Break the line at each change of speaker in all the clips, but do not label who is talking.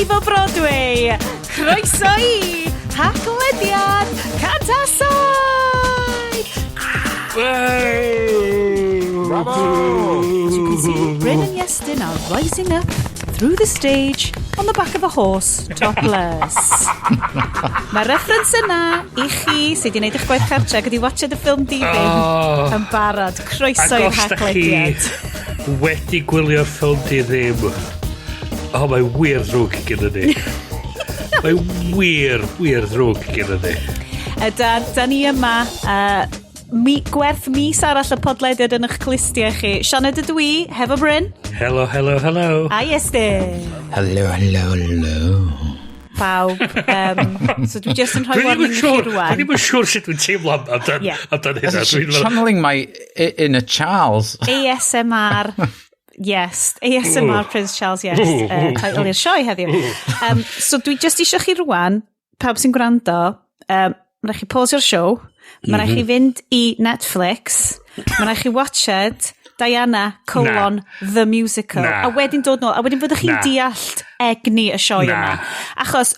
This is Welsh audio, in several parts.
i fo Broadway. Croeso i haglediad Cantasau!
Bravo!
As you can see, Bryn and Iestyn are rising up through the stage on the back of a horse, topless. Mae reference yna i chi sydd wedi gwneud eich gwaith cartre gyda watched y ffilm Divin yn barod. Croeso i'r haglediad.
Wedi gwylio'r ffilm di ddim. Mae wir ddrwg gyda ni. Mae wir ddrwg gyda ni.
Da ni yma, gwerth mis arall y podlediad yn eich clistiau chi. Sioned ydw i, hefo Bryn.
Hello.
A Iestyn.
Hello.
Pawb. So dwi just yn rhoi warning i chi rwan.
Dwi'n siŵr sut dwi'n teimlo amdan hynna.
Channeling my inner Charles.
ASMR. Yes, ASMR Prince Charles, yes. Title i'r sioe heddiw. So dwi just eisiau chi rwan, pawb sy'n gwrando, mae rhaid chi pause'r show, mae rhaid chi fynd i Netflix, mae rhaid chi watched Diana, The Musical. A wedyn dod nôl, a wedyn fyddwch chi'n deallt egni y sioe yma. Achos,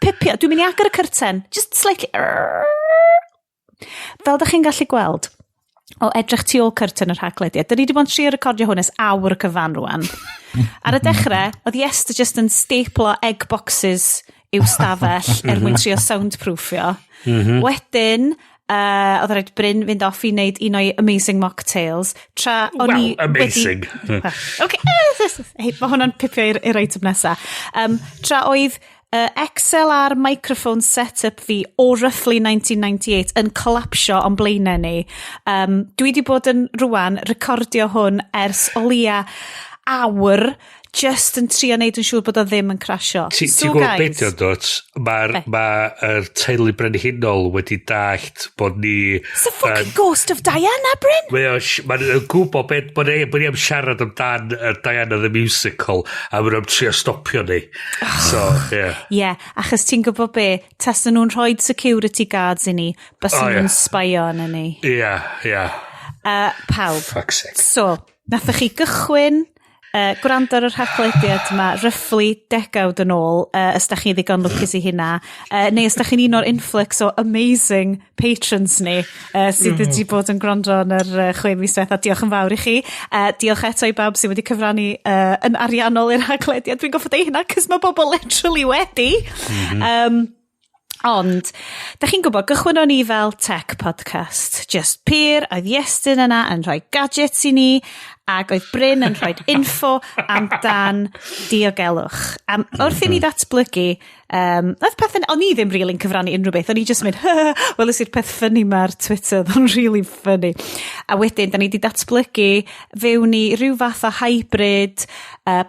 pipio, dwi'n mynd i agor y cyrten, just slightly... Fel da chi'n gallu gweld, o edrych tu ôl cyrten yr haglediad. Da ni wedi bod yn trio recordio hwn ys awr cyfan rwan. Ar y dechrau, oedd Iestyn just yn staplo egg boxes i'w stafell mwyn trio soundproofio. Wedyn, oedd rhaid Bryn fynd off i wneud un o'i amazing mocktails.
Amazing.
Okay. Mae hwnna'n pipio i'r item nesa. Tra oedd XLR microphone setup fi o roughly 1998 yn collapsio o'n blaenau ni. Dwi wedi bod yn rwan recordio hwn ers o lia awr just yn trio neud yn siŵr bod o ddim yn crasio.
Ti'n gwybod beth o'n dod? Mae'r teulu brenhinol wedi dallt bod ni...
It's the fucking ghost of Diana, Bryn!
Mae'n gwybod beth bod ni am siarad amdan Diana the Musical a mae'n am trio stopio ni. So, yeah.
Yeah, achos ti'n gwybod be, tas nhw'n rhoi security guards i ni, bys nhw'n spio yn ni.
Yeah.
Pawb.
Fuck's sake.
So, nathach chi gychwyn... gwrando ar yr haglediad yma roughly degawd yn ôl, ys da chi ddigon lwcus i hynna, neu ys da chi'n un o'r influx o amazing patrons ni sydd wedi bod yn gwrando yn yr 6 mis diwetha. Diolch yn fawr i chi. Diolch eto i bawb sydd wedi cyfrannu yn ariannol i'r haglediad. Dwi'n goffod ei hynna, cys mae bobl literally wedi. Ond, da chi'n gwybod, gychwyn o'n ni fel tech podcast. Just pyr, oedd Iestyn yna yn rhoi gadgets i ni, ac oedd Bryn yn rhoi info amdan diogelwch. Wrth i ni ddatblygu, oedd pethau, o'n i ddim really'n cyfrannu unrhyw beth, o'n i just mynd, wel, ys i'r peth ffynnu ma'r Twitter, o'n really funny. A wedyn, da ni wedi datblygu fewn i rhyw fath o hybrid,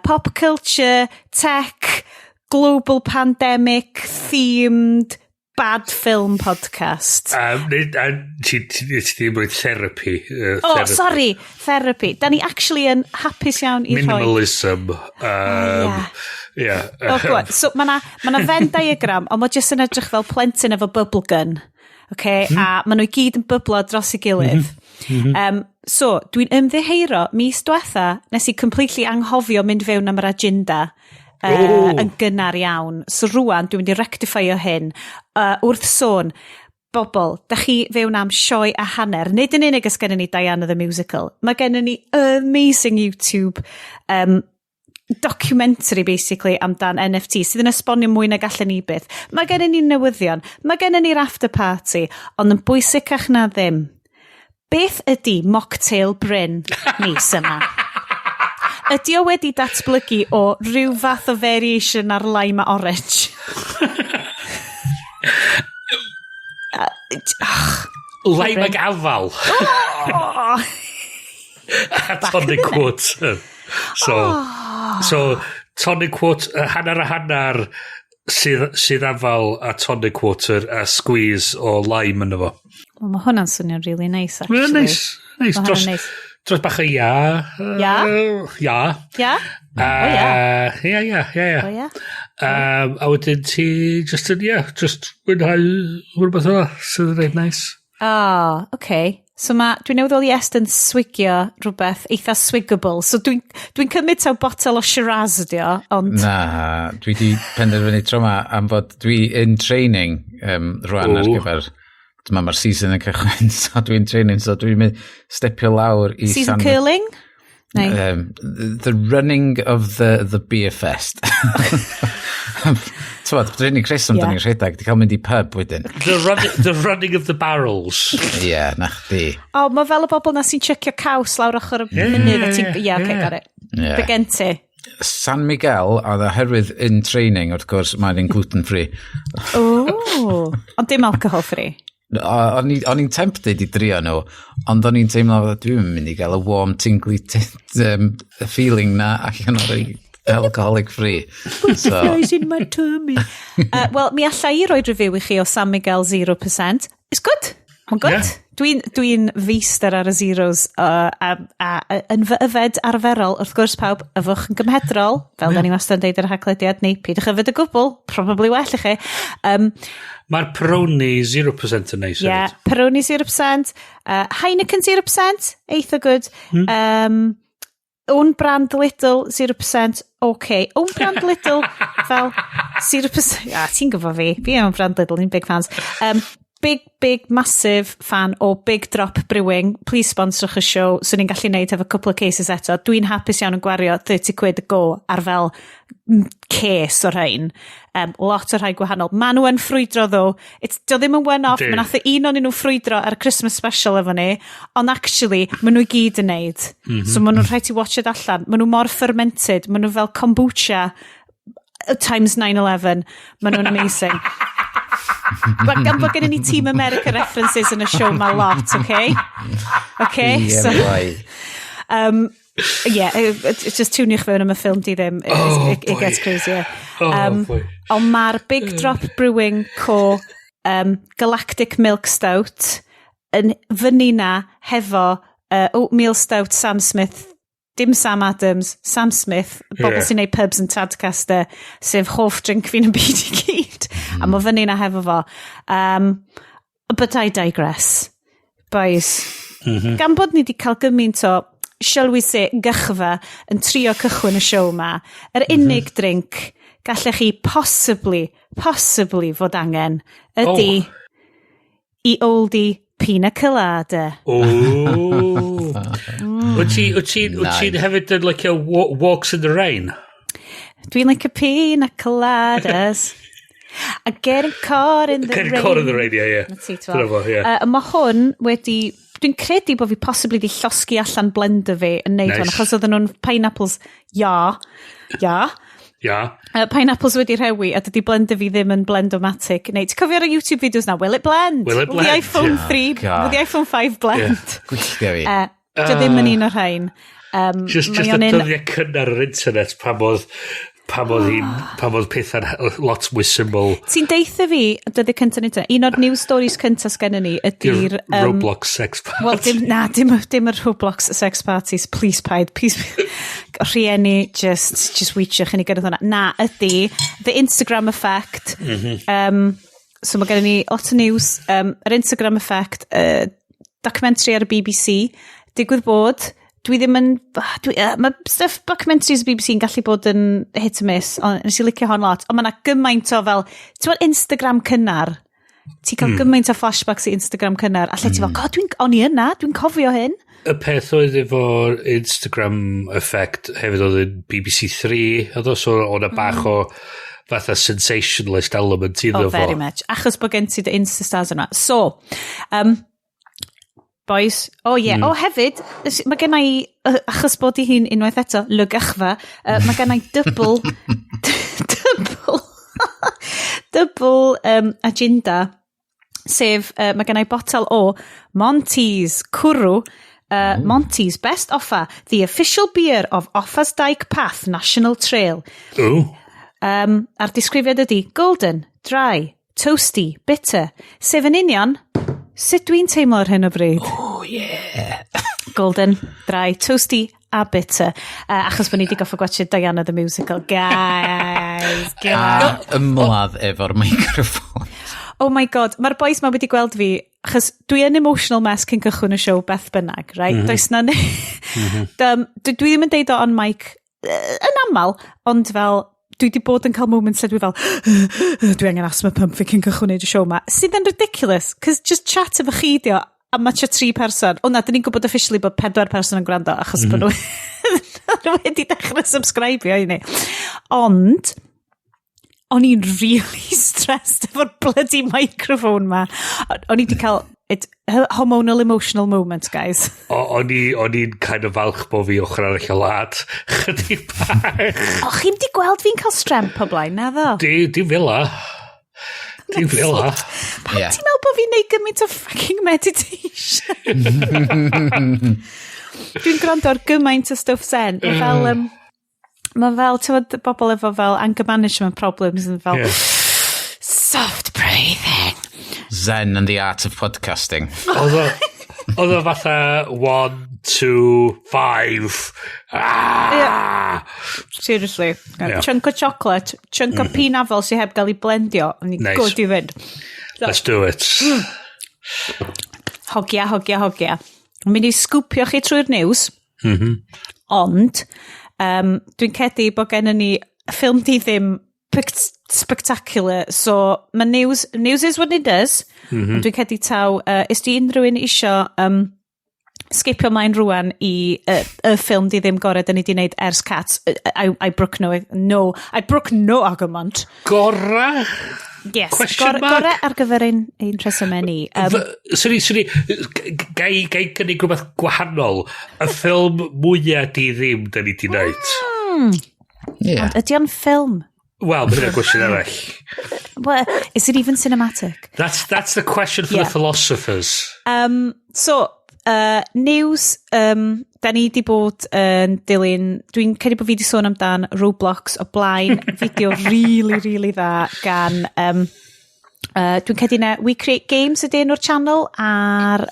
pop culture, tech, global pandemic, themed, bad film podcast.
Ti ddim rhaid therapy.
Sorry, therapy. Da ni actually yn hapus iawn i rhoi...
Minimalism.
So, ma' na Venn diagram, ond mae jyst yn edrych fel plentyn efo bubble gun. Okay? A maen nhw i gyd yn byblo dros ei gilydd. So, dwi'n ymddiheuro, mis diwetha, nes i completely anghofio mynd fewn am yr agenda. Yn gynnar iawn. So rwan, dwi'n mynd i rectifio hyn. Wrth sôn, bobl, da chi fewn am sioe a hanner. Nid yn unig ys gennym ni Diana the Musical. Mae gennym ni amazing YouTube documentary, basically, amdan NFTs, sydd yn esbonio mwy na gallen ni byth. Mae gennym ni newyddion. Mae gennym ni'r after party. Ond yn bwysicach na ddim. Beth ydy mocktail Bryn mis yma? Ydy o wedi datblygu o rhyw fath o variation ar lime a orange?
Lime ag afal. Tonic water. So tonic water, hanner sydd afal a tonic water a squeeze o lime yn efo.
Wel, mae hwnna'n swnio'n really nice, actually.
Nice. Dros bach o ia.
Ja?
Ia. A wedyn ti just mwynhau rhywbeth o sydd yn rhaid nice.
Okay. So dwi'n newydd i Iestyn swigio rhywbeth eitha swigable. So dwi'n cymryd taw botel o Shiraz ydi o, ond...
Na, dwi di penderfynu tro ma am fod dwi in training rwan ar gyfer... Mae'r season yn cychwyn, so dwi'n training, so dwi'n mynd stepio lawr i...
Season curling?
The running of the beer fest. Tywod, dwi'n unig reswm dyn ni'n rhedeg, di cael mynd i pub wedyn.
The running of the barrels.
Ie, na chdi.
Mae fel y bobl na sy'n checio caws lawr ochr y munud. Okay, got it. Be gen ti?
San Miguel, a oherwydd in training, wrth gwrs, mae'n gluten free.
Ond dim alcohol free.
O'n i'n tempted i drio nhw, ond o'n i'n teimlo dwi'n mynd i gael y warm, tingly feeling na allan o'r alcoholic free.
Butterflies in my tummy. Wel, mi alla i roed review i chi o San Miguel 0%. It's good. Mae'n good. Yeah. Dwi'n feistr ar y zeros yn fy yfed arferol, wrth gwrs pawb, yfwch yn gymhedrol, fel da ni wastad yn deud ar y haglediad, neu pidwch yfed y gwbl, probably well i chi.
Mae'r Peroni 0% yn neis.
Yeah, Peroni 0%, Heineken 0%, eitha good. Own brand little 0%, okay. Own brand little fel 0%, ti'n gyfo fi am brand little, ni'n big fans. Big, massive fan o Big Drop Brewing. Please sponsorwch y show, so ni'n gallu neud efo couple of cases eto. Dwi'n hapus iawn yn gwario 30 quid y go ar fel case o'r rhain. Lot o'r rhai gwahanol. Ma' nhw yn ffrwydro ddo. Do ddim yn one-off. Ma' nath un o'n nhw ffrwydro ar y Christmas special efo ni, ond actually, ma' nhw gyd yn neud. So ma' nhw'n rhaid i watch it allan. Ma' nhw mor fermented. Ma' nhw fel kombucha times 9/11. Ma' nhw'n amazing. Gan bod gen ni Team America references yn y show ma lot, okay? Okay, so... it's just tuniwch fewn am y ffilm di ddim. It gets crazier. Ond mae'r Big Drop Brewing Co. Galactic Milk Stout yn fyny na hefo Oatmeal Stout Sam Smith, dim Sam Adams, Sam Smith, bobl sy'n neud pubs yn Tadcaster, sef hoff drink fi'n y byd i gyd. A mae fyny na hefo fo. But I digress. Boys. Gan bod ni wedi cael gymaint o, shall we say, gychfa yn trio cychwyn y show ma, yr unig drink gallech chi possibly fod angen ydy i oldie pina colada.
Wyt ti'n hefyd yn like a walks in the rain?
Dwi'n like a pina coladas. A getting caught in the rain.
Getting caught in the rain, yeah.
Mae hwn wedi... Dwi'n credu bod fi possibly di llosgi allan blender fi yn neud hwn, achos oedden nhw'n pineapples, pineapples wedi rhewi, a dydi blender fi ddim yn blend-o-matic. Neu, ti'n cofio ar y YouTube videos na, will it blend? Will the iPhone 3, will the iPhone 5 blend? Dio ddim yn un o'r rhain.
Just y dyddiau cynnar yr internet pan oedd pethau'n lot mwy syml.
Ti'n deitha fi, dyddi cyntaf ni, un o'r news stories cyntaf sgennyn ni ydy'r...
Roblox sex party.
Wel, dim y Roblox sex parties, please paid. Rhieni, just weitioch yn ei gyrraedd hwnna. Na, ydy, the Instagram effect. So mae gen ni lot o news. Yr Instagram effect, documentary ar y BBC, digwydd bod... Dwi ddim yn... Mae stuff documentaries BBC yn gallu bod yn hit and miss, ond nes i licio hon lot. Ond mae yna gymaint o fel... Ti'n bod Instagram cynnar? Ti'n cael gymaint o flashbacks i Instagram cynnar. A lle ti'n fel, god, o'n i yna, dwi'n cofio hyn.
Y peth oedd efo'r Instagram effect hefyd oedd yn BBC 3, oedd so o'na bach o fatha sensationalist element iddo fo.
Very much. Achos bod gen ti dy Instastars yna. So... Boys, hefyd, mae gen i, achos bod i hi'n unwaith eto, lygachfa, mae gen i double agenda, sef, mae gen i botel o Monty's Cwrw, Monty's Best Offer, the official beer of Offa's Dyke Path National Trail. A'r disgrifiad ydy, golden, dry, toasty, bitter, sef yn union... Sut dwi'n teimlo ar hyn o bryd? Golden, dry, toasty a bitter. Achos bod ni wedi goffa gwachod Diana the Musical. Guys.
Ymladd efo'r microphone.
Oh my god, mae'r boys ma wedi gweld fi, achos dwi yn emotional mess cyn cychwyn y siow beth bynnag, right? Does na dwi ddim yn deud o on mic yn aml, ond fel, dwi wedi bod yn cael moments lle dwi fel, dwi angen asthma pump fi cyn cychwyn y siow ma. Sydd yn ridiculous, cos just chat efo chi dio, a matcha 3 person. O na, dyn ni'n gwybod officially bod 4 person yn gwrando, achos bod nhw wedi dechrau subscribio i ni. Ond, o'n i'n really stressed efo'r bloody microphone ma. O'n i wedi cael hormonal emotional moment, guys.
O'n i'n kind of falch bod fi ochr arall o lad. Chydig bach.
O, chi'n di gweld fi'n cael stremp o blaen, na ddo?
Di fila. Di fila.
Pam ti'n meddwl bod fi'n neud gymaint o fucking meditation? Dwi'n gwrando ar gymaint o stuff sen. Mae fel, ti'n bobl efo fel anger management problems yn fel soft breathing.
Zen and the art of podcasting.
Oedd o fatha 1, 2, 5.
Yeah. Seriously.
Yeah.
Chunk o chocolate, chunk o pinafol sy'n heb gael ei blendio.
Nice.
Good i fynd.
Let's do it.
Hogia. Yn mynd i sgwpio chi trwy'r news. Ond, dwi'n cedi bod gennym ni ffilm di ddim spectacular, so mae news is what it does. Dwi'n cedi taw, is di unrhyw un isio skipio mlaen rwan i y ffilm di ddim gorau da ni di wneud ers Cats. I brook no argument.
Gora?
Yes,
Question mark?
Gore ar gyfer ein rhesymau ni.
Sorry, gai gynnig rhywbeth gwahanol. Y ffilm mwyaf di ddim da ni di wneud.
Ond ydy o'n ffilm?
Wel, bydd yna gwestiwn arall.
Well, is it even cinematic?
That's the question for the philosophers.
News, da ni di bod yn dilyn, dwi'n credu bod fi di sôn amdan Roblox o blaen, fideo really dda gan, dwi'n credu na We Create Games ydy enw'r channel ar,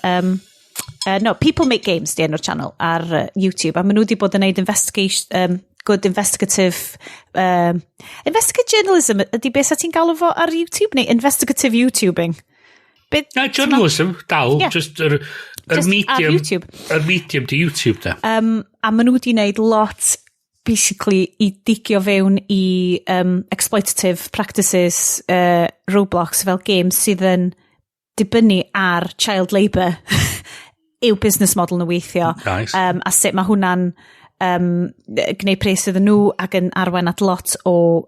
People Make Games ydy enw'r channel ar YouTube, a maen nhw di bod yn neud good investigative journalism ydy beth sa ti'n galw fo ar YouTube neu investigative YouTubing.
Journalism, dal,
Yeah.
just yr medium,
YouTube.
Yr medium di YouTube da.
A maen nhw wedi wneud lot basically i digio fewn i exploitative practices Roblox fel games sydd yn dibynnu ar child labour yw business model nhw weithio.
Nice.
A sut mae hwnna'n gwneud pres iddyn nhw ac yn arwain at lot o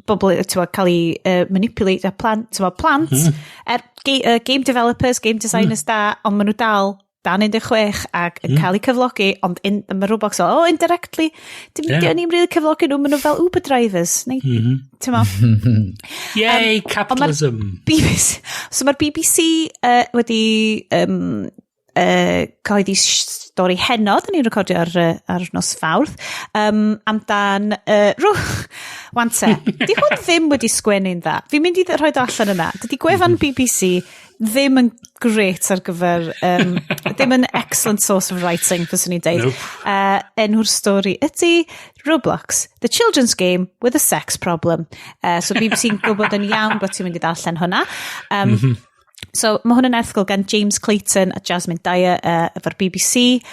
bobl cael ei manipulate a plant, game developers, game designers da, ond maen nhw dal dan 16 ac yn cael ei cyflogi, ond mae Roblox indirectly, ni'n really cyflogi nhw, maen nhw fel Uber drivers, neu, ti'n mo?
Yay, capitalism.
So mae'r BBC wedi coeddi stori hynod, ni'n recordio ar nos Fawrth, amdan wante, di hwn ddim wedi sgwennu'n dda. Fi'n mynd i rhoi allan yna. Dydy gwefan BBC ddim yn great ar gyfer, ddim yn excellent source of writing, fyswn i'n deud. Enw'r stori ydy Roblox, the children's game with a sex problem. So BBC'n gwybod yn iawn bod ti'n mynd i ddarllen hwnna. So mae hwn yn erthgol gan James Clayton a Jasmine Dyer efo'r BBC.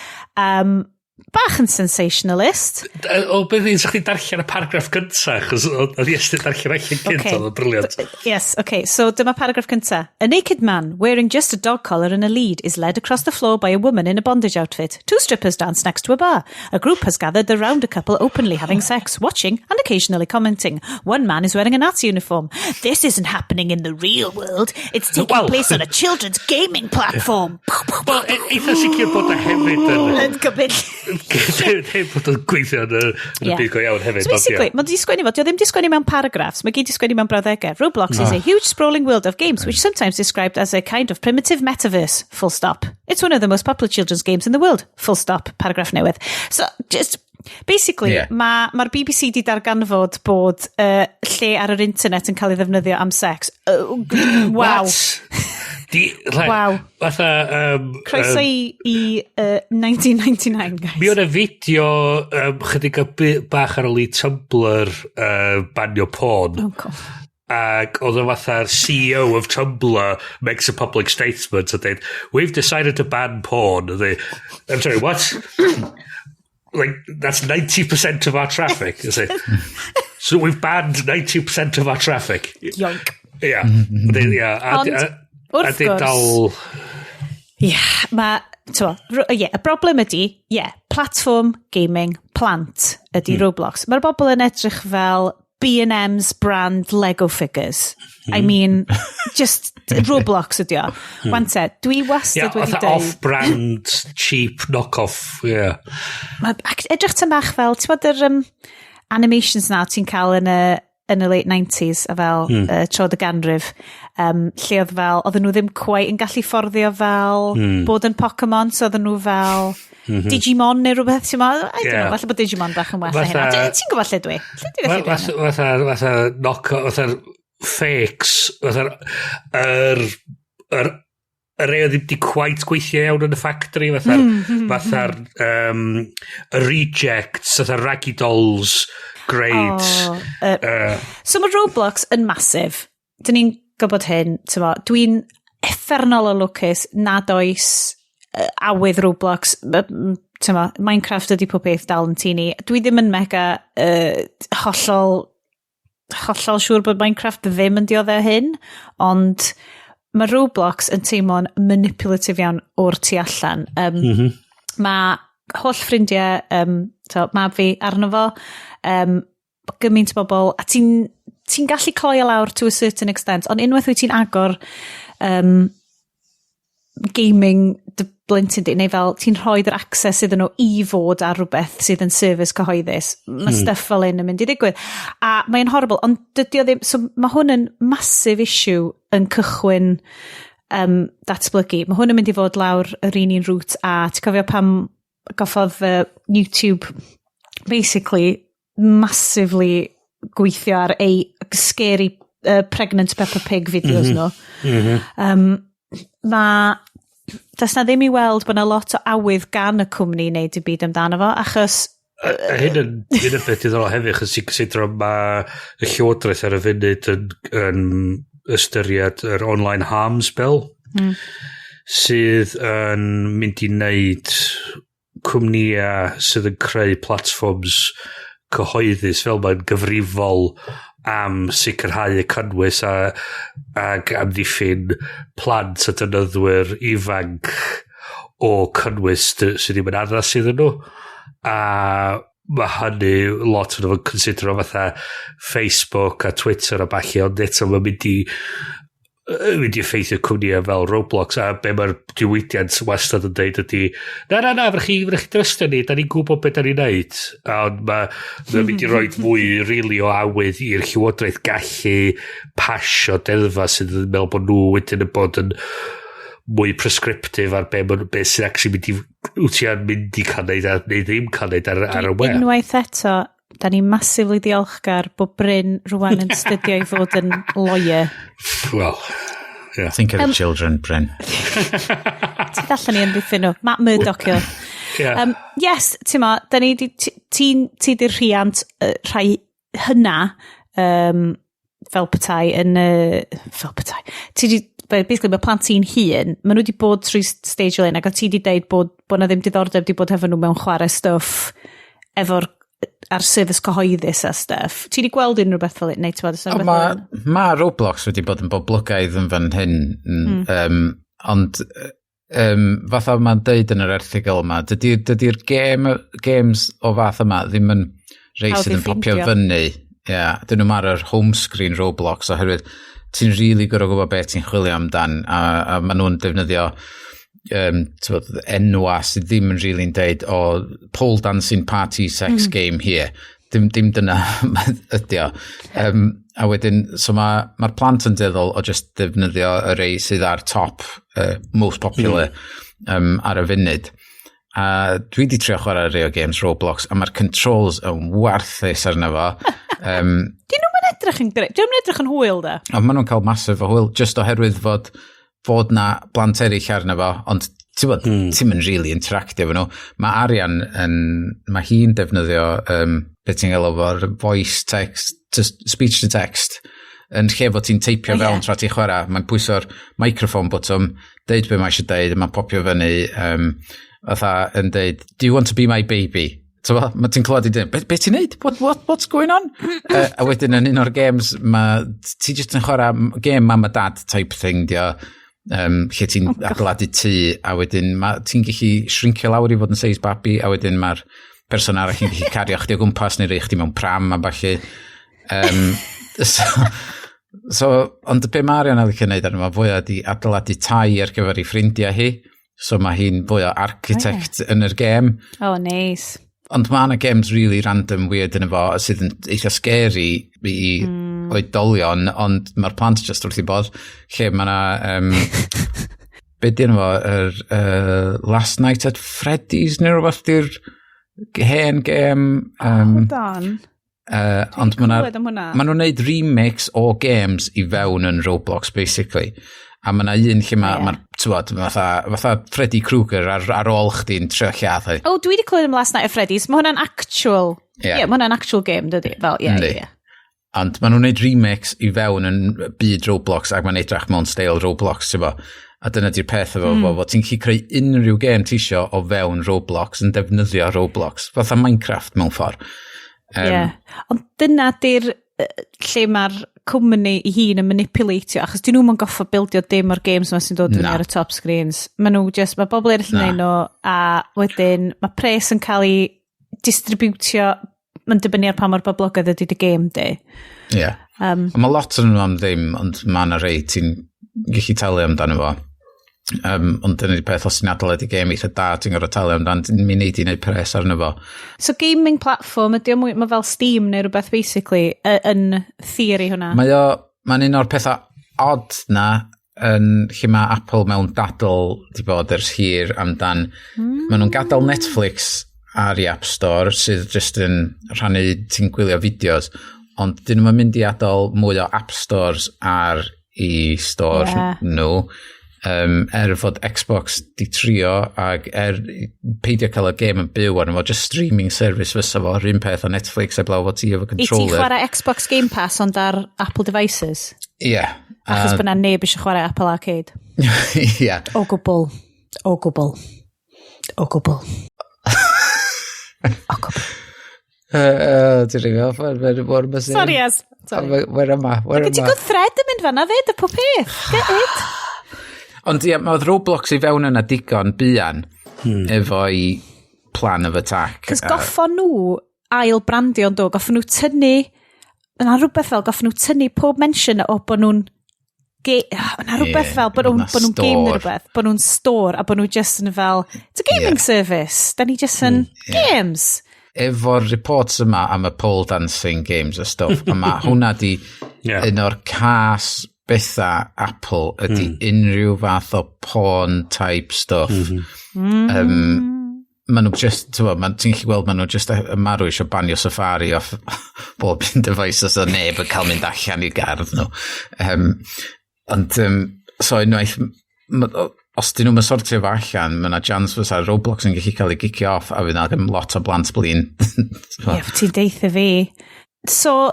Bach yn sensationalist.
O, beth ni'n sa'ch chi darllen y paragraff gynta, chos oedd Iestyn darllen allan gynt, oedd yn briliant.
Yes, okay, so dyma paragraff gynta. A naked man, wearing just a dog collar and a lead, is led across the floor by a woman in a bondage outfit. 2 strippers dance next to a bar. A group has gathered around a couple openly having sex, watching and occasionally commenting. One man is wearing a Nazi uniform. This isn't happening in the real world. It's taking place on a children's gaming platform.
Wel, eitha sicr bod y hefyd
Yn gybyll.
Ddim bod yn gweithio yn y byd go iawn hefyd.
So basically, mae di sgwennu fo, di o ddim di sgwennu mewn paragraphs, mae gyd di sgwennu mewn brawddegau. Roblox is a huge sprawling world of games which sometimes described as a kind of primitive metaverse, full stop. It's one of the most popular children's games in the world, full stop, paragraff newydd. So, just, basically, mae'r BBC di darganfod bod lle ar yr internet yn cael ei ddefnyddio am sex. Wow. Wow.
Fatha...
Croeso i 1999, guys.
Mi o'n y fideo chydig bach ar ôl i Tumblr banio porn.
Oh, God.
ac oedd o fatha'r CEO of Tumblr makes a public statement a dweud, we've decided to ban porn. I'm sorry, what? Like, that's 90% of our traffic. So we've banned 90% of our traffic.
Yoink.
Yeah. Wrth gwrs.
Y broblem ydy, platform gaming plant ydy Roblox. Mae'r bobl yn edrych fel B&M's brand Lego figures. I mean, just Roblox ydy o. Wante, dwi wastad wedi dweud...
off-brand, cheap, knock-off,
Edrych tym bach fel, ti'n bod yr animations na ti'n cael yn y late 90s, a fel trodd y ganrif, lle oedd fel, oedden nhw ddim quite yn gallu fforddio fel bod yn Pokemon, so oedden nhw fel Digimon neu rhywbeth, ti'n meddwl? I don't know, falle bod Digimon bach yn well hynna. Ti'n gwybod lle dwi?
Fatha knock-off, fatha'r fakes, fatha'r rei o ddim di quite gweithio iawn yn y factory, fatha'r rejects, fatha'r raggy dolls, great.
So mae Roblox yn masif. Dyn ni'n gwybod hyn, dwi'n effernol o lwcus nad oes awydd Roblox, Minecraft ydy pob beth dal yn tini. Dwi ddim yn mega hollol siŵr bod Minecraft ddim yn dioddau hyn, ond mae Roblox yn teimlo'n manipulative iawn o'r tu allan. Mae holl ffrindiau, mab fi arno fo, gymaint o bobl, a ti'n gallu cloi lawr to a certain extent, ond unwaith wyt ti'n agor gaming dy blentyn di, neu fel ti'n rhoi'r access iddyn nhw i fod ar rhywbeth sydd yn service cyhoeddus. Mae stuff fel un yn mynd i ddigwydd. A mae'n horrible, ond dydy o ddim... So mae hwn yn massive issue yn cychwyn datblygu. Mae hwn yn mynd i fod lawr yr un route, a ti'n cofio pam goffodd YouTube basically massively gweithio ar ei scary pregnant Peppa Pig videos nhw. Does na ddim i weld bod na lot o awydd gan y cwmni wneud i byd amdano fo, achos...
Hyn yn beth diddorol hefyd, achos ti'n cysidro mae y llywodraeth ar y funud yn ystyried yr online harms bill, sydd yn mynd i wneud cwmnïau sydd yn creu platforms cyhoeddus fel mae'n gyfrifol am sicrhau y cynnwys ag amddiffyn plant a dynyddwyr ifanc o cynnwys sydd ddim yn addas iddyn nhw. A mae hynny lot yn ofo'n considero fatha Facebook a Twitter a bachu, ond eto mae'n mynd i effeithio cwmnïau fel Roblox, a be mae'r diwydiant wastad yn dweud ydy, na, fyrch chi drystio ni, da ni'n gwybod beth da ni'n neud, ond mae'n mynd i roi mwy rili o awydd i'r llywodraeth gallu pasio deddfa sydd yn meddwl bod nhw wedyn yn bod yn mwy prescriptive ar be sy'n actually mynd i cael neud neu ddim cael neud ar y web.
Unwaith eto, da ni massively diolchgar bod Bryn rwan yn studio i fod yn lawyer.
Well, yeah.
Think of the children, Bryn.
Ti allan ni yn ddiffyn nhw. Matt Murdoch yw.
Yeah.
Yes, ti'n ti di'r rhiant rhai hwna fel petai yn... fel petai. Basically, mae plant i'n hun, maen nhw wedi bod trwy stage o un, ac o ti wedi deud bod na ddim diddordeb wedi bod hefo nhw mewn chwarae stuff ar service cyhoeddus a stuff. Ti wedi gweld unrhyw beth fel neu ti'n bod?
Mae Roblox wedi bod yn boblogaidd yn fan hyn, ond fatha mae'n deud yn yr erthigol yma, dydy'r games o fath yma ddim yn rei sydd yn popio fyny. Dyn nhw mar yr home screen Roblox, oherwydd ti'n rili gorau gwybod beth ti'n chwilio amdan, a maen nhw'n defnyddio enwa sydd ddim yn rili'n deud o pole dancing party sex game here. Dim dyna ydi o. A wedyn, so mae'r plant yn duddol o just defnyddio y rei sydd ar top, most popular ar y funud. A dwi wedi trio chwarae rei o games Roblox, a mae'r controls yn warthus arno fo.
Dyn nhw'n edrych yn greu? Dyn nhw'n edrych yn hwyl da?
O, maen nhw'n cael masif o hwyl, just oherwydd fod na blant eraill arno fo, ond ti'n mynd really interactive efo nhw. Mae Arian mae hi'n defnyddio beth ti'n gael o'r voice text, speech to text yn lle fod ti'n teipio fewn tra ti'n chwarae, mae'n pwyso'r microphone bottom, deud be mae eisiau deud, mae'n popio fyny, fatha yn deud, do you want to be my baby? Mae ti'n clywed i dyn, be ti'n neud? What's going on? A wedyn yn un o'r games, ti jyst yn chwarae game mam a dad type thing, dio, lle ti'n adeiladu tŷ, a wedyn ti'n gallu shrinkio lawr i fod yn seis babi, a wedyn mae'r person arall yn gallu cario chdi o gwmpas neu rei chdi mewn pram a falle. Ond be mae Arian alicio wneud arno, mae fwy di adeiladu tai ar gyfer ei ffrindiau hi, so mae hi'n fwy o architect yn yr game.
Oh, nice.
Ond mae yna games really random weird yn efo sydd yn eitha scary i oedolion, ond mae'r plant just wrth i bod. Lle mae yna, be di yn efo, Last Night at Freddy's neu rhywbeth di'r hen game.
Oh,
dan.
Ond mae nhw'n neud remakes o games i fewn yn Roblox, basically. A mae yna un lle mae fatha Freddy Krueger ar ôl chdi'n trio lladd.
O, dwi wedi clywed am Last Night at Freddy's. Mae hwnna'n actual... Ie, mae hwnna'n actual game, dydy? Fel, ie.
Ond mae nhw'n neud remakes i fewn yn byd Roblox, ac mae'n edrach mewn steil Roblox, ti'n bo. A dyna di'r peth efo, fod ti'n gallu creu unrhyw game ti isio o fewn Roblox yn defnyddio Roblox. Fatha Minecraft mewn ffordd.
Ie, ond dyna di'r lle mae'r cwmni i hun yn manipulatio, achos dyn nhw'n goffo bildio dim o'r games yma sy'n dod fyny ar y top screens. Mae bobl eraill yn neud nhw, a wedyn mae pres yn cael ei distributio, mae'n dibynnu ar pa mor boblogaidd ydy dy game di.
Ie. Mae lot yn nhw am ddim, ond mae yna rei ti'n gallu talu amdano fo. Ond dyna di peth, os ti'n adeiladu game eitha da, ti'n gorau talu amdano, mi'n neud i wneud pres arno fo. So
gaming platform, ydy o mae fel Steam neu rhywbeth basically, yn theory hwnna?
Mae'n un o'r pethau odd na, lle mae Apple mewn dadl di bod ers hir amdan. Maen nhw'n gadael Netflix ar i App Store, sydd jyst yn rhannu ti'n gwylio fideos, ond dyn nhw'n mynd i adael mwy o App Stores ar i store nhw. Fod Xbox di trio ac peidio cael y game yn byw arno fo, just streaming service fysa fo, rhywun peth o Netflix eblaw fod ti efo controller. I ti chwarae Xbox Game Pass ond ar Apple devices? Ie. Achos bod na neb eisiau chwarae Apple Arcade? Ie. O gwbl. Ti'n rhywbeth?
Sorry, Az.
Where am I?
Ti'n gwybod thread yn mynd fanna fyd, y pob peth. Gyd.
Ond ie, mae Roblox i fewn yna digon buan efo i plan of attack.
Cos goffo nhw ail brandio ond goffo nhw tynnu, yna rhywbeth fel, goffo nhw tynnu pob mention o bod nhw'n yna rhywbeth fel, bod nhw'n game neu rhywbeth, bod nhw'n store, a bod nhw just yn fel, it's a gaming service, da ni just yn games.
Efo'r reports yma am y pole dancing games a stuff, a mae hwnna di un o'r cas betha Apple ydy unrhyw fath o porn type stuff. Maen nhw just, ti'n gallu gweld, maen nhw just marw eisiau banio Safari off bob un device os o neb yn cael mynd allan i gardd nhw. Ond, so unwaith, os dyn nhw'n sortio fo allan, mae yna chance fysa Roblox yn gallu cael ei gicio off, a fydd na ddim lot o blant blin.
Ie, ti'n deitha fi. So,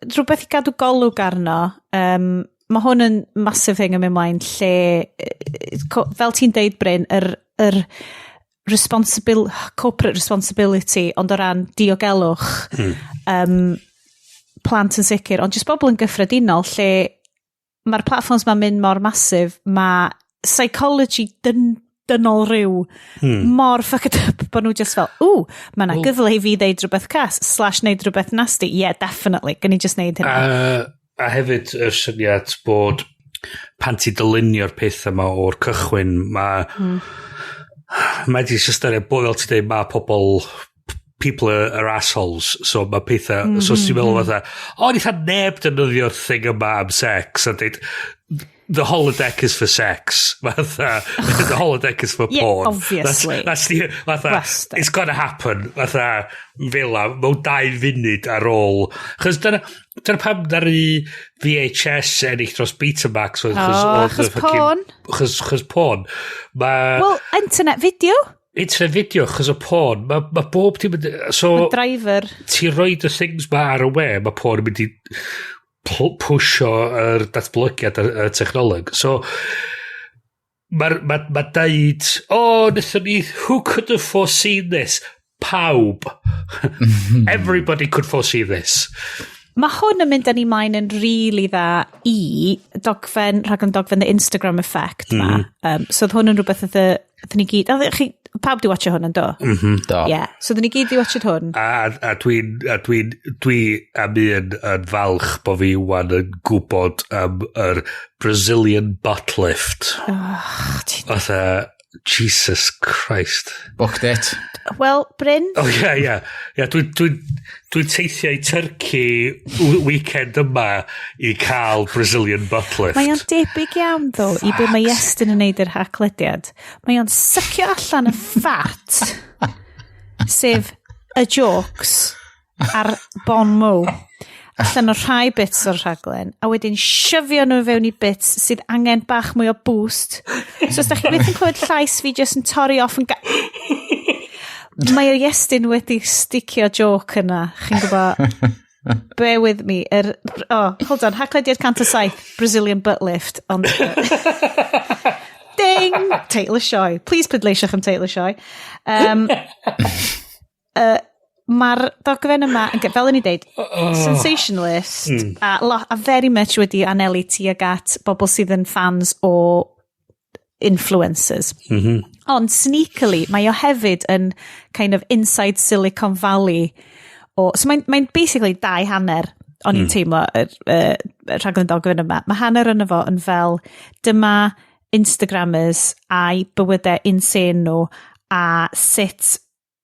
rhywbeth i gadw golwg arno, mae hwn yn massive thing yn mynd mlaen lle, fel ti'n deud Bryn, yr corporate responsibility, ond o ran diogelwch, plant yn sicr, ond jyst bobl yn gyffredinol lle mae'r platforms mae'n mynd mor massive, mae psychology dynol rhyw mor fucked up bod nhw just fel, mae yna gyfle i fi ddeud rhywbeth cas / neud rhywbeth nasty. Yeah, definitely, gan i just neud hynna.
A hefyd y syniad bod pan ti dylunio'r pethau yma o'r cychwyn, mae di systyried bod fel ti dweud, mae people are assholes, so mae pethau, so ti'n meddwl fatha, eitha neb dynyddio'r thing yma am sex, a dweud, the holodeck is for sex. The holodeck is for porn.
Obviously.
That's it's gonna happen. Mewn 2 funud ar ôl. Chos dyna pam ddaru VHS ennill dros Betamax.
Chos porn.
Chos porn.
Well, internet video.
Internet video, chos o porn. Mae bob ti'n mynd... So,
driver.
Ti roed y things ma ar y we, mae porn yn mynd i... pwysio yr datblygiad y technoleg. So, mae deud, nethon ni, who could have foreseen this? Pawb. Everybody could foresee this.
Mae hwn yn mynd â ni maen yn really dda i rhaglen dogfen The Instagram Effect ma. So oedd hwn yn rhywbeth oedd ni gyd... Pawb di watcha hwn yn do?
Do.
Yeah. So oedd ni gyd di watcha hwn.
A dwi am un yn falch bod fi wan yn gwybod am yr Brazilian butt lift. Oedd Jesus Christ.
Booked it.
Wel, Bryn?
Yeah. Dwi'n teithio i Turkey weekend yma i cael Brazilian butt lift.
Mae o'n debyg iawn, ddo, i be mae Iestyn yn neud yr haclediad. Mae o'n sycio allan y ffat, sef y jokes ar Bon Mo, allan o rhai bits o'r rhaglen, a wedyn syfio nhw fewn i bits sydd angen bach mwy o boost. So os da chi byth yn clywed llais fi jyst yn torri off yn Mae o Iestyn wedi sticio joke yna. Chi'n gwybod? Bear with me. Hold on. Haclediad 107. Brazilian butt lift. Ond... Ding! Teulu'r sioe. Please pleidleisiwch am teulu'r sioe. Mae'r dogfen yma, fel yn ei dweud, sensationalist, a very much wedi anelu tuag at bobl sydd yn fans o influencers. Ond sneakily, mae o hefyd yn kind of inside Silicon Valley. So mae'n basically dau hanner, o'n i'n teimlo, rhaglen dogfen yma. Mae hanner yna fo yn fel, dyma Instagrammers a'i bywydau insane nhw, a sut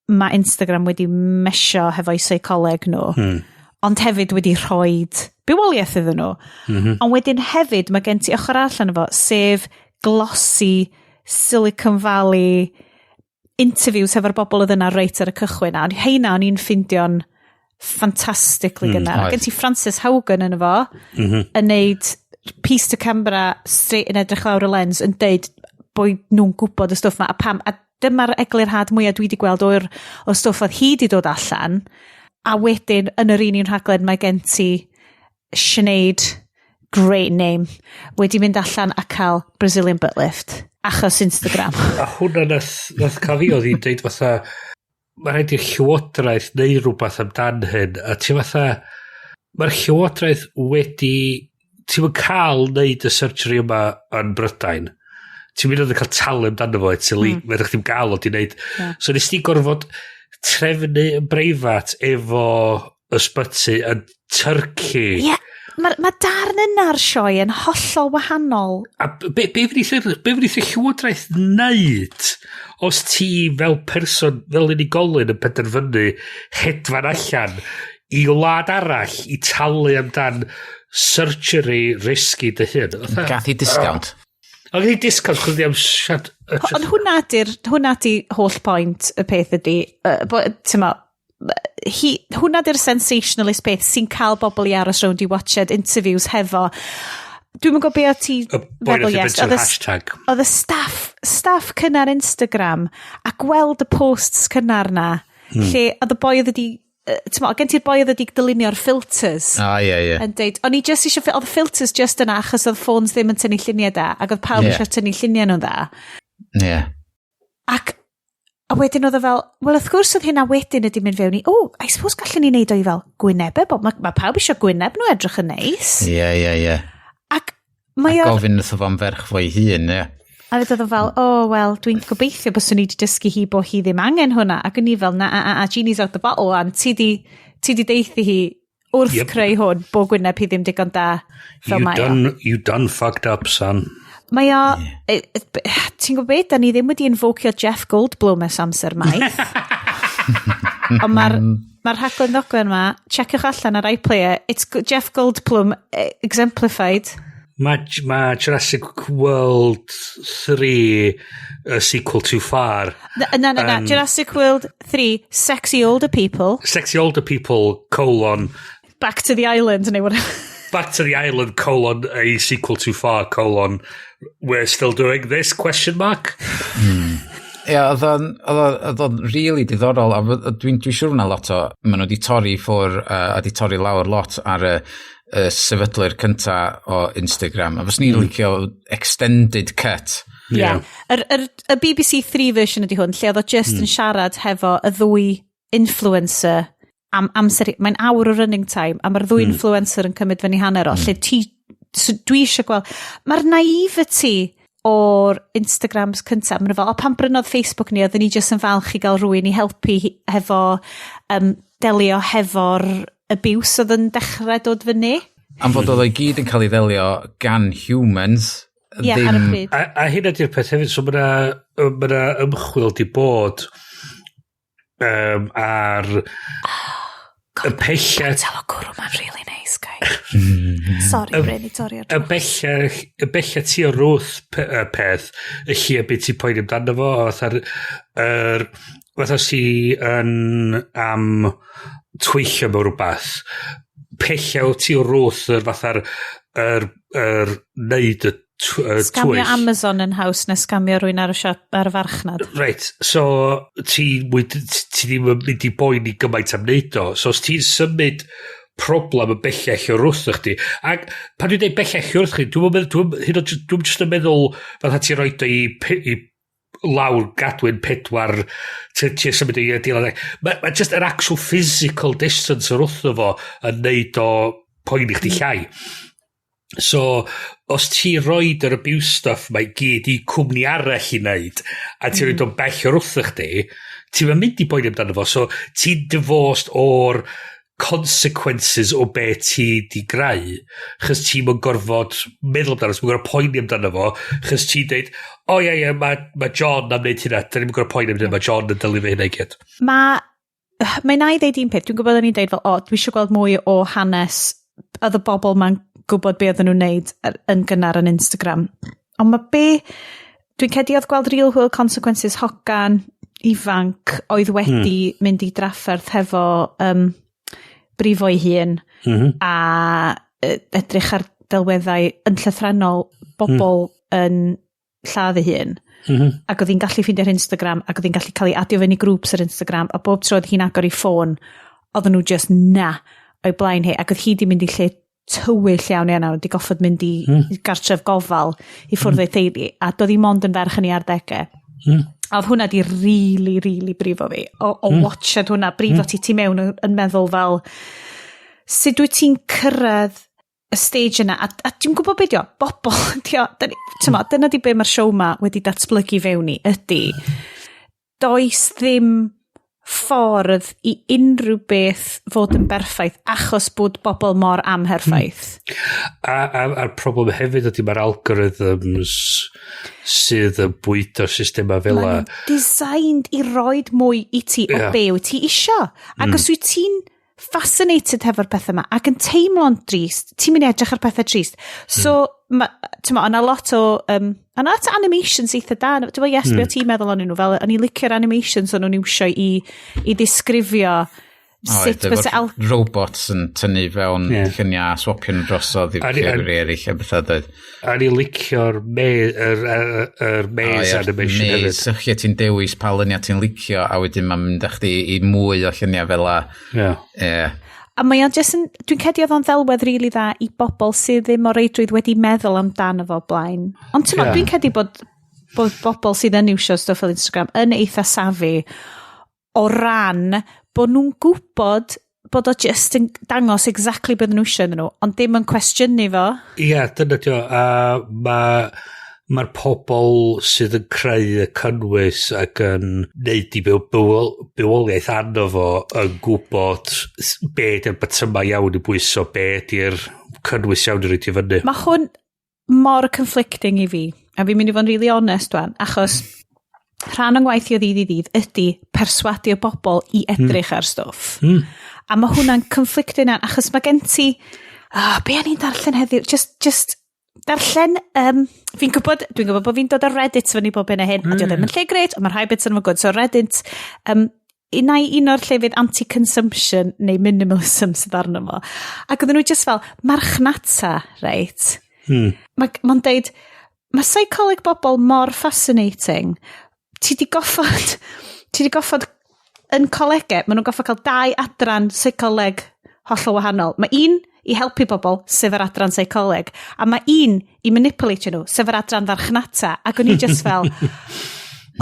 mae Instagram wedi mesio hefo'u seicoleg nhw. Ond hefyd wedi rhoi bywoliaeth iddyn nhw. Ond wedyn hefyd, mae gen ti ochr allan efo, sef glossy Silicon Valley interviews hefo'r bobl oedd yna reit ar y cychwyn. A heina o'n i'n ffindio'n fantastically gynnar. Gen ti Frances Haugen yn efo, yn neud piece to camera straight yn edrych lawr y lens, yn deud bod nhw'n gwybod y stwff ma. A dyma'r eglurhad mwyaf dwi wedi gweld o'r stwff oedd hi wedi dod allan. A wedyn, yn yr un rhaglen, mae gen ti Sioned, great name, wedi mynd allan a cael Brazilian butt lift achos Instagram.
A hwnna nath cael fi oedd hi'n deud fatha, mae rhaid i'r llywodraeth neu rhywbeth amdan hyn, a ti fatha, mae'r llywodraeth wedi, ti'n mynd cael neud y surgery yma yn Brydain, ti'n mynd oedd yn cael talu amdano fo, mae'n rhaid i'n gael oedd i'n neud. So nes ti gorfod trefnu yn breifat efo ysbyty yn Turkey.
Yeah. Mae darn yna'r sioe yn hollol wahanol.
A be fydd y llywodraeth wneud os ti fel person, fel unigolyn yn penderfynu hedfan allan i wlad arall i talu amdan surgery risky dy hyn?
Gath i discount.
Ond gath i discount chwrdd i am siad...
Ond hwnna di holl point y peth ydi. Hwnna di'r sensationalist peth sy'n cael bobl i aros rownd i watched interviews hefo. Dwi'n mynd gwybod beth ti feddwl, yes. Oedd y staff cynnar Instagram a gweld y posts cynnar na, lle oedd y boi oedd wedi, gen ti'r boi oedd wedi dylunio'r filters. Yn deud, o'n i just eisiau, oedd y filters just yna achos oedd ffôns ddim yn tynnu lluniau da, ac oedd pawb eisiau tynnu lluniau nhw'n da. Ac a wedyn oedd o fel, wel, wrth gwrs oedd hynna wedyn ydi mynd fewn i, I suppose gallwn ni wneud o'i fel gwynebau, mae pawb eisiau gwyneb nhw edrych yn neis.
Ie.
Ac mae o...
gofyn wrth o fo'n ferch fo'i hun, ie.
A oedd o fel, wel, dwi'n gobeithio bys ni wedi dysgu hi bod hi ddim angen hwnna, ac yn ni fel, a genie's out the bottle, a ti di deithi hi wrth creu hwn, bod gwyneb hi ddim digon da fel mae o.
You done fucked up, son.
Mae o, ti'n gwybod beth, da ni ddim wedi invocio Jeff Goldblum ers amser maith. Ond mae'r rhaglen ddogfen yma, checiwch allan ar iPlayer, it's Jeff Goldblum exemplified.
Mae Jurassic World 3 a sequel too far.
No. Jurassic World 3, sexy older people.
Sexy older people, colon.
Back to the island, neu whatever.
Back to the island, colon, a sequel too far, colon, we're still doing this, question mark?
Oedd o'n really diddorol, a dwi'n siŵr na lot o, maen nhw wedi torri ffwr a wedi torri lawr lot ar y sefydlu'r cynta o Instagram. A fos ni'n licio extended cut.
Yeah. Y BBC 3 version ydi hwn, lle oedd o just yn siarad hefo y ddwy influencer am amser, mae'n awr o running time, a mae'r ddwy influencer yn cymryd fyny hanner o, lle dwi eisiau gweld, mae'r naivety o'r Instagrams cyntaf, mae'n fel, pan brynodd Facebook ni, oedden ni jyst yn falch i gael rhywun i helpu hefo delio hefo'r abuse oedd yn dechrau dod fyny.
Am fod oedd o'i gyd yn cael ei ddelio gan humans.
Ie, ar y pryd.
A hynna di'r peth hefyd, so mae'na ymchwil di bod ar y pellach... Tell o gwrw, mae'n really nice, guy. Sorry, Bryn, i torri ar drws. Y bellach ti o rwth peth, y lle beth ti'n poen amdano fo, fatha si yn am twyllio mewn rhywbeth, pellach ti o rwth fatha'r neud y
Scamio Amazon yn haws na scamio rwy'n ar y siop ar y farchnad.
Right, so ti ddim yn mynd i boen i gymaint am neud o. So os ti'n symud problem y bellach o wrth chdi, ac pan dwi'n dweud bellach o wrth chdi, dwi'n just yn meddwl fatha ti roed o i lawr gadwyn 4, ti'n symud i adeilad. Mae just yr actual physical distance o wrth o fo yn neud o poen i chdi llai. So, os ti roed yr abuse stuff mae gyd i cwmni arall i wneud, a ti roed o'n bell o'r wrthych chdi, ti'n mynd i boen amdano fo, so ti'n divorced o'r consequences o be ti di grau, chys ti'n mynd gorfod meddwl amdano, ti'n mynd gorfod poeni amdano fo, chys ti'n dweud, mae John am wneud hynna, dyn ni'n mynd gorfod poeni amdano, mae John yn dylu fe hynna i gyd.
Mae na i ddeud un peth, dwi'n gwybod o'n i'n dweud fel, dwi eisiau gweld mwy o hanes, oedd y bobl ma'n gwybod be oedden nhw'n neud yn gynnar yn Instagram. Ond mae dwi'n cedi oedd gweld real world consequences hogan ifanc oedd wedi mynd i drafferth hefo brifo'i hun a edrych ar delweddau yn llythrenol bobl yn lladd ei hun. Ac oedd hi'n gallu ffeindio'r Instagram ac oedd hi'n gallu cael ei adio fyny grŵps ar Instagram a bob tro oedd hi'n agor i ffôn oedden nhw just o'i blaen hi ac oedd hi di mynd i lle tywyll iawn iawn wedi goffod mynd i gartref gofal i ffwrdd ei theulu a doedd hi mond yn ferch yn ei ardegau. A oedd hwnna di really brifo fi o watchad hwnna, brifo ti mewn yn meddwl fel sut wyt ti'n cyrraedd y stage yna a dwi'n gwybod beth bobl dyna di be mae'r show ma wedi datblygu fewn i ydy does ddim ffordd i unrhyw beth fod yn berffaith achos bod bobl mor amherffaith.
A'r problem hefyd ydy mae'r algorithms sydd yn bwydo'r systema fel la.
Mae'n designed i roed mwy i ti o be wyt ti isio. Ac os wyt ti'n fascinated hefo'r pethau yma ac yn teimlo'n drist, ti'n mynd i edrych ar pethau drist. So, yna lot o animations eitha da. Dwi'n meddwl, yes, be o ti'n meddwl o'n nhw, fel o'n i licio'r animations o'n nhw'n iwsio i ddisgrifio sut fysa
robots yn tynnu fewn lluniau, swapio'n drosodd i ffurfio eraill a bethau dweud.
A ni licio'r maze animation hefyd.
Maze, lle ti'n dewis pa lyniau ti'n licio a wedyn mae'n mynd chdi i mwy o lluniau fel la.
A mae o'n dwi'n cedi oedd o'n ddelwedd rili dda i bobl sydd ddim o reidrwydd wedi meddwl amdano fo blaen. Ond dwi'n cedi bod bobl sydd yn iwsio stwff fel Instagram yn eitha safi o ran bod nhw'n gwybod bod o just yn dangos exactly beth nhw eisiau nhw, ond ddim yn cwestiynu fo.
Ia, dyna dio. Mae'r pobl sydd yn creu y cynnwys ac yn neud i bywoliaeth anno fo yn gwybod be ydy'r batyma iawn i bwyso, be ydy'r cynnwys iawn i rydw i fyny.
Mae hwn mor conflicting i fi, a fi'n mynd i fod yn really honest wan, achos rhan o'n gwaith o ddydd i ddydd ydy perswadio bobl i edrych ar stwff. A mae hwnna'n conflicting an, achos mae gen ti, be o'n i'n darllen heddiw, just darllen, dwi'n gwybod bod fi'n dod ar Reddit fyny bob hyn a hyn, a dwi'n ddim yn lle gret, ond mae'r rhai bits yn fy good, so Reddit, un o'r llefydd anti-consumption neu minimalism sydd arno fo. Ac oedden nhw just fel, marchnata, right? Mae'n deud, mae psycholeg bobl mor fascinating, ti di goffod yn colegau, maen nhw'n goffod cael 2 adran psycholeg hollol wahanol. Mae un i helpu bobl, sef yr adran seicoleg. A mae un i manipulatio nhw, sef yr adran farchnata. Ac o'n i just fel,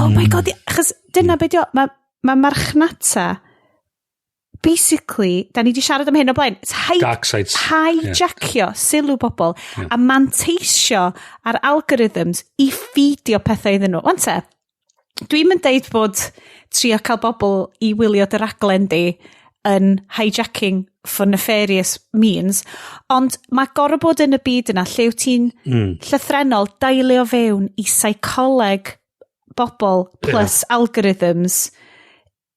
oh my god, achos dyna beth mae marchnata, basically, da ni wedi siarad am hyn o blaen, hijackio sylw bobl a manteisio ar algorithms i ffidio pethau iddyn nhw. Wante, dwi'n mynd deud bod trio cael bobl i wylio dy raglen di yn hijacking for nefarious means, ond mae gorau bod yn y byd yna lle wyt ti'n llythrenol dailio fewn i seicoleg bobl plus algorithms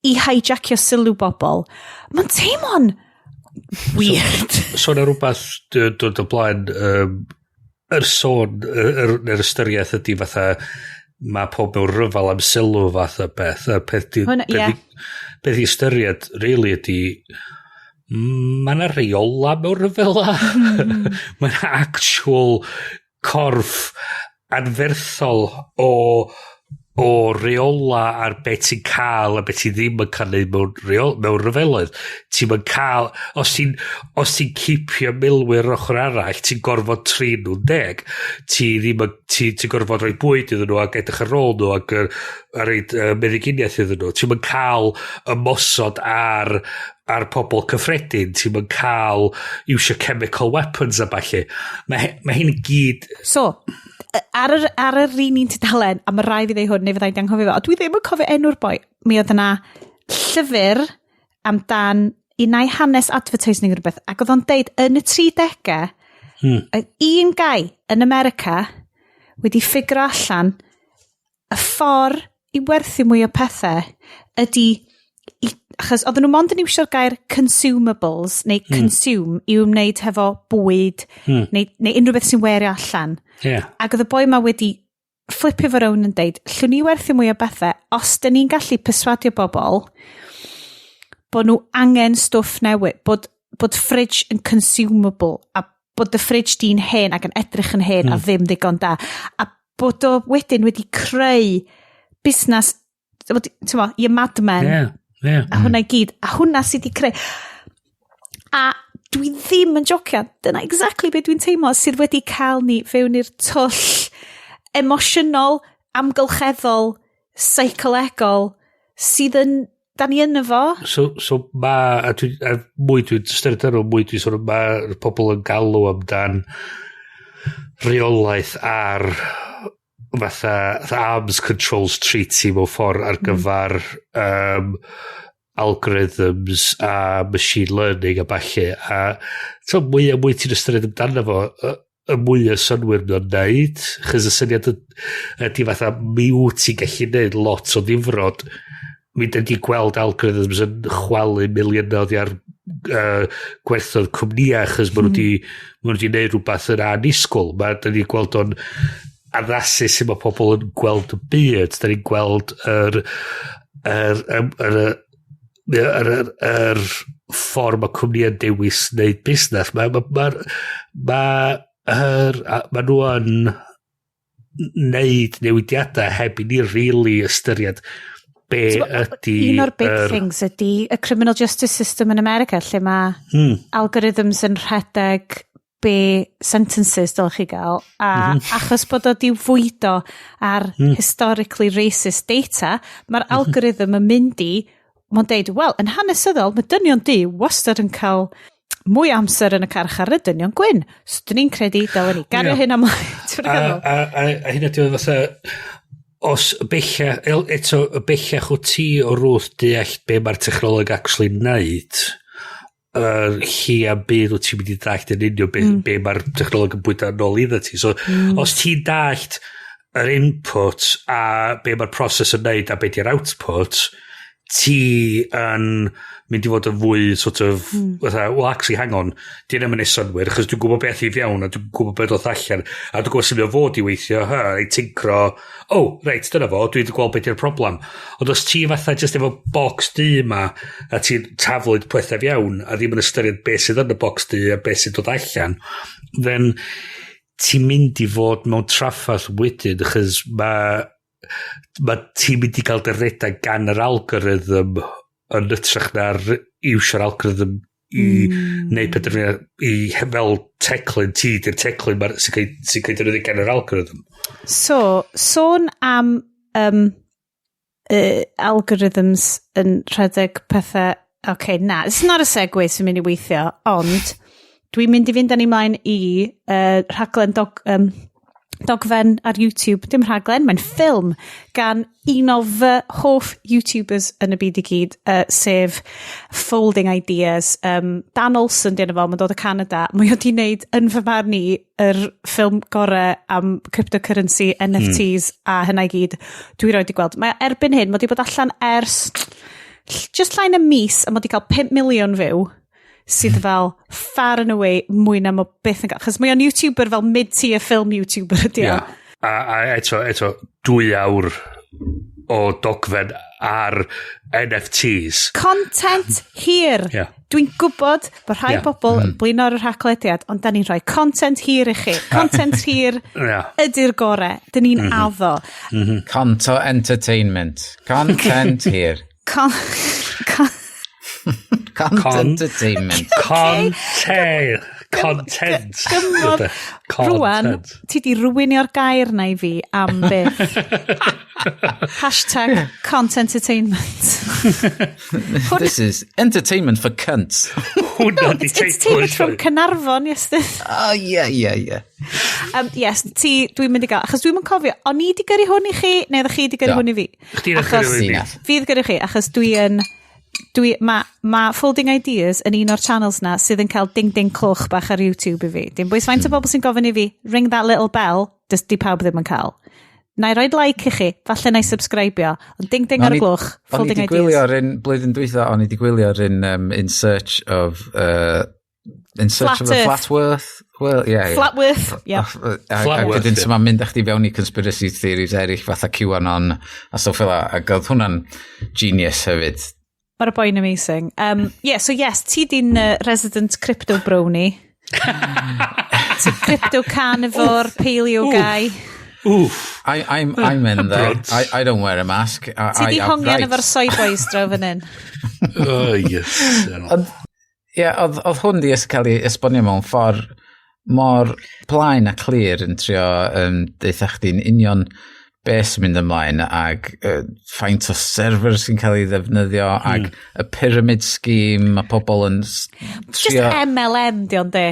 i hijackio sylw bobl. Mae'n teimlo'n weird.
So na rhywbeth dod o blaen, yr sôn, yr ystyriaeth ydy fatha, mae pob mewn ryfel am sylw fath o beth. Beth i ystyried, really, ydy, mae yna reola mewn ryfela. Mae yna actual corff anferthol o reola ar beth ti'n cael a beth ti ddim yn cael mewn ryfeloedd. Ti'n yn cael, os ti'n cipio milwyr ochr arall, ti'n gorfod 3 nhw'n 10. Ti'n gorfod rhoi bwyd iddyn nhw ac edrych ar ôl nhw ac reid meddyginiaeth iddyn nhw. Ti'n yn cael ymosod ar pobl cyffredin. Ti'n yn cael iwsio chemical weapons a falle. Mae hyn i gyd... So...
Ar yr un un tudalen, a mae rai fi ddeu hwn, neu fyddai'n anghofio fe, a dwi ddim yn cofio enw'r boi, mi oedd yna llyfr amdan unai hanes advertising rhywbeth, ac oedd o'n deud yn y 30au, un gai yn America wedi ffigur allan y ffordd i werthu mwy o pethau ydy, achos oedden nhw mond yn iwsio'r gair consumables, neu consume, i wneud hefo bwyd, neu unrhyw beth sy'n werio allan. Ac oedd y boi ma wedi flipio fo rown yn deud, llwn ni werthu mwy o bethau, os dyn ni'n gallu perswadio bobl bod nhw angen stwff newid, bod fridge yn consumable, a bod y fridge di'n hen ac yn edrych yn hen a ddim ddigon da, a bod o wedyn wedi creu busnes, i madmen, a hwnna i gyd, a hwnna sydd wedi creu. A dwi ddim yn jocio, dyna exactly beth dwi'n teimlo sydd wedi cael ni fewn i'r twll emosiynol, amgylcheddol, seicolegol, sydd yn, da ni yn efo.
So a mwy dwi'n styried ar mwy dwi'n sôn, mae pobl yn galw amdan reolaeth ar fatha arms controls treaty mewn ffordd ar gyfer algorithms a machine learning a falle, a mwy ti'n ystyried amdano fo, y mwy o synwyr nhw'n neud, chys y syniad ydy fatha mi wyt ti'n gallu neud lot o ddifrod, mi dyn ni gweld algorithms yn chwalu milionodd ar gwerthoedd cwmnia, chys maen nhw wedi neud rhywbeth yn anisgwl, dyn ni gweld o'n addasu sy'n mae pobl yn gweld y byd, dyn ni'n gweld yr ffordd mae cwmni'n dewis wneud busnes. Mae nhw yn wneud newidiadau heb i ni really ystyried be ydy...
Un o'r big things ydy y criminal justice system in America, lle mae algorithms yn rhedeg be sentences dylech chi gael, a achos bod o di fwydo ar historically racist data, mae'r algorithm yn mynd i mae'n deud, wel, yn hanesyddol, mae dynion di wastad yn cael mwy amser yn y carchar y dynion gwyn. So, dyn ni'n credu, dylen ni gario hyn amlaen.
A hynna diwedd fatha, os y bellach o ti o rwth deall be mae'r technoleg actually wneud, hi a bydd o ti'n mynd i dallt yn union be mae'r technoleg yn bwyta nôl iddo ti. So, os ti'n dallt yr input a be mae'r proses yn wneud a be di'r output, ti yn mynd i fod yn fwy sort of, well, actually, hang on, di'n ddim yn ei synwyr, achos dwi'n gwybod beth i fewn, a dwi'n gwybod beth oedd allan, a dwi'n gwybod sy'n mynd fod i weithio, ei tincro, reit, dyna fo, dwi'n gweld beth yw'r problem. Ond os ti fatha just efo box du yma, a ti'n taflwyd pethau fewn, a ddim yn ystyried beth sydd yn y box du, a beth sydd dod allan, then ti'n mynd i fod mewn traffath wedyn, achos mae ti'n mynd i gael dy redeg gan yr algorithm yn ytrach na'r iwsio'r algorithm neu penderfyniad i fel teclyn, ti di'r teclyn sy'n cael dynnu gan yr algorithm.
So, sôn am algorithms yn rhedeg pethau... it's not a segue sy'n mynd i weithio, ond dwi'n mynd i fynd â ni mlaen i rhaglen dogfen ar YouTube. Dim rhaglen, mae'n ffilm gan un o fy hoff YouTubers yn y byd i gyd, sef Folding Ideas. Dan Olsen dyn nhw, mae'n dod o Canada. Mae wedi wneud yn fy marn i yr ffilm gorau am cryptocurrency, NFTs a hynna i gyd. Dwi roed i gweld. Mae erbyn hyn, mae wedi bod allan ers just llain y mis, a mae wedi cael 5 miliwn fyw, sydd fel far and away mwy na mae byth yn gael. Chos mae o'n YouTuber fel mid-tier film YouTuber ydi o.
A eto 2 awr o dogfen ar NFTs.
Content hir. Dwi'n gwybod bod rhai bobl yn blino ar yr rhaglediad, ond da ni'n rhoi content hir i chi. Content hir ydy'r gorau. Da ni'n addo.
Conto entertainment. Content hir. Content-entertainment.
Content.
Rwan, ti di rwynio'r gair na i fi am beth. #content-entertainment.
This is entertainment for cunts.
It's entertainment from Caernarfon, Iestyn.
Oh, yeah.
Yes, dwi'n mynd i gael. Achos dwi'n mynd cofio, o'n i di gyrru hwn i chi, neu ddech chi di gyrru hwn i fi?
Chdi di gyrru hwn i fi.
Fi di gyrru chi, achos mae Folding Ideas yn un o'r channels na sydd yn cael ding-ding clwch bach ar YouTube i fi. Dim bwys faint o bobl sy'n gofyn i fi, ring that little bell, di pawb ddim yn cael. Na i roed like i chi, falle na i subscribio, ond ding-ding ar y glwch, Folding Ideas. O'n i di gwylio ar un, blwyddyn dwytha, o'n i di gwylio ar un In Search of the Flatworth. Well, yeah. Flatworth, yeah.
A wedyn sy'n ma'n mynd â chdi fewn i conspiracy theories eraill fatha QAnon a stwff fel a oedd hwnna'n genius hefyd.
Mae'r boi'n amazing. So yes, ti di'n resident crypto brownie. Ti crypto carnivore, paleo guy.
Oof.
I'm in there. I don't wear a mask.
Ti di hongian efo'r soy boys draw fan hyn.
Oh, yes.
Oedd hwn di cael ei esbonio mewn ffordd mor blaen a clir yn trio deitha chdi'n union beth sy'n mynd ymlaen ag faint o server sy'n cael ei ddefnyddio ag y pyramid scheme a pobl yn
just MLM di ond de.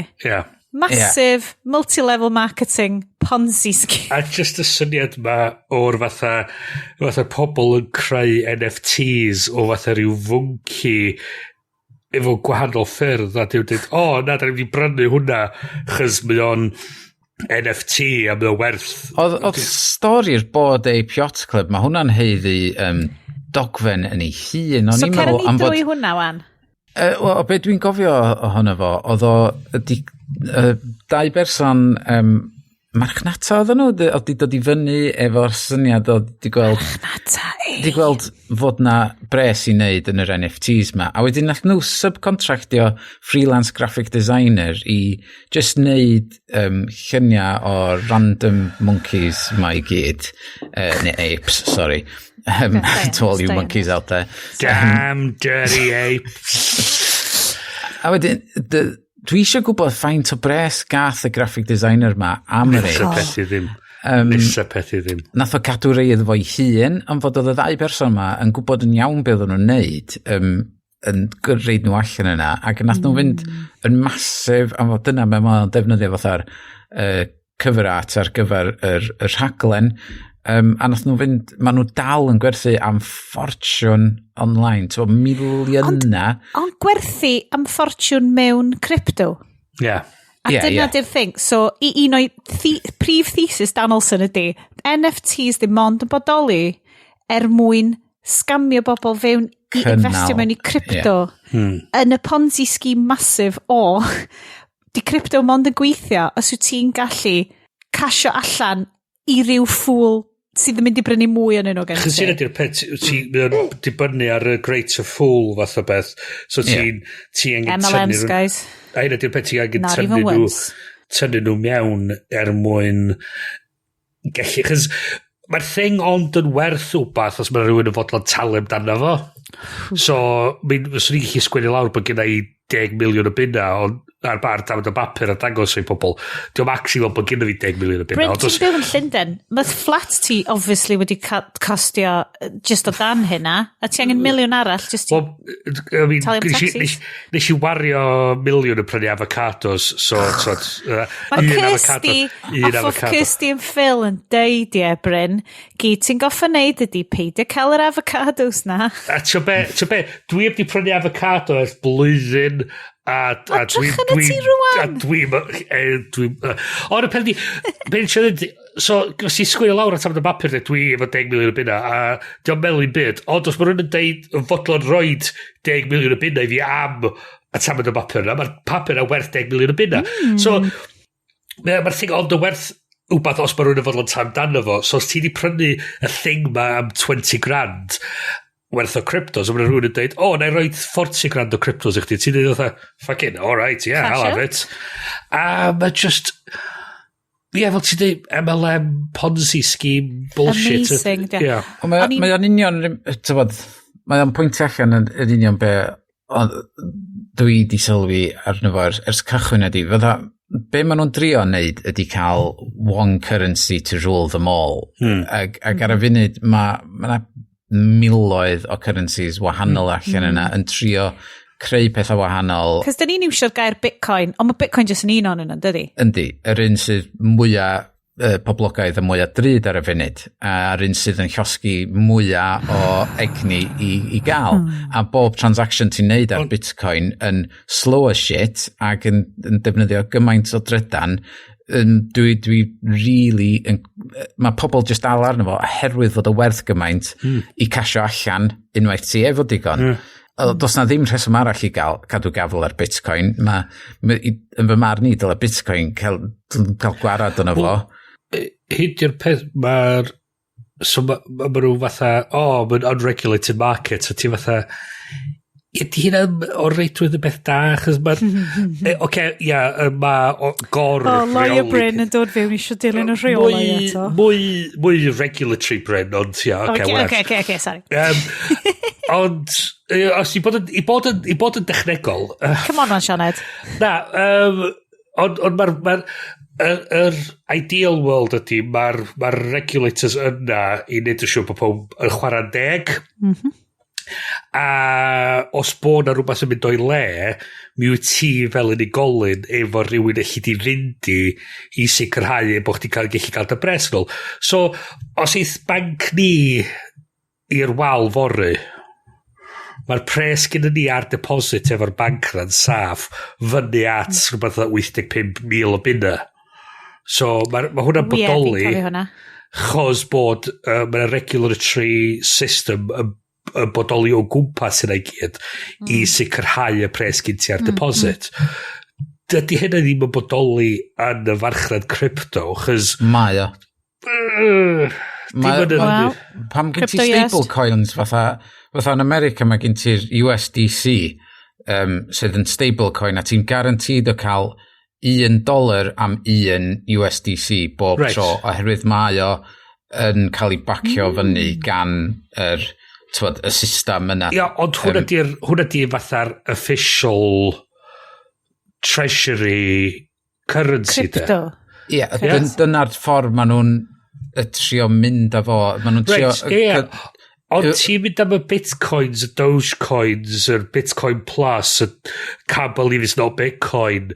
Massive multi-level marketing Ponzi scheme.
A just y syniad ma o'r fatha pobl yn creu NFTs o fatha rhyw fwnci efo gwahanol ffyrdd a dwi'n dweud, na, da ni'n mynd i brynu hwnna chys mae o'n NFT a mae o werth.
Oedd stori'r bod ei Piot Club, mae hwnna'n heiddi dogfen yn ei hun.
So cer ni drwy hwnna wan?
Wel, beth dwi'n gofio ohono fo, oedd o dau berson marchnata oedden nhw, oedd di dod i fyny efo'r syniad oedd di gweld fod na bres i wneud yn yr NFTs ma, a wedyn nath nhw subcontractio freelance graphic designer i just wneud lluniau o random monkeys ma i gyd, neu apes, sorry, to all you monkeys out there.
Damn dirty apes.
A wedyn, dwi eisiau gwybod faint o bres gath y graphic designer ma am yr apes.
Nesa peth i ddim.
Nath o cadw rei iddo fo'i hun, ond fod oedd y ddau berson ma yn gwybod yn iawn beth o'n nhw'n neud, yn gyrraedd nhw allan yna, ac nath nhw fynd yn masif, a fod dyna mae'n defnyddio fatha'r cover art ar gyfer yr rhaglen, a nath nhw fynd, maen nhw dal yn gwerthu am ffortiwn online, so miliyna.
Ond gwerthu am ffortiwn mewn crypto? A dyna di'r thing. So, un o'i prif thesis Dan Olsen ydy, NFTs ddim ond yn bodoli mwyn scamio bobl fewn i investio mewn i crypto yn y Ponzi scheme masif di crypto mond yn gweithio os wyt ti'n gallu casio allan i ryw ffwl sydd yn mynd i brynu mwy o'n nhw gen ti.
Chos yna di'r pet, ti'n dibynnu ar y great of fool fath o beth. So ti'n angen
MLMs, guys.
A hynna di'r pet, ti'n angen tynnu nhw mewn mwyn gallu. Chos mae'r thing ond yn werth wbath os mae rhywun yn fodlon talu amdano fo. So, swn i'n gallu sgwennu lawr bod gen i 10 miliwn o bunna ar bar dafod o bapur a dangos i pobl. Diolch actually fel bod gynnu fi 10 miliwn o bunna.
Bryn, ti'n byw yn Llundain. Mae flat ti, obviously, wedi costio just o dan hynna. A ti angen miliwn arall, just i talu am taxis.
Nes i wario miliwn yn prynu avocados, so...
Mae Kirsty yn Phil yn deud, Bryn, gyd ti'n goffa neud ydi peidio cael yr avocados na.
A tio be, dwi heb di prynu avocado ers blwyddyn, a dwi... Ond y pen di... So, gos i sgwini lawr at am y bapur dwi efo 10 miliwn o bunna, a diolch meddwl i'n byd, ond os mae rhywun yn deud yn fodlon roed 10 miliwn o bunna i fi am a tam y bapur, mae'r papur a werth 10 miliwn o bunna. So, mae'r thing ond y werth wbath os mae rhywun yn fodlon tam dan fo, so os ti di prynu y thing ma am 20 grand werth o cryptos, a mae rhywun yn dweud, na i roi 40 grand o cryptos i chdi, ti'n dweud oedd fucking, alright, yeah, I'll have it. A mae just... fel ti'n dweud, MLM, Ponzi scheme, bullshit.
Amazing,
yeah.
Mae o'n union, mae o'n pwynt allan yn union be dwi di sylwi arno fo ers cychwyn ydi. Be maen nhw'n drio wneud ydi cael one currency to rule them all. Ac ar y funud, mae miloedd o currencies wahanol allan yna yn trio creu pethau wahanol.
Cos da ni'n iwsio'r gair Bitcoin, ond mae Bitcoin jyst yn un o'n yna, dydi?
Yndi, yr un sydd mwyaf poblogaidd a mwyaf drud ar y funud, a'r un sydd yn llosgi mwyaf o egni i gael. A bob transaction ti'n neud ar Bitcoin yn slow as shit ac yn defnyddio gymaint o drydan. Dwi really... Mae pobl just dal arno fo oherwydd fod y werth gymaint i casio allan unwaith ti efo digon. Does na ddim rheswm arall i cadw gafel ar Bitcoin. Yn fy marn i dyle Bitcoin cael gwarad yno fo.
Hyd i'r peth, mae'r... So mae nhw fatha, mae'n unregulated market, so ti fatha... Ydy hynna o reidrwydd y beth da, achos mae... mae gor...
Lawyer Bryn yn dod fewn eisiau dilyn y rheolau eto.
Mwy regulatory Bryn, ond
Okay, sorry.
Ond, os i bod yn dechnegol...
Come on, Sioned.
Na, ond mae'r ideal world ydy, mae'r regulators yna i wneud yn siŵr bod pob yn chwarae'n deg. A os bod na rhywbeth yn mynd o'i le, mi wyt ti fel unigolyn efo rhywun eich di fynd i sicrhau bod chdi'n gallu cael dy bres nôl. So, os eith banc ni i'r wal fory, mae'r pres gyda ni ar deposit efo'r banc na'n saff fyny at rhywbeth 85,000 o bunna. So, mae hwnna'n bodoli chos bod mae'r regulatory system yn bodoli o gwmpas yna i gyd i sicrhau y pres gyn ti ar deposit. Dydy hynny ddim yn bodoli yn y farchnad crypto, chys...
Mae o. Pam gen ti stablecoins fatha yn America mae gen ti'r USDC sydd yn stablecoin a ti'n guaranteed o cael $1 am 1 USDC bob tro oherwydd mae o yn cael ei bacio fyny gan y system yna.
Ia, ond hwnna di'r fatha'r official treasury currency
crypto.
Ia, dyna'r ffordd maen nhw'n trio mynd â fo. Maen nhw'n trio...
Ond ti'n mynd am y bitcoins, y dogecoins, yr bitcoin plus, y can't believe it's not bitcoin.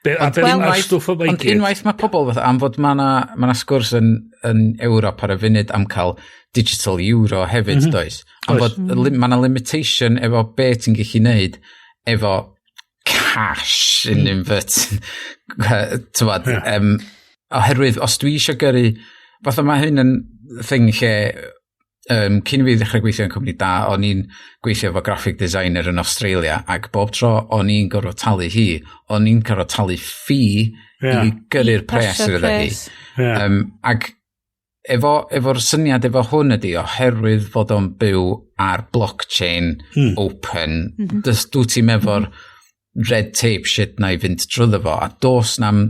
Ond unwaith mae pobl am fod mae sgwrs yn Ewrop ar y funud am cael digital euro hefyd, does? Am fod mae yna limitation efo be ti'n gallu neud efo cash in inverted. Oherwydd, os dwi eisiau gyrru, fatha mae hyn yn thing lle... cyn fi ddechrau gweithio yn cwmni da, o'n i'n gweithio efo graphic designer yn Australia, ac bob tro o'n i'n gorfod talu hi, o'n i'n gorfod talu fee i gyrru'r pres iddo hi. Ac efo'r syniad efo hwn ydi, oherwydd fod o'n byw ar blockchain open, dwi ti'n efo'r red tape shit na i fynd drwyddo fo, a dos na'm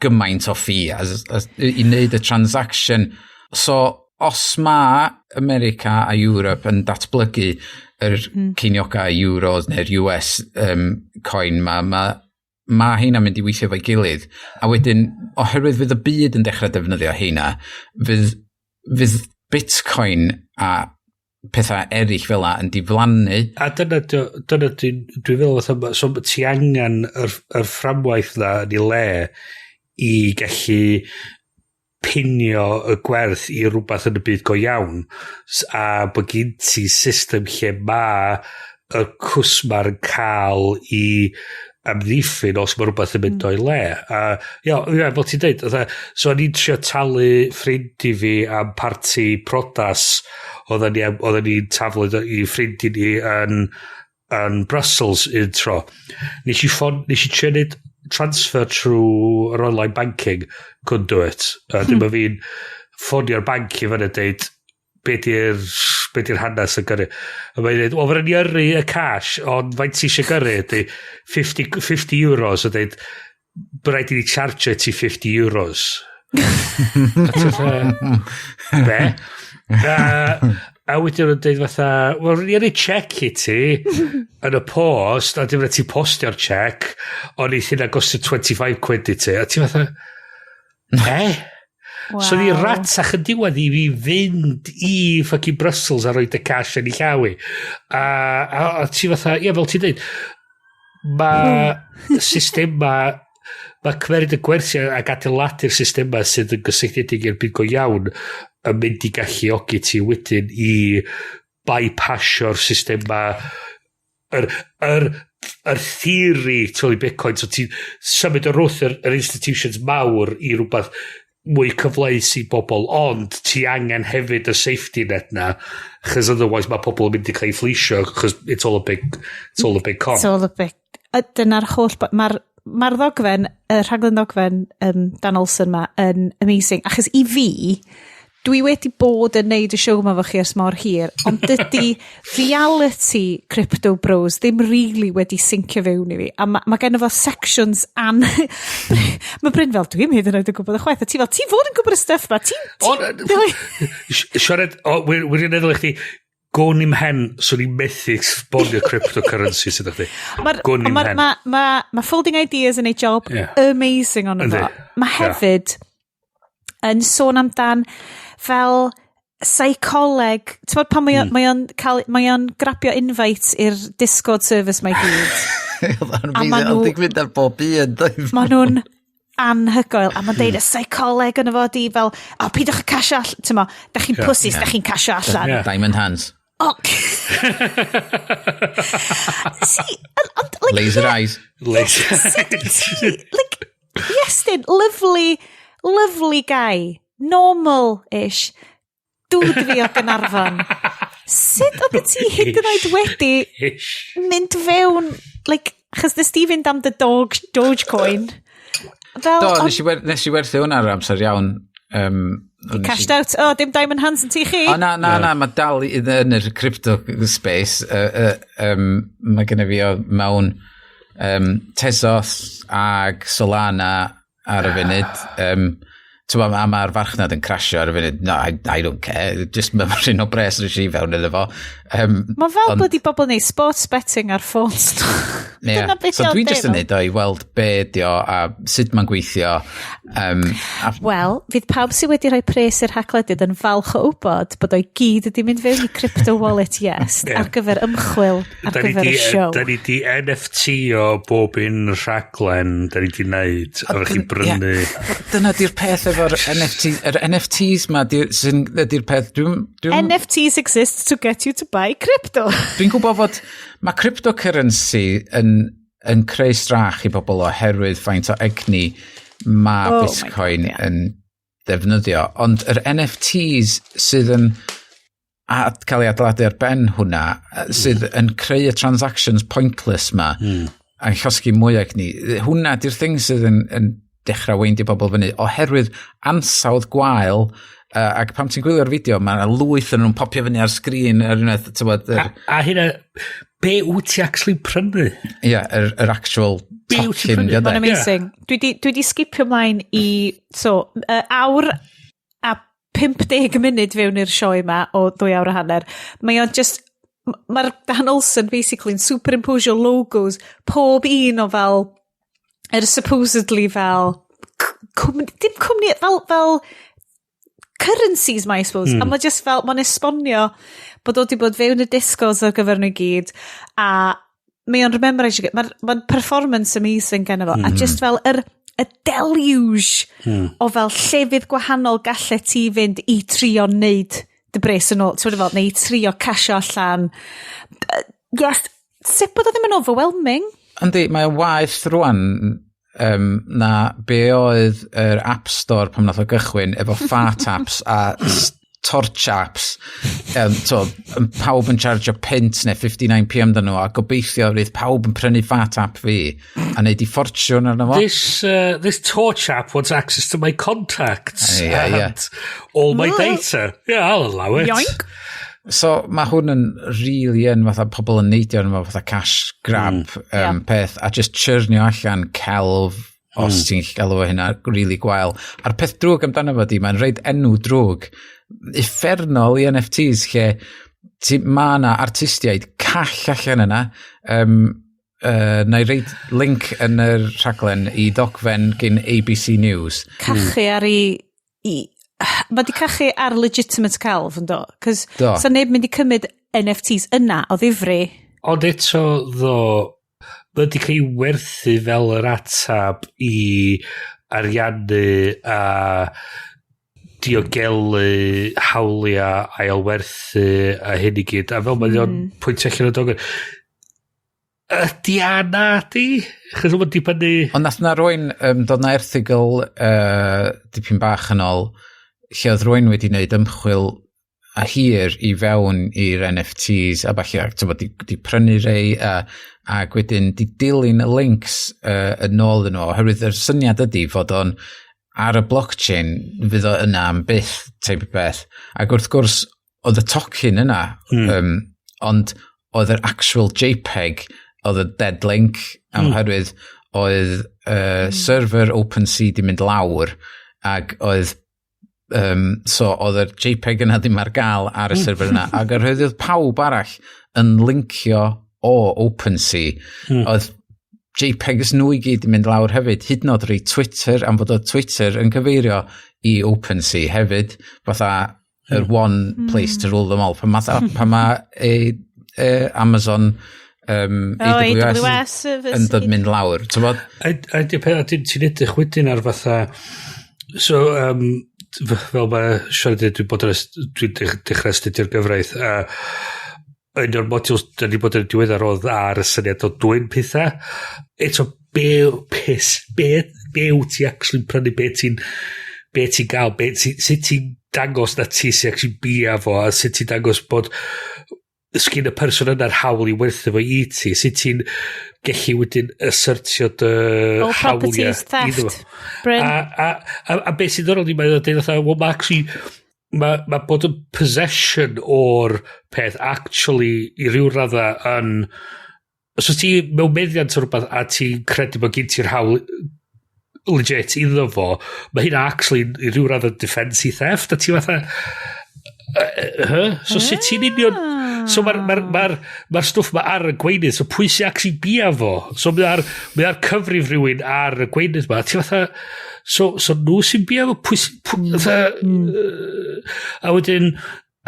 gymaint o fee i wneud y transaction. So, os mae America a Europe yn datblygu ceiniogau euros neu'r US coin ma hynna mynd i weithio fo'i gilydd. A wedyn, oherwydd fydd y byd yn dechrau defnyddio hynna, fydd Bitcoin a pethau eraill fel yna yn diflannu.
A dyna dwi'n feddwl fatha, so ti angen yr fframwaith na yn ei le i gallu pinio y gwerth i rhywbeth yn y byd go iawn, a bod gen ti system lle y cwsmar yn cael i amddiffyn os mae rhywbeth yn mynd o'i le. Fel ti'n dweud, so o'n i'n trio talu ffrind i fi am parti prodas oedden ni'n taflu i ffrind i ni yn Brussels un tro. Nes i trio wneud transfer trwy yr online banking, couldn't do it. Dyma fi'n ffonio'r banc i fan y dweud, be di'r hanes yn gyrru. A mae'n dweud, fy'n ni yrru y cash, ond faint ti eisiau gyrru ydy 50 euros, a dweud, bydd rhaid i ni charge ti 50 euros. Be? A wedyn nhw'n dweud fatha, wel, ni yrru check i ti yn y post, a dim rhaid ti postio'r check, ond neith hynna gostio 25 quid i ti. A ti fatha, Wow. So ni ratach yn diwedd i fi fynd i fucking Brussels a roed y cash yn ei llawi. A ti fatha, fel ti'n dweud, mae system mae cymeryd y gwerthu a adeiladu'r system sydd yn gysylltiedig i'r byd go iawn yn mynd i galluogi ti wedyn i bypassio'r system yr theory tuli Bitcoin, so ti'n symud o'r wrth yr institutions mawr i rhywbeth mwy cyfleus i bobl, ond ti angen hefyd y safety net na, chos otherwise mae pobl yn mynd i cael ei fflisio, chos it's all a big con. It's all a big...
Dyna'r holl... Mae'r ddogfen, y rhaglen ddogfen Dan Olsen ma yn amazing, achos i fi, dwi wedi bod yn neud y siow ma fo chi ers mor hir, ond dydy reality crypto bros ddim really wedi syncio fewn i fi. A mae gen fo sections mae Bryn fel, dwi'n hyd yn oed yn gwybod y chwaith, a ti fel, ti fod yn gwybod y stuff ma,
Sioned, wy'n meddwl i chdi, gwn i'm hen, so ni'n methu exponio cryptocurrency sydd o'ch di. Gwn i'm hen.
Mae folding ideas yn ei job amazing ond fo. Mae hefyd yn sôn amdan fel psycholeg, ti'n bod pan mae o'n grabio invites i'r Discord service mae gyd.
A maen nhw... mynd ar bob un.
Maen nhw'n anhygoel, a mae'n deud y psycholeg yn y fod i fel, pidwch y cash all, ti'n mo, da chi'n pussies, da chi'n casio allan.
Diamond hands. Laser eyes.
Iestyn, lovely guy, normal-ish, dŵd fi o Gynarfon. Sut oedd ti hyd yn oed wedi mynd fewn, chys nes ti fynd am the Dogecoin?
Nes i werthu hwnna ar amser iawn.
Cashed out, dim diamond hands yn ti chi?
Na, mae dal yn yr crypto space. Mae gen i fi o mewn Tesos ag Solana ar y funud. Mae'r farchnad yn crasio ar y funud. No, I don't care. Just mae'n rhan o bres yn y si fewn iddo fo.
Mae fel bod i bobl neud sports betting ar ffôns.
So dwi'n just yn neud o i weld be dio a sut mae'n gweithio.
Wel, fydd pawb sydd wedi rhoi pres i'r hacledydd yn falch o wybod bod o'i gyd wedi mynd fewn i crypto wallet ar gyfer ymchwil, ar gyfer y siow.
Da ni di NFT o bob un rhaglen da ni di wneud a chi'n brynu.
Dyna di'r peth efo'r NFTs ma, ydy'r peth.
NFTs exist to get you to buy crypto.
Dwi'n gwybod fod mae cryptocurrency yn creu strach i bobl oherwydd faint o egni mae Bitcoin yn defnyddio. Ond yr NFTs sydd yn cael ei adeiladu ar ben hwnna, sydd yn creu y transactions pointless ma, a'n llosgu mwy egni. Hwnna di'r thing sydd yn dechrau weindio bobl fyny, oherwydd ansawdd gwael, ac pam ti'n gwylio'r fideo, mae'n lwyth yn nhw'n popio fyny ar sgrin.
A hynna, be wyt ti actually prynu?
Ie, yr actual tocyn.
Mae'n amazing. Dwi di skipio mlaen i awr a 50 munud fewn i'r sioe yma o 2 awr a hanner. Mae o'n just mae'r Dan Olsen basically yn superimposio logos pob un o fel supposedly fel dim cwmni fel currencies ma I suppose a mae just fel mae'n esbonio bod o wedi bod fewn y discos ar gyfer nhw gyd a mae o'n rememberisio mae'n performance amazing gen fo a just fel y deluge o fel llefydd gwahanol gallet ti fynd I trio neud dy bres yn ôl, ti'n fel, neu trio casio allan. Yes, sut bod o ddim yn overwhelming?
Yndi, mae'n waith rwan na be oedd yr App Store pan nath o gychwyn efo fart apps a torch apps. Pawb yn chargio pint neu 59p amdano nhw a gobeithio rydd pawb yn prynu fart app fi a neud I ffortiwn arno fo.
This torch app wants access to my contacts and all my data. Yeah, I'll allow it.
Yoink.
So mae hwn yn really yn fatha pobl yn neidio yn fatha cash grab peth a just churnio allan celf os ti'n galw o hynna really gwael. A'r peth drwg amdano fo di, mae'n reid enw drwg uffernol I NFTs lle mae yna artistiaid call allan yna na I reid link yn yr rhaglen I dogfen gyn ABC News
cachu ar mae di cachu ar legitimate celf yn do cos so neb mynd I cymryd NFTs yna o ddifri
ond eto ddo mae di cael werthu fel yr atab I ariannu a diogelu hawliau ailwerthu a hyn I gyd a fel mae'n pwynt allan o dogon ydi anna di chos mae'n dibynnu
ond nath na rwy'n dod na erthigol dipyn bach yn ôl lle oedd rwy'n wedi wneud ymchwil a hir I fewn i'r NFTs a falle di prynu rei ac wedyn di dilyn y links yn ôl yn nhw oherwydd yr syniad ydi fod o'n ar y blockchain fydd o yna am byth teip o beth ac wrth gwrs oedd y tocyn yna ond oedd yr actual JPEG oedd y dead link oherwydd oedd server OpenSea di mynd lawr ac oedd so oedd yr JPEG yna ddim ar gael ar y server yna ac oedd pawb arall yn linkio o OpenSea oedd JPEGs nhw I gyd yn mynd lawr hefyd hyd nod rei Twitter am fod o Twitter yn cyfeirio I OpenSea hefyd fatha yr one place to rule them all pan mae Amazon AWS yn dod mynd lawr
ti'n edrych wedyn ar fatha so fel mae Sioned dwi'n dechrau astudio'r gyfraith un o'r modules da ni bod yn diweddar oedd ar y syniad o dwy'n pethau eto be wyt ti actually prynu be ti'n gael sut ti'n dangos na ti sy'n actually bia fo a sut ti'n dangos bod sgyn y person yna'r hawl I werthu fo I ti sut ti'n gellu wedyn assertio dy
properties theft Bryn
a beth sy'n ddorol ni mae'n dweud mae bod yn possession o'r peth actually I ryw radda yn os oes ti mewn meddiant o rhywbeth a ti'n credu bod gen ti'r hawl legit iddo fo mae hynna actually I ryw radda defense I theft a ti fatha so sut ti'n union so mae'r stwff mae ar y gweinydd so pwy sy'n actually bia fo so mae ar cyfrif rhywun ar y gweinydd ma ti fatha so nhw sy'n bia fo a wedyn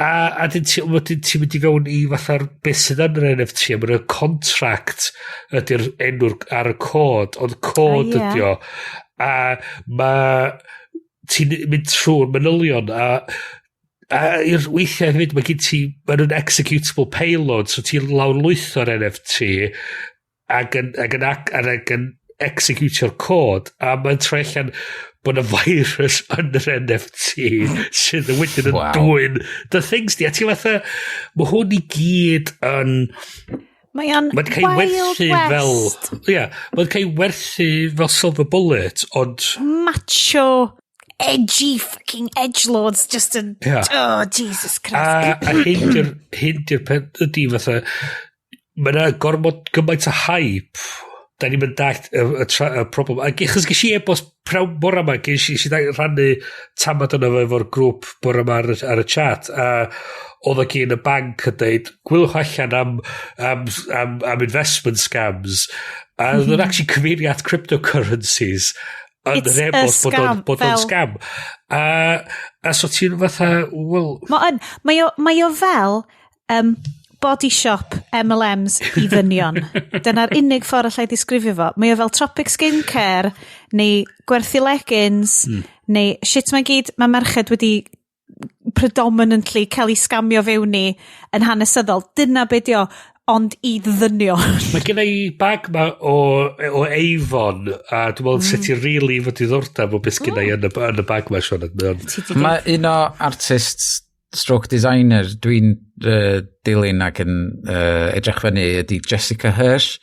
a ti'n mynd I fewn I fatha'r beth sydd yn yr NFT a mae'n contract ydy'r enw'r ar y cod ond cod ydi o a ti'n mynd trwy'r manylion a i'r weithiau hefyd mae gen ti mae'n yn executable payload so ti'n lawrlwyth o'r NFT ac yn executio'r cod a mae'n troi allan bod y virus yn yr NFT sydd yn wedyn yn dwy'n the things di a ti fatha mae hwn I gyd yn
mae'n Wild West
mae'n cael werthu fel silver bullet ond
macho edgy fucking edgelords just yn oh Jesus Christ
a hyn di'r peth ydi fatha mae'n gormod gymaint o hype da ni'n mynd dalt y problem. Achos ges i e-bost prawn bore yma, ges i rhannu tamad yna efo'r grŵp bore yma ar y chat, a oedd o gyn y banc yn dweud, gwylwch allan am investment scams, a oedd yn actually cyfeiriad cryptocurrencies yn yr e-bost bod o'n scam. A so ti'n fatha, well...
Mae o fel body shop MLMs i ddynion. Dyna'r unig ffordd allai disgrifio fo. Mae o fel Tropic Skincare, neu gwerthu leggings, neu shit mae gyd, mae merched wedi predominantly cael ei scamio fewn ni yn hanesyddol. Dyna be dio, ond i ddynion.
Mae gen i bag ma o Avon, a dwi'n meddwl sut i really fod i ddordab o beth gen i yn y bag ma, Sioned.
Mae un o artists stroke designer dwi'n dilyn ac yn edrych fyny ydy Jessica Hirsch,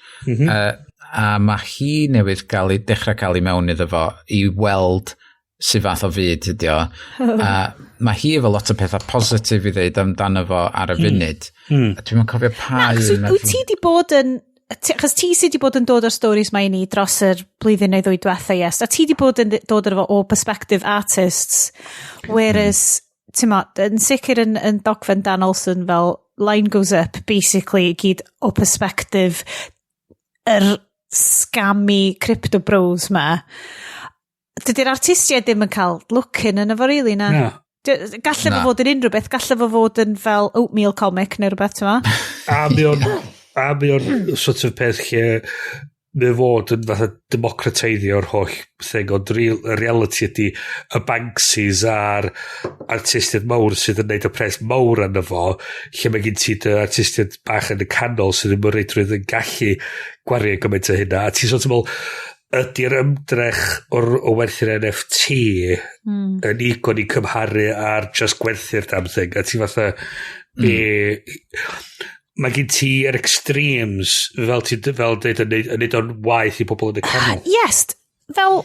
a mae hi newydd dechrau cael ei mewn iddo fo i weld sy'n fath o fyd ydi o. A mae hi efo lot o pethau positif i ddeud amdano fo ar y funud. A dwi'n cofio pa un...
Wyt ti di bod yn... Chos ti sydd wedi bod yn dod o'r stories mae ni dros yr blwyddyn neu ddwy diwetha, yes. A ti wedi bod yn dod o perspective artists, whereas... yn sicr yn dogfen Dan Olsen fel line goes up, basically gyd o perspective yr scammy crypto bros ma. Dydy'r artistiaid ddim yn cael look-in yn efo rili na. Galle fo fod yn unrhyw beth, galle fo fod yn fel oatmeal comic neu rhywbeth yma.
A mi o'n sort of peth lle mae fod yn fatha democrateiddio'r holl thing, ond reality ydy y Banksies a'r artistiaid mawr sydd yn neud y pres mawr arno fo, lle mae gen ti dy artistiaid bach yn y canol sydd yn mynd rhaid yn gallu gwario gymaint o hynna, a ti sort of meddwl ydy'r ymdrech o werthu'r NFT yn igon i cymharu ar just gwerthu'r damn thing, a ti fatha mae gen ti yr extremes fel dweud yn neud o'n waith i pobl yn y canol.
Yes, fel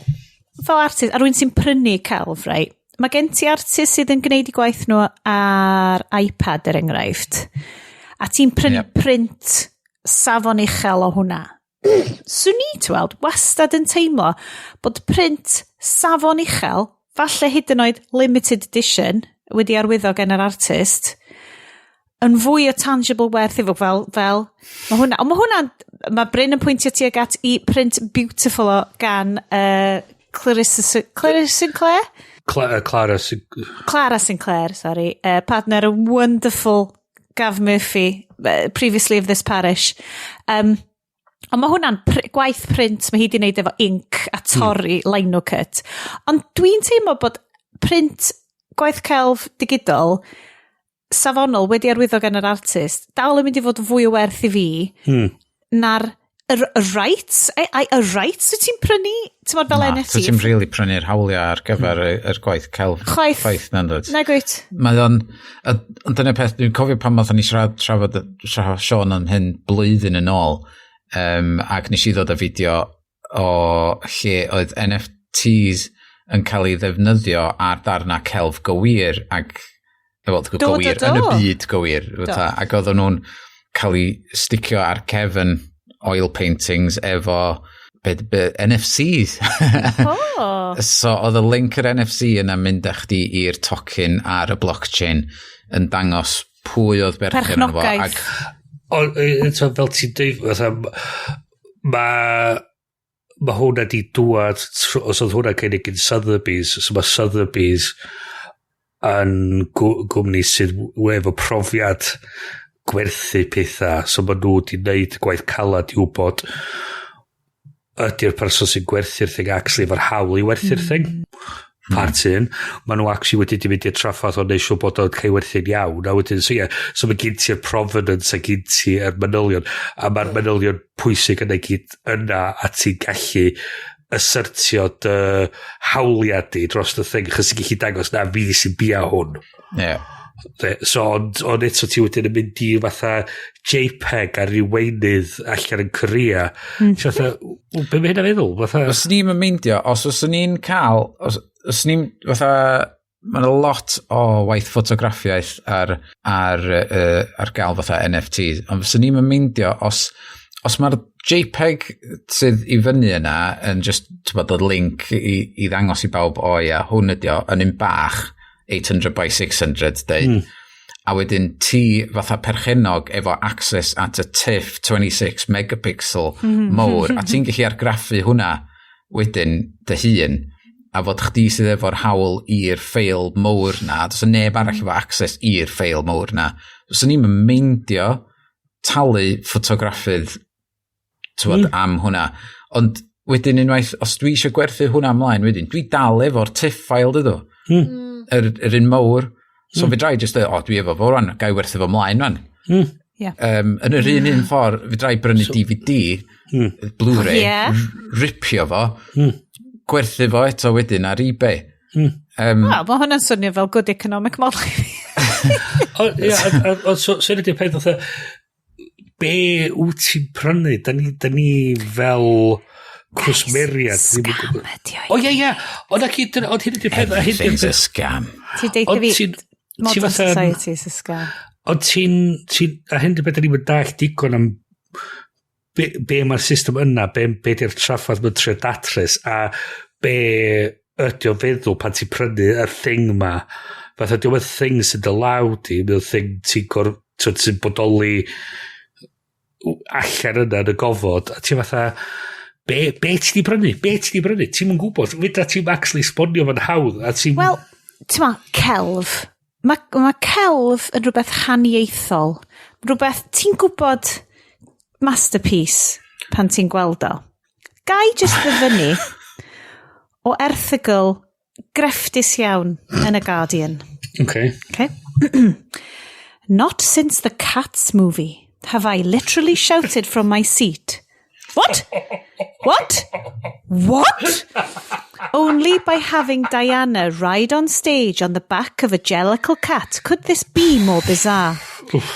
artist, a rwy'n sy'n prynu celf, right? Mae gen ti artist sydd yn gwneud i gwaith nhw ar iPad er enghraifft, a ti'n prynu print safon uchel o hwnna. Swn i weld wastad yn teimlo bod print safon uchel, falle hyd yn oed limited edition, wedi arwyddo gen yr artist, yn fwy o tangible werth efo fel mae Bryn yn pwyntio tuag at i print beautiful o gan Clarissa Sinclair? Clara Sinclair, sorry. Partner a wonderful Gav Murphy, previously of this parish. Ond mae hwnna'n gwaith print mae hi wedi wneud efo ink a torri lino cut. Ond dwi'n teimlo bod print gwaith celf digidol safonol wedi arwyddo gan yr artist dal yn mynd i fod fwy o werth i fi na'r rights wyt ti'n prynu fel NFT?
Ti'n really prynu'r hawliau ar gyfer yr gwaith celf chwaith na dod.
Na gwyt.
Mae o'n dyna peth, dwi'n cofio pan math o'n i trafod Sion am hyn blwyddyn yn ôl, ac nes i ddod y fideo o lle oedd NFTs yn cael ei ddefnyddio ar darna celf gywir ac gywir, yn y byd gywir, ac oedden nhw'n cael ei sticio ar cefn oil paintings efo NFCs. So oedd y link yr NFC yna mynd â chdi i'r token ar y blockchain yn dangos pwy oedd berchen efo.
Perchnogaeth.
Fel ti'n dweud, mae hwnna di dwad, os oedd hwnna cynnig yn Sotheby's, so mae Sotheby's yn gwmni sydd efo profiad gwerthu pethau, so maen nhw wedi gwneud gwaith calad i wybod ydy'r person sy'n gwerthu'r thing actually efo'r hawl i werthu'r thing part un, maen nhw actually wedi mynd i'r traffath o neud siŵr bod o'n cael werthu'n iawn, a wedyn, so mae gen ti'r provenance a gen ti'r manylion, a mae'r manylion pwysig yna gyd yna a ti'n gallu assertio dy hawliad di dros y thing, chos ti'n gallu dangos na fi sy'n bia hwn. So, ond eto ti wedyn yn mynd i fatha JPEG ar ryw weinydd allan yn Korea. Be mae hynna feddwl?
Os ni'n meindio, os ni'n cael, os ni'n fatha, mae'n lot o waith ffotograffiaeth ar gael fatha NFTs, ond os ni'n meindio, os os mae'r JPEG sydd i fyny yna yn just, bod y link i ddangos i bawb, hwn ydi o, yn un bach, 800 by 600, dweud. A wedyn ti fatha perchenog efo access at a TIFF 26 megapixel mowr, a ti'n gallu argraffu hwnna wedyn dy hun, a fod chdi sydd efo'r hawl i'r ffeil mowr na, dos y neb arall efo access i'r ffeil mowr na. Dos ni'n meindio talu ffotograffydd am hwnna. Ond wedyn unwaith, os dwi eisiau gwerthu hwnna ymlaen wedyn, dwi dal efo'r TIFF ffail dydw. Yr un mowr. So fi drai just dwi efo fo rwan, gai werthu fo ymlaen rwan. Yn yr un ffordd, fi drai brynu DVD, Blu-ray, ripio fo, gwerthu fo eto wedyn ar eBay.
Mae hwnna'n swnio fel good economic model.
So ydy'r peth oedd be wyt ti'n prynu? Da ni fel cwsmeriad.
Scam ydi o.
Ond hyn ydy'r peth.
Everything's a scam.
Ti deitha fi, modern society is a scam.
Ond a hyn ydy'r beth da ni'n dall digon am be mae'r system yna, be di'r traffaith mae'n trio datrys, a be ydy o feddwl pan ti'n prynu y thing ma. Fatha, diolch yn thing sy'n dylaw di, mae'n thing sy'n bodoli allan yna yn y gofod, a ti'n fatha, be ti di brynu? Ti'n mwyn gwybod, fydda ti'n actually sbonio fan hawdd, a ti'n...
Wel, ti'n ma, celf. Mae celf yn rhywbeth haniaethol. Rhywbeth, ti'n gwybod masterpiece pan ti'n gweld o. Gai just ddyfynu o erthygl grefftus iawn yn y Guardian.
Okay.
Not since the Cats movie have I literally shouted from my seat. What? Only by having Diana ride on stage on the back of a jellicle cat could this be more bizarre.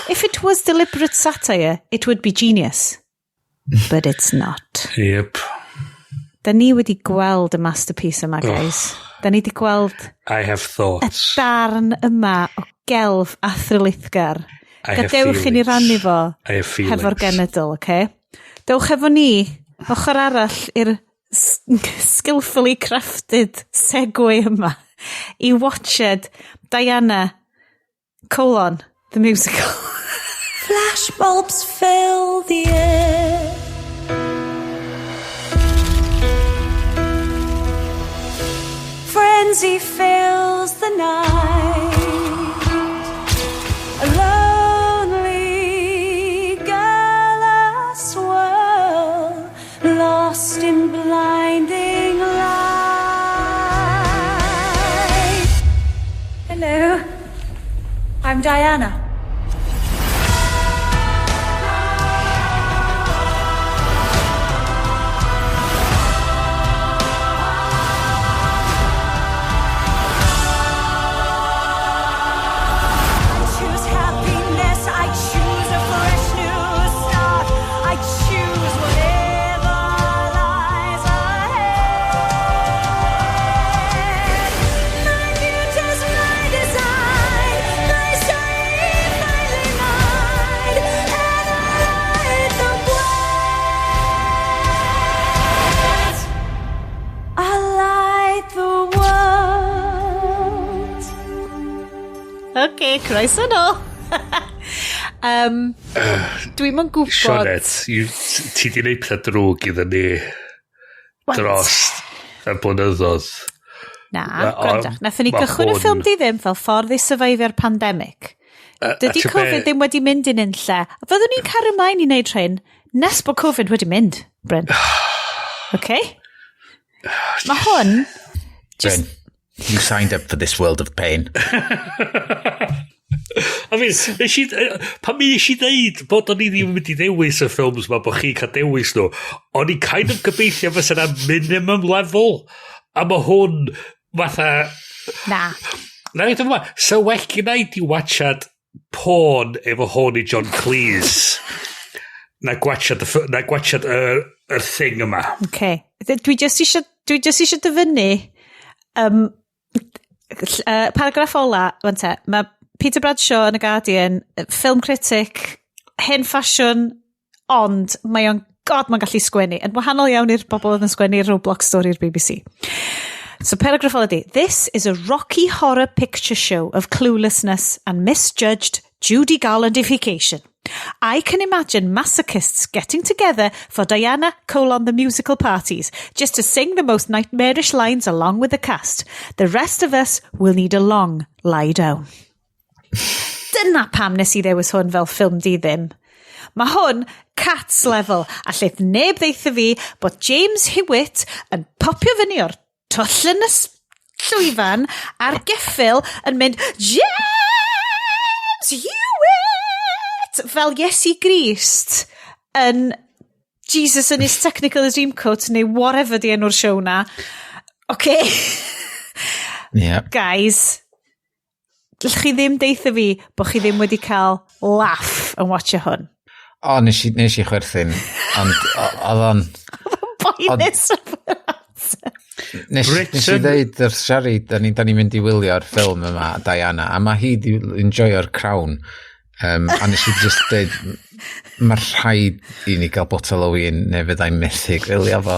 If it was deliberate satire, it would be genius. But it's not.
Yep.
Da ni wedi gweld y masterpiece yma, guys. Da ni wedi gweld...
I have thoughts.
Y darn yma o gelf a thrylithgar. Gadewch i ni rannu fo hefo'r genedl, okay? Dewch efo ni, ochr arall i'r skillfully crafted segue yma I watched Diana, the musical.
Flashbulbs fill the air. Frenzy fills the night. A lonely girl aswirl, lost in blinding light. Hello, I'm Diana.
Okay, croeso nôl. Dwi'n ma'n gwybod...
Sioned, ti di neud pethau drwg iddyn ni dros y blynyddoedd.
Na, gwrandach. Nathon ni gychwyn y ffilm di ddim fel ffordd I survivio'r pandemic. Dydy Covid ddim wedi mynd in lle. A fyddwn ni'n cario ymlaen I wneud rhain nes bod Covid wedi mynd, Bryn. Okay? Mae hwn...
Bryn, you signed up for this world of pain.
I mean, pan mi eisiau dweud bod o'n I ddim mynd I ddewis y ffilms ma, bod chi'n cael dewis nhw, o'n I kind of gobeithio fes yna minimum level, a mae hwn fatha...
Na.
Na, so well gen I di watchad porn efo hwn I John Cleese na gwachad y thing yma.
Okay. Dwi just eisiau dyfynu paragraff ola, mae Peter Bradshaw yn y Guardian, film critic, hen ffasiwn, ond mae'n gallu sgwennu. Yn wahanol iawn i'r bobl oedd yn sgwennu'r Roblox stori'r BBC. So paragraph oledi. This is a rocky horror picture show of cluelessness and misjudged Judy Garlandification. I can imagine masochists getting together for Diana: the musical parties, just to sing the most nightmarish lines along with the cast. The rest of us will need a long lie down. Dyna pam nes I ddewis hwn fel ffilm di ddim. Mae hwn Cats level, a lleith neb ddeitha fi bod James Hewitt yn popio fyny o'r twll yn y llwyfan a'r geffil yn mynd, James Hewitt! Fel Iesu Grist yn Jesus and his technical dreamcoat neu whatever di enw'r show na. Okay.
Yeah.
Guys, chi ddim deitha fi bod chi ddim wedi cael laugh yn watcha hwn.
O, nes i chwerthin. Ond, oedd o'n...
Boenus o
Nes i ddeud yr Shari, da ni'n mynd i wylio'r ffilm yma, Diana, a mae hi di enjoyo'r Crown. A nes i just dweud, mae'r rhaid i ni gael botol o win, neu fyddai'n methu gwylio fo.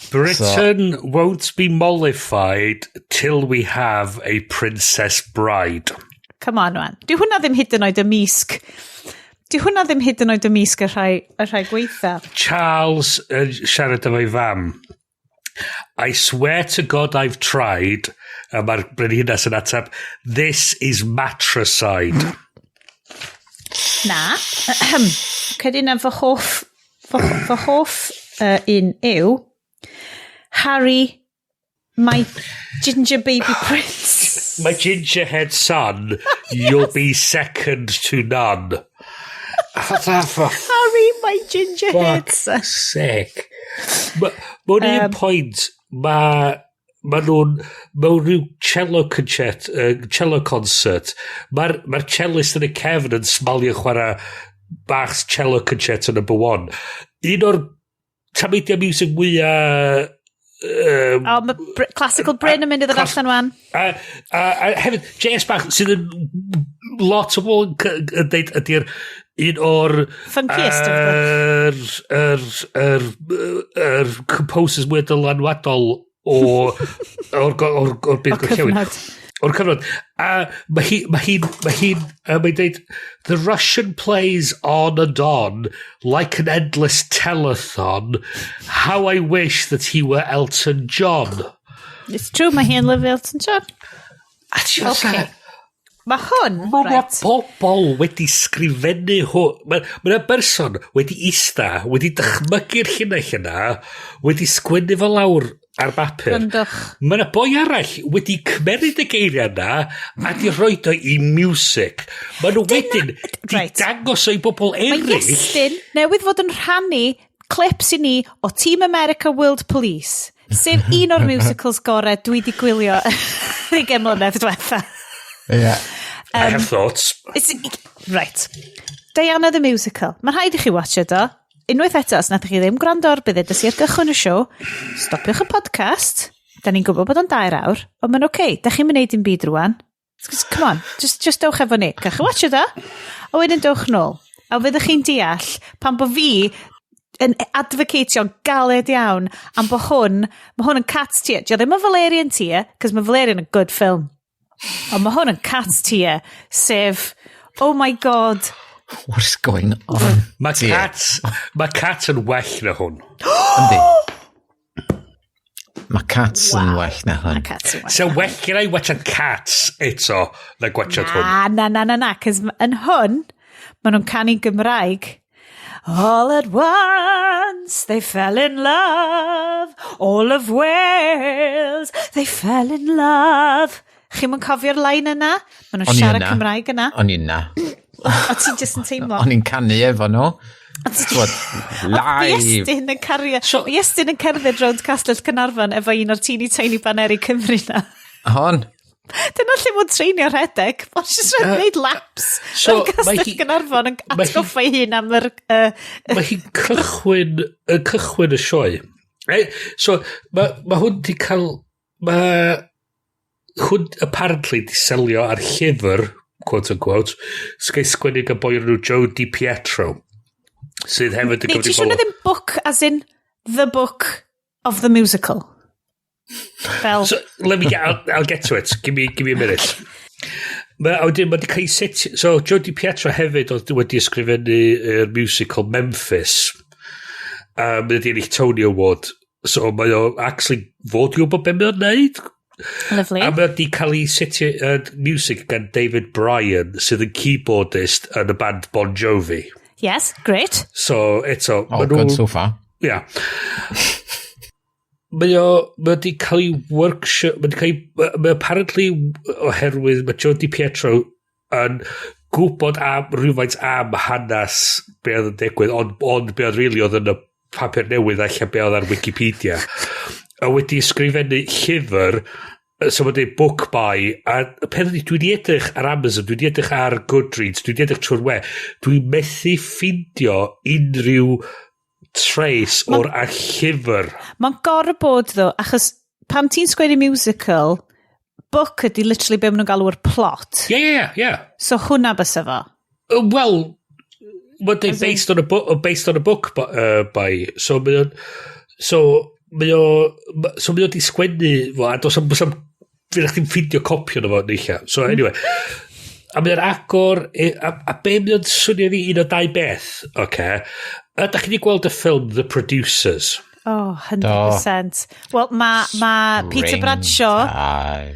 Britain won't be mollified till we have a princess bride.
Come on, man. Dwi hwnna ddim hyd yn oed y misg. Dwi hwnna ddim hyd yn oed y misg y rhai gweitha. Charles
siarad efo'i fam. I swear to God I've tried, a mae'r Brenhinas yn atab, this is matricide.
Na. Cyd yna fy hoff un yw Harry, my ginger baby prince.
My gingerhead son, you'll be second to none.
Harry, my gingerhead son.
Fuck's sake. Mae'n un pwynt, mae nhw'n rhyw cello concert. Mae'r cellist yn y cefn yn smalio chwarae Bach's cello concert yn number 1. Un o'r tamedia music mwyaf...
mae classical Bryn yn mynd i ddod allan wan.
A hefyd, J.S. Bach, sydd yn lot o bobl yn deud ydy'r un o'r
funkiest
composers mwy dylanwadol o'r bydd gorllewin. O'r cyfnod. A mae'n deud, the Russian plays on and on like an endless telethon. How I wish that he were Elton John.
It's true, mae hi'n lyfio Elton John. Okay. Mae hwn, right.
Pobl wedi sgrifennu hwn. Mae'na berson wedi ista, wedi dychmygu'r hynna, wedi sgwennu fel lawr ar bapur. Mae'na boi arall wedi cymeryd y geiriau yna a di roed o i music. Mae nhw wedyn di dangos o'i bobl eraill.
Mae Iestyn newydd fod yn rhannu clips i ni o Team America World Police, sef un o'r musicals gorau dwi di gwylio 30 mlynedd diwetha.
Yeah.
I have thoughts.
Right. Diana the Musical. Mae'n rhaid I chi watch do. Unwaith eto, os nad ych chi ddim gwrando ar bydd ydys i'r gychwyn y siow, stopiwch y podcast. Da ni'n gwybod bod o'n 2 awr, ond mae'n okay. Da chi'n mynd i'n byd rwan. Come on, just dewch efo ni. Gach chi watch do. A wedyn dewch nôl. A fyddwch chi'n deall pan bod fi yn advocatio'n galed iawn am bod mae hwn yn Cat's Tear. Dio ddim yn Valerian Tear, cos mae Valerian yn good film. Ond mae hwn yn Cat's Tear, sef, oh my god.
What's going on?
Mae Cat yn well na hwn.
Yndi. Mae Cats yn well na hwn.
So well can I watch a Cats eto na gwachod hwn?
Na, cos yn hwn, maen nhw'n canu Gymraeg. All at once they fell in love. All of Wales they fell in love. Chi'n mwyn cofio'r line yna? Maen nhw'n siarad Cymraeg yna.
O'n i'n na.
O ti'n just yn teimlo?
O'n i'n canu efo nhw. Live.
Iestyn yn cerdded rownd Castell Cynarfon efo un o'r teeny tiny baneri Cymru na.
Hon.
Dyna lle mwyn treinio rhedeg. Mae'n just rhaid wneud laps. So, Castell Cynarfon yn atgoffa I hun am yr...
Mae hi'n cychwyn y sioe. So, mae hwn di cael... Hwn apparently di selio ar llyfr, quote unquote, sgei sgwennu gan boi nhw Joe Di Pietro. Sydd hefyd yn
Ti siwr na ddim book as in the book of the musical? Fel...
So, I'll get to it. Give me a minute. Mae wedi cael set... So, Jodi Pietro hefyd wedi ysgrifennu musical Memphis. Mae wedi ennill Tony Award. So, mae o actually fod i wybod beth mae o'n neud.
Lovely.
A mae wedi cael ei setio music gan David Bryan, sydd yn keyboardist yn y band Bon Jovi.
Yes, great.
So, eto...
good so far.
Yeah. Mae wedi cael ei workshop... Mae apparently oherwydd mae Jodi Pietro yn gwybod rhywfaint am hanes be oedd yn digwydd, ond be oedd really oedd yn y papur newydd allan be oedd ar Wikipedia. A wedi ysgrifennu llyfr, so mae dweud book by, a pen dwi wedi edrych ar Amazon, dwi wedi edrych ar Goodreads, dwi wedi edrych trwy'r we, dwi'n methu ffindio unrhyw trace o'r a llyfr.
Mae'n gorau bod, ddo, achos pam ti'n sgwennu musical, book ydi literally be maen nhw'n galw'r plot.
Yeah.
So hwna bys efo.
Well, mae'n based on a book by, so mae o di sgwennu fo, a dos am fydd chdi'n ffindio copi o'n fo neicha. So anyway, a mae o'n agor, a be mae o'n swnio fi un o dau beth, okay? Da chi wedi gweld y ffilm The Producers?
Oh, 100%. Wel, mae Peter Bradshaw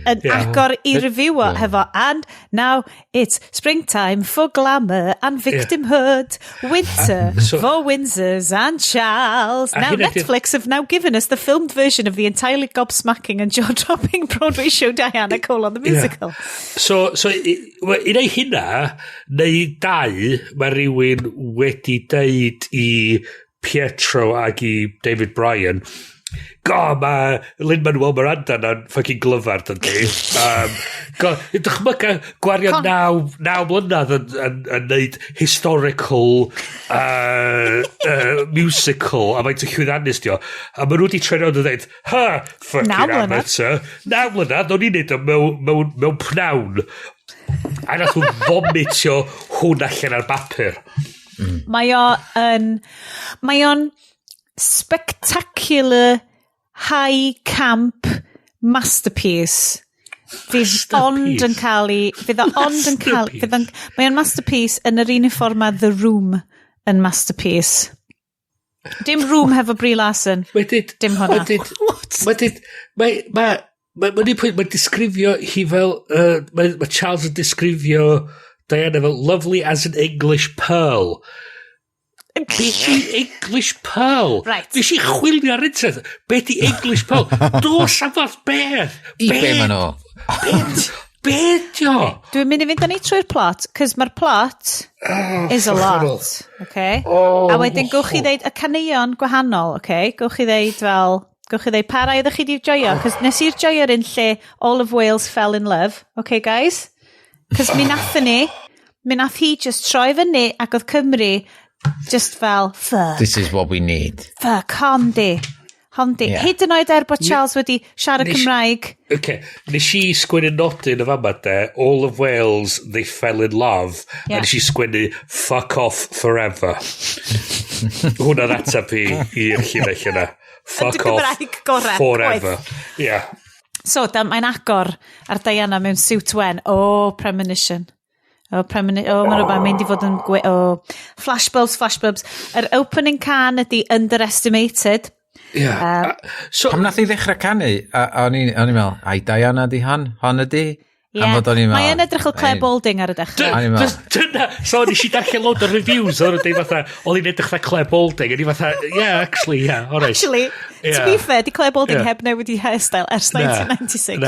yn agor i review o hefo, and now it's springtime for glamour and victimhood, winter for Windsors and Charles. Now Netflix have now given us the filmed version of the entirely gobsmacking and jaw-dropping Broadway show Diana the musical.
So un ei hynna, neu dau, mae rhywun wedi deud i Pietro ag i David Bryan, mae Lin-Manuel Miranda na'n fucking glyfar, dydy. Dychmyga gwario 9 mlynedd yn neud historical musical a mae'n llwyddiannus dio. A maen nhw wedi treno yn dweud, fucking amateur. 9 mlynedd, o'n i'n neud o mewn pnawn. A nath nhw vomitio hwn allan ar bapur.
Mae o'n spectacular high camp masterpiece. Fydd ond yn cael mae o'n masterpiece yn yr un ffordd The Room yn masterpiece. Dim Room hefo Brie Larson. Dim hwnna.
Mae'n disgrifio hi fel mae Charles yn disgrifio Diana fel lovely as an English pearl. Be di English pearl?
Right.
Fi si chwilio ar internet. Be di English pearl? Dos am fath beth.
I be ma'n o?
Beth dio?
Dwi'n mynd i fynd â ni trwy'r plot, cos mae'r plot is a lot. Okay? A wedyn gowch chi ddeud y caneuon gwahanol, okay? Gowch chi ddeud para iddo chi di'r joio, cos nes i'r joio'r un lle All of Wales fell in love. Okay, guys? Cos mi nath hi just troi fyny ac oedd Cymru just fel, fuck.
This is what we need.
Fuck, hondi. Yeah. Hyd yn oed bod Charles wedi siarad Cymraeg.
Okay, nes i sgwennu nodyn y fama de, All of Wales, they fell in love, a nes i sgwennu fuck off forever. Hwna'n atab i'r llinell yna. Fuck off forever. Yeah. So,
mae'n agor ar Diana mewn suit wen. Premonition. Mae'n rhywbeth mynd i fod yn flashbulbs. Yr opening can ydi underestimated.
Yeah.
Pam nath i ddechrau canu? O'n i'n meddwl, ai Diana di hon ydi?
Mae yn edrych o Claire Balding ar y dechrau.
Dyna, so nes i darllen load o reviews oedd i'n edrych na Claire Balding, a ni fatha, actually, alright.
Actually, to be fair, di Claire Balding heb newid i hairstyle ers 1996.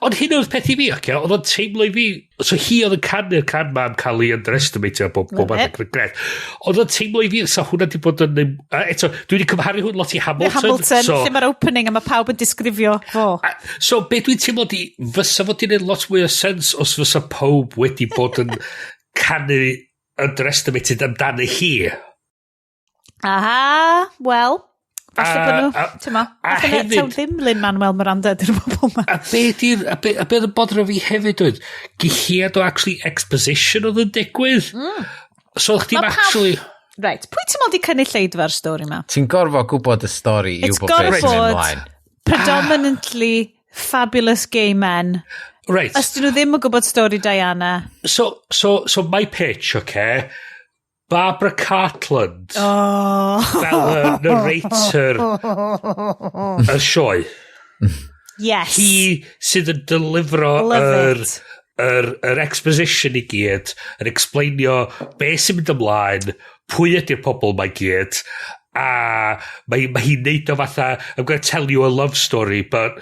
Ond hyn oedd peth i fi, oedd o'n teimlo i fi, so hi oedd yn canu'r can ma'n cael ei underestimate bob adeg gret. Oedd o'n teimlo i fi, so hwnna di bod yn... Eto, dwi wedi cymharu hwn lot i Hamiltwrd.
Lle mae'r opening a mae pawb yn disgrifio fo.
So, be dwi'n teimlo di, fysa fod i'n lot mwy o sens os fysa pawb wedi bod yn canu underestimated amdano hi.
Aha, well... Falle bod nhw, ti'n ma, taw ddim Lin-Manuel Miranda dy'r bobl ma.
A be oedd yn bodro fi hefyd oedd, gyhiad o actually exposition oedd yn digwydd. So chdi'n actually...
Right, pwy ti'n modd i cynulleidfa'r stori yma?
Ti'n gorfod gwybod y stori i
It's
wybod beth sy'n
gorfod
ymlaen.
predominantly fabulous gay men.
Right.
Os dyn nhw ddim yn gwybod stori Diana.
So my pitch, okay? Barbara Cartland fel y narrator y sioe.
Yes.
Hi sydd yn delifro yr exposition i gyd, yn explainio beth sy'n mynd ymlaen, pwy ydy'r pobl mae gyd, a mae hi'n neud o fatha, I'm going to tell you a love story, but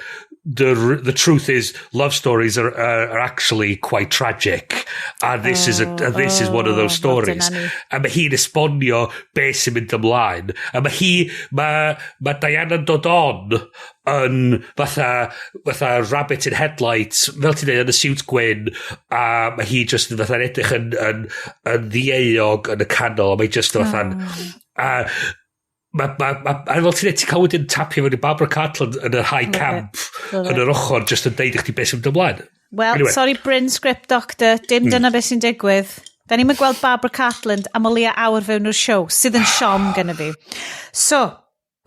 the truth is love stories are actually quite tragic, and this is one of those stories. A mae hi'n esbonio beth sy'n mynd ymlaen, a mae Diana'n dod on yn fatha rabbit in headlights, fel ti'n dweud, yn y siwt gwyn, a mae hi just yn fatha'n edrych yn ddieuog yn y canol, a mae just yn fatha'n a fel ti'n cael wedyn tapio fyny Barbara Cartland yn yr high camp yn yr ochr just yn deud i chdi beth sy'n mynd ymlaen.
Well, anyway. Sorry Bryn, script doctor, dim dyna beth sy'n digwydd. Da ni'n gweld Barbara Cartland am o leia awr fewn o'r show, sydd yn siom gyda fi. So,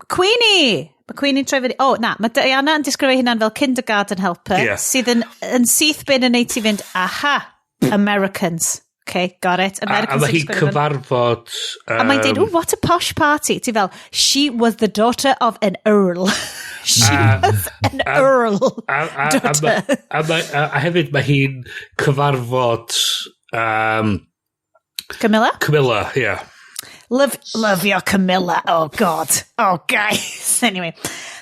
Queenie! Mae Queenie'n troi fyny... mae Diana yn disgrifio hynna'n fel kindergarten helper, sydd yn syth bin yn neud ti fynd, aha, Americans. Okay, got it. Americans.
A mae hi'n cyfarfod...
a mae'n dweud, what a posh party. Ti fel, she was the daughter of an earl. She was an earl.
A hefyd mae hi'n cyfarfod...
Camilla?
Camilla, yeah.
Love your Camilla. Oh, God. Oh, guys. Anyway.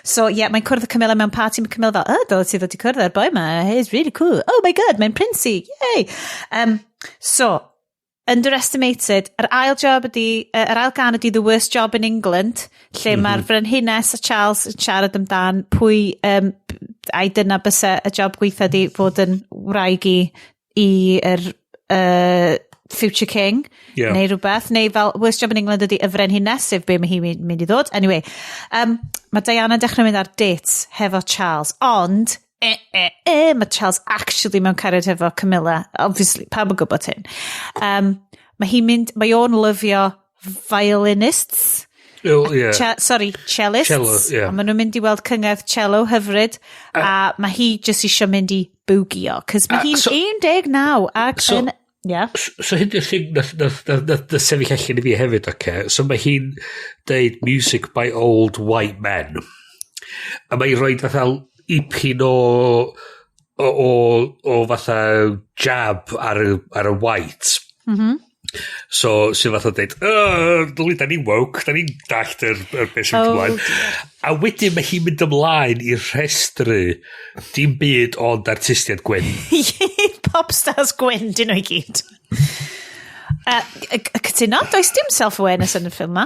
So, yeah, mae'n cwrdd y Camilla mewn party. Mae Camilla fel, dod ti ddod i cwrdd ar boi ma. He's really cool. Oh, my God, mae'n princey. Yay. So, underestimated. Yr ail gan ydi The Worst Job in England, lle mae'r Frenhines a Charles yn siarad amdan pwy, ai dyna bysa y job gweitha di fod yn wraig i'r Future King, neu rhywbeth, neu fel Worst Job in England ydi y Frenhines, sef be mae hi'n mynd i ddod. Anyway, mae Diana dechrau mynd ar dates hefo Charles, ond mae Charles actually mewn cariad hefo Camilla, obviously, pawb yn gwybod hyn. Mae o'n lyfio violinists, cellists, a maen nhw'n mynd i weld cyngerdd cello hyfryd, a mae hi just eisiau mynd i boogio, cos mae hi'n 19 ac yn... Yeah.
So hyn yw'r thing na sefyll allan i fi hefyd, okay? So mae hi'n deud music by old white men. A mae'n rhoi fatha ipyn o fatha jab ar y white. So sy'n fatha deud, da ni'n woke, da ni'n dallt yr beth sy'n ymlaen. A wedyn mae hi'n mynd ymlaen i rhestru dim byd ond artistiaid gwyn.
Popstars gwyn, dyn nhw i gyd. Cytuno, does dim self-awareness yn y ffilm ma.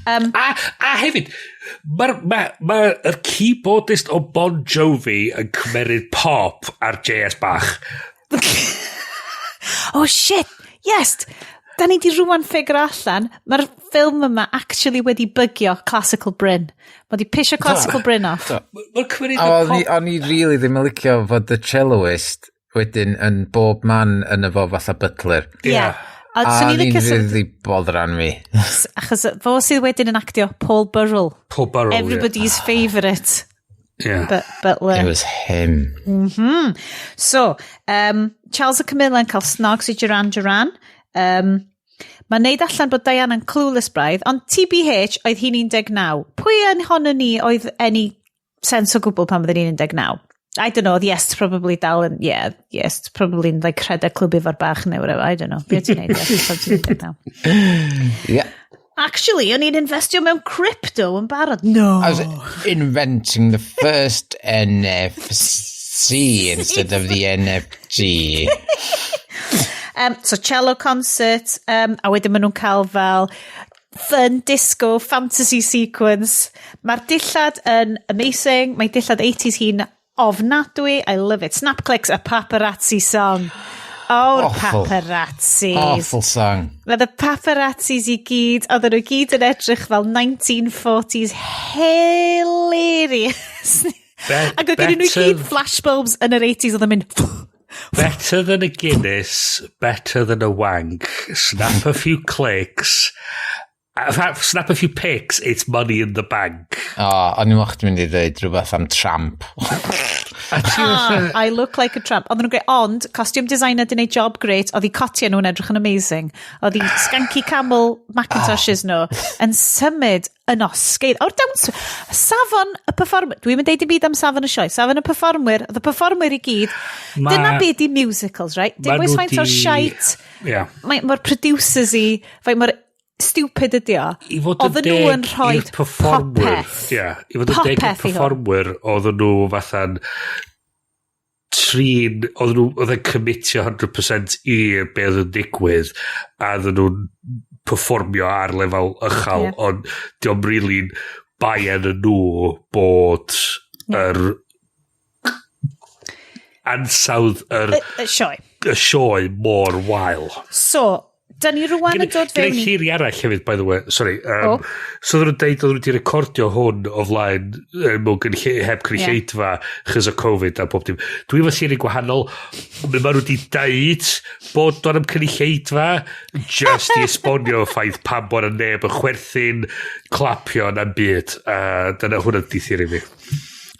A hefyd, mae'r keyboardist o Bon Jovi yn cymeryd pop ar JS Bach.
Oh shit, yes! Da ni di rwan ffigur allan, mae'r ffilm yma actually wedi bygio classical Bryn. Mae di pisio classical Bryn off.
O'n i really ddim yn licio fod y celloist wedyn yn bob man yn efo fatha butler.
Yeah.
A ni'n really boddran mi.
Achos fo sydd wedyn yn actio Paul Burrell. Everybody's favourite.
Yeah.
Butler.
It was him.
So, Charles a Camilla yn cael snog sy'n Duran. Mae'n neud allan bod Diana yn clueless braidd, ond TBH oedd hi'n 19. Pwy yn honno ni oedd any sense o gwbl pan byddwn ni'n 19? I don't know, yes, probably dal yn, yes, probably yn like rhedeg clwb efo'r bach neu whatever, I don't know. Be ti'n neud, yes, pan ti'n 19?
Yeah.
Actually, o'n i'n investio mewn crypto yn barod. No.
I was inventing the first NFC instead of the NFT.
So cello concert, a wedyn maen nhw'n cael fel fun disco fantasy sequence. Mae'r dillad yn amazing. Mae dillad 80s hi'n ofnadwy. I love it. Snap clicks, a paparazzi song. Oh, paparazzis.
Awful song.
Oedd y paparazzis i gyd, oedden nhw gyd yn edrych fel 1940s hilarious. Ac oedd gen nhw gyd flashbulbs yn yr 80s oedd yn mynd...
Better than a Guinness, better than a wank. Snap a few clicks. snap a few pics, it's money in the bank.
O'n i'n moch mynd i ddweud rhywbeth am tramp.
I look like a tramp. Oedd nhw'n greu, ond costume designer di wneud job great, oedd i cotia nhw'n edrych yn amazing. Oedd i skanky camel Macintoshes nhw yn symud yn osgeidd. O'r dawns, safon y performer, dwi'n mynd deud i byd am safon y sioe, safon y performer, oedd y performer i gyd, dyna beth i musicals, right? Dim oes faint o'r shite, mae'r producers i, faint mae'r stupid ydi o. Oedden nhw yn rhoi popeth.
I fod yn deg i'r performer, oedden nhw fatha'n oedd yn commitio 100% i be oedd yn digwydd, a oedden nhw'n performio ar lefel ychal, ond diolch really'n baen yn nhw bod yr ansawdd y sioe mor wael.
So, da ni rwan yn dod fewn
i... Gyda lliri arall hefyd, by the way, sorry. So oedden nhw'n deud oedden nhw wedi recordio hwn o flaen mewn heb cynulleidfa chys o Covid a pob dim. Dwi'n fawr lliri gwahanol. Mae nhw wedi deud bod do'n am cynulleidfa just i esbonio ffaith pan bod y neb yn chwerthin, clapio na'n byd. Dyna hwnna'n di theori fi.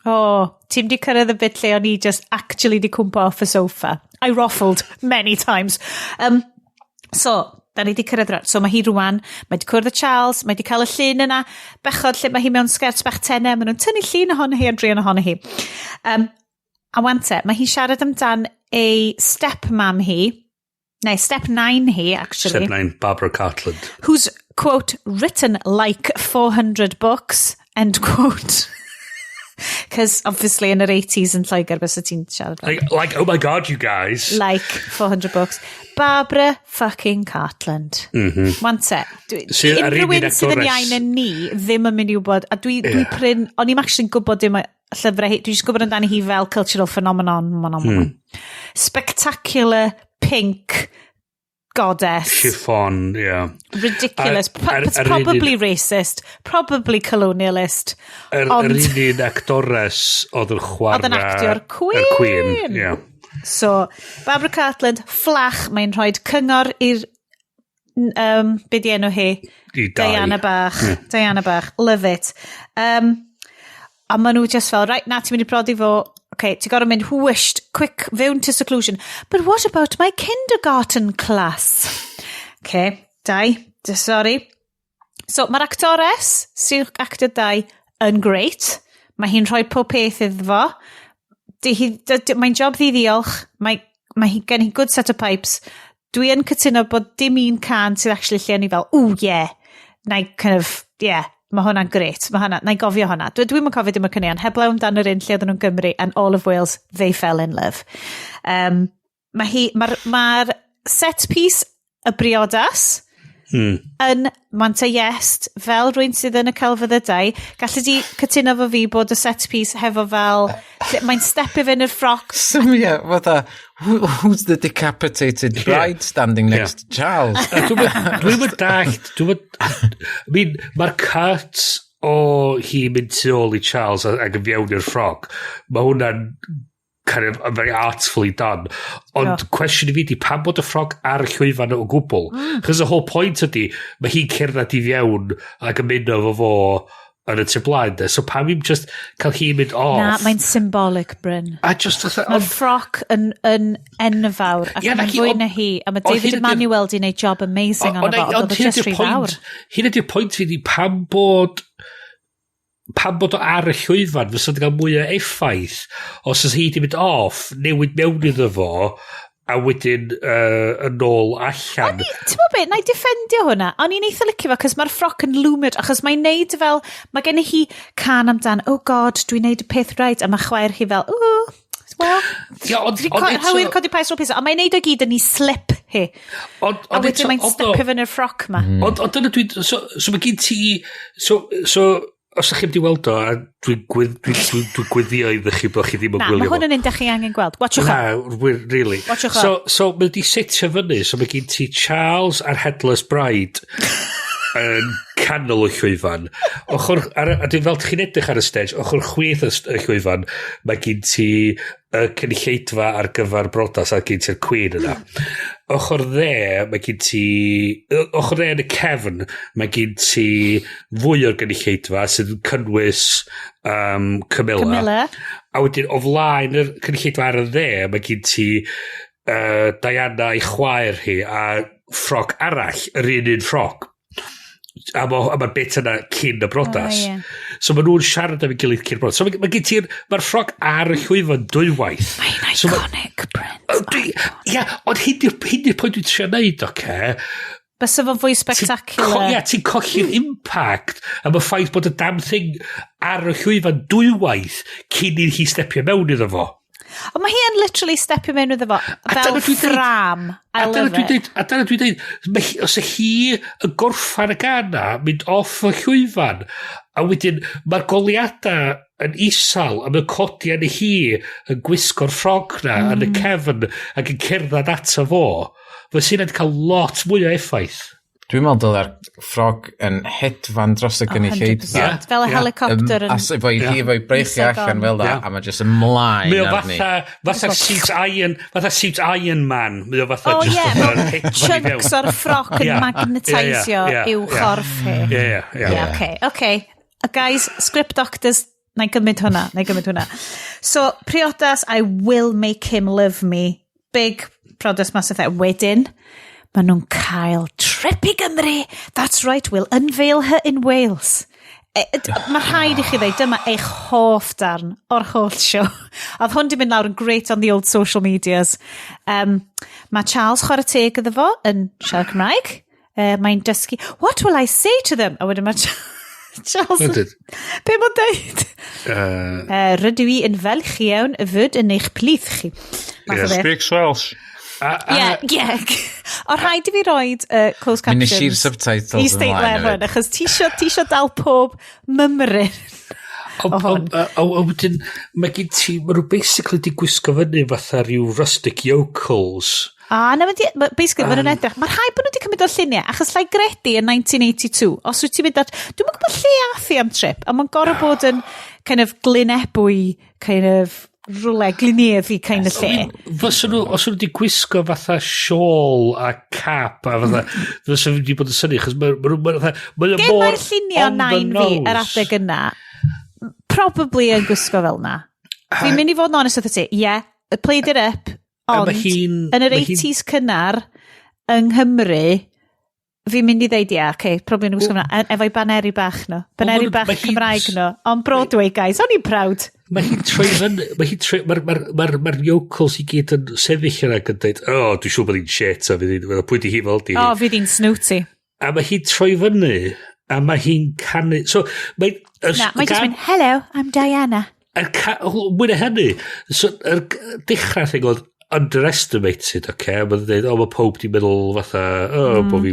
Ti'n di cyrraedd y bit lle o'n i just actually di cwmpa off y sofa. I ruffled many times. So, da ni di cyrraedd rhan. So, mae hi rwan, mae di cwrdd y Charles, mae di cael y llun yna, bechod lle mae hi mewn sgert bach tenau, mae nhw'n tynnu llun ohono hi a drian ohono hi. A wante, mae hi'n siarad amdan ei step-mam hi, neu step-9 hi, actually.
Step-9, Barbara Cartland.
Who's, quote, written like 400 books, end quote. Because obviously in the 80s yn Lloegr bys y ti'n siarad
like oh my god you guys
like 400 books Barbara fucking Cartland Wante unrhyw un sydd yn iawn yn ni ddim yn mynd i wybod a dwi pryn o'n i'n actually'n gwybod dim llyfrau hi dwi'n gwybod amdani hi fel cultural phenomenon spectacular pink goddess.
Chiffon,
ridiculous. It's probably racist, probably colonialist.
Yr un actores oedd yn chwarae...
Oedd yn actio'r Queen. So, Barbara Cartland, fflach, mae'n rhoi cyngor i'r... be di enw hi? Diana Bach. Diana Bach, love it. A maen nhw just fel, right, na, ti'n mynd i brodi fo... Okay, ti'n gorau mynd whoosh, quick, fewn to seclusion. But what about my kindergarten class? Okay, sorry. So, mae'r actores sy'n actor dau yn great. Mae hi'n rhoi pob peth iddo fo. Mae'n job ddi diolch. Mae hi gen hi good set of pipes. Dwi yn cytuno bod dim un can sydd actually lle ni fel, mae hwnna'n gret. Na i gofio hwnna. Dwi'n yn cofio dim y cynnion. Heblaw amdan yr un lle oedden nhw'n Gymru and all of Wales, they fell in love. Mae'r set piece y briodas yn Manta Iest fel rwy'n sydd yn y celfyddydau. Gallu di cytuno fo fi bod y set piece hefo fel... Mae'n step i fynd i'r ffroc.
So, who's the decapitated bride standing next to Charles?
Dwi'n mynd dallt. Mae'r cut o hi mynd tu ôl i Charles ac yn fiewn i'r ffroc. Mae hwnna'n kind of very artfully done. Ond cwestiwn i fi di pan bod y ffrog ar y llwyfan o gwbl. Chos y whole point ydi, mae hi'n cerdded i fiewn ac yn mynd o fo yn y tu blaen. So pan fi'n just cael hi'n mynd off. Na, mae'n symbolic, Bryn. Mae'r ffroc yn enfawr ac mae'n fwy na hi. A mae David Emanuel di wneud job amazing ond oedd o just rhy fawr. Hyn ydy'r pwynt fi di pan bod o ar y llwyfan fysa wedi cael mwy o effaith os ys hi wedi mynd off newid mewn iddo fo a wedyn yn ôl allan
ti'n bod beth, na i defendio hwnna o'n i'n eitha licio fo cos mae'r ffroc yn lwmyd achos mae'n neud fel mae gen i hi can amdan oh god dwi'n neud y peth right a mae chwaer hi fel hawyd codi pais ro'n pisa ond mae'n neud o gyd yn ei slip hi a wedyn mae'n stepio fy'n y ffroc ma
ond dyna dwi'n so mae gen ti so os ydych chi'n wedi weld o, a dwi'n gwyddio iddo chi bod chi ddim yn gwylio.
Na, mae hwn yn un chi angen gweld. Watchwch o.
Na, really.
Watchwch o.
So mae wedi setio fyny, so mae gen ti Charles a'r Headless Bride yn canol y llwyfan. A dwi'n fel chi'n edrych ar y stage, ochr chwith y llwyfan, mae gen ti cynulleidfa ar gyfer brodas a gen ti'r Queen yna. Ochr dde, mae gen ti... Ochr dde yn y cefn, mae gen ti fwy o'r cynulleidfa sydd yn cynnwys Camilla. A wedyn, o flaen y cynulleidfa ar y dde, mae gen ti Diana i chwaer hi a ffrog arall, yr un ffrog. A mae bit yna cyn y brodas. So mae nhw'n siarad am ei gilydd cyn y brodas. So mae'r ffrog ar y llwyfan dwywaith.
Mae'n iconic, Bryn.
Ia, ond hyn di'r pwynt dwi'n trio neud, oce?
Bys fo'n fwy spectacular.
Ia, ti'n colli'r impact am y ffaith bod y damn thing ar y llwyfan dwywaith cyn i hi stepio mewn iddo fo.
Ond mae hi yn literally stepio mewn iddo fo fel ffram. I love it. A dyna dwi'n dweud, os y hi y gorffan y gana, mynd off y llwyfan, a wedyn mae'r goliadau yn isal am y codi yn hi yn gwisgo'r ffrog na yn y cefn ac yn cerdded ato fo, fe sy'n edrych cael lot mwy o effaith.
Dwi'n meddwl dylai'r ffrog yn hedfan dros y gynulleidfa.
Fel y helicopter yn...
A fo'i breichio allan fel da, a mae jyst ymlaen arni.
Fatha suit Iron Man. Mae o fatha
chunks o'r ffrog yn magnetisio i'w chorff hi. Okay. Guys, script doctors, na i gymryd hwnna. So, priodas, I will make him love me. Big priodas massive that. Wedyn, maen nhw'n cael trip i Gymru. That's right, we'll unveil her in Wales. Mae rhaid i chi ddeud, dyma eich hoff darn o'r holl show. Oedd hwn di mynd lawr yn great on the old social medias. Mae Charles chwarae teg iddo fo yn siarad Cymraeg. Mae'n dysgu, what will I say to them? A wedyn mae Charles... Be mae'n dweud? Rydw i yn felch iawn y fyd yn eich plith chi.
Speaks Welsh.
O rhaid i fi roed closed captions.
Mynd i'r subtitles
i steitler achos ti isio dal pob mymryn o hwn.
A wedyn, mae gen ti, mae nhw basically di gwisgo fyny fatha rhyw rustic yokels.
Basically, mae nhw'n edrych. Mae rhaid bod nhw wedi cymryd o'r lluniau, achos llai Gredi yn 1982. Os wyt ti'n mynd at... Dwi'n mynd gwybod lle affi am trip, a mae'n gorau bod yn kind of glynebwy, kind of... rwle gliniedd i kind of lle.
Os nhw wedi gwisgo fatha shawl a cap a fatha, fysa nhw wedi bod yn syni, chos mae'n mor on the nose.
Gen mae'r llunio nain fi yr adeg yna, probably yn gwisgo fel na. Fi'n mynd i fod yn honest with ti, played it up, ond yn yr 80s cynnar yng Nghymru, fi'n mynd i ddeud, probably yn gwisgo fel na, efo'i baneri bach no. Baneri bach Cymraeg no. On Broadway, guys, o'n i'n proud.
Mae hi'n troi fyny, mae'r yokels i gyd yn sefyll yna yn dweud, dwi'n siŵr bod hi'n shit, a pwynt i hi fel di.
Fydd hi'n snooty.
A mae hi'n troi fyny, a mae hi'n canu, so, mae
jyst mynd, hello, I'm Diana.
Mwyn hynny, so, dechrau thing oedd underestimated, Mae'n dweud, mae pawb di meddwl fatha, bo fi...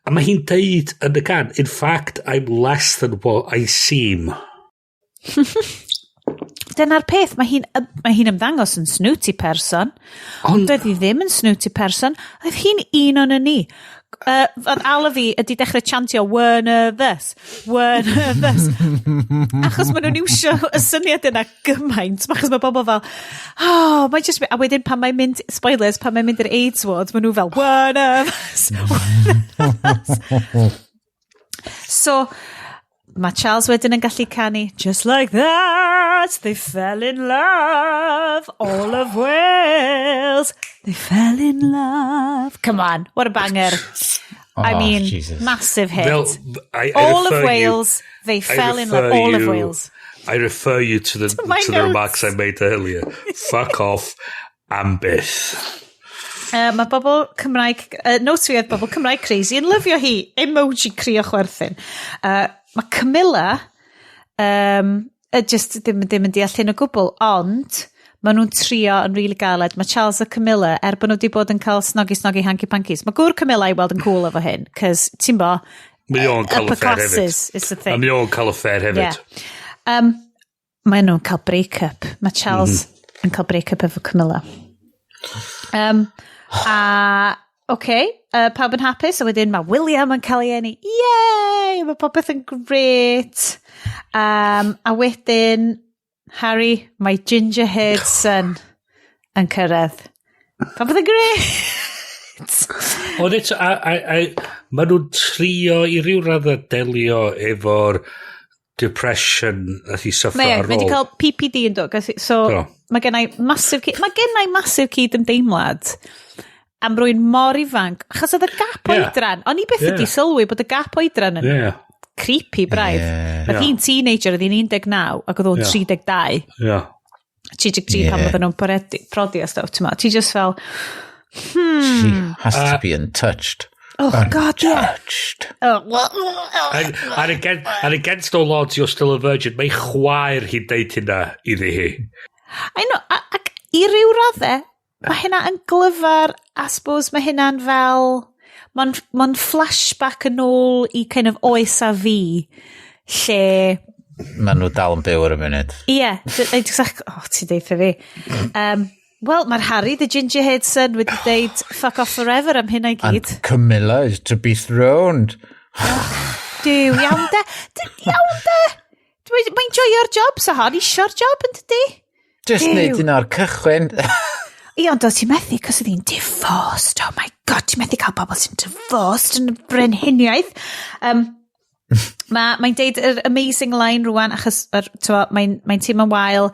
A mae hi'n deud yn y gan, in fact, I'm less than what I seem.
Dyna'r peth, mae hi'n ymddangos yn snooty person, ond doedd hi ddim yn snooty person, oedd hi'n un o'n ni. Fod ala fi ydi dechrau chantio Werner this. Achos maen nhw'n iwsio y syniad yna gymaint, achos mae bobl fel, mae just, a wedyn pan mae'n mynd, spoilers, pan mae'n mynd i'r AIDS ward, maen nhw fel Werner this. So, mae Charles wedyn yn gallu canu, just like that, they fell in love, all of Wales, they fell in love. Come on, what a banger. I mean, Jesus. Massive hit. All of Wales, they fell in love, all of Wales.
I refer you to the remarks I made earlier. Fuck off, am byth.
Mae bobl Cymraeg, notes fi oedd bobl Cymraeg crazy yn lyfio hi, emoji crio chwerthin. Mae Camilla just ddim yn deall hyn o gwbl, ond maen nhw'n trio yn rili galed. Mae Charles a Camilla, bod nhw wedi bod yn cael snogi hanky-pankies. Mae gŵr Camilla i weld yn cool efo hyn, cos ti'n bo, upper classes is the thing.
Mae nhw'n cael affair hefyd.
Mae nhw'n cael break-up. Mae Charles yn cael break-up efo Camilla. A pawb yn hapus, a wedyn mae William yn cael ei enni. Yay! Mae popeth yn gret. A wedyn, Harry, mae gingerhead son yn cyrraedd. Popeth yn gret!
Ond eto, maen nhw'n trio i ryw radd delio efo'r depression nath i suffer ar ôl.
Mae wedi cael PPD yn dod. So, mae gennau masif cyd-ymdeimlad am rwy'n mor ifanc. Achos oedd y gap oedran. O'n i byth wedi sylwi bod y gap oedran yn creepy braidd. Oedd hi'n teenager, oedd hi'n 19 ac oedd o'n 32. 33 pan oedd nhw'n prodi a stuff. Ti just fel...
She has to be untouched.
Oh, God, yeah.
And against all odds, you're still a virgin. Mae chwaer hi'n deud hynna iddi hi.
I know, ac i ryw raddau, mae hynna yn glyfar, I suppose mae hynna'n fel, mae'n flashback yn ôl i kind of oes a fi, lle...
Mae nhw dal yn byw ar y munud.
Ie, ti'n deitha fi. Wel, mae'r Harry, the gingerhead son, wedi deud fuck off forever am hynna i gyd.
And Camilla is to be throned.
Dyw, iawn de. Mae'n joio'r job, so hon isio'r job yn dydi?
Just neud un o'r cychwyn.
Ie, ond oedd ti'n methu, cos oedd hi'n divorced. Oh my God, ti'n methu cael bobl sy'n divorced yn y brenhiniaeth. Mae'n deud yr amazing line rwan, achos mae'n teimlo'n wael.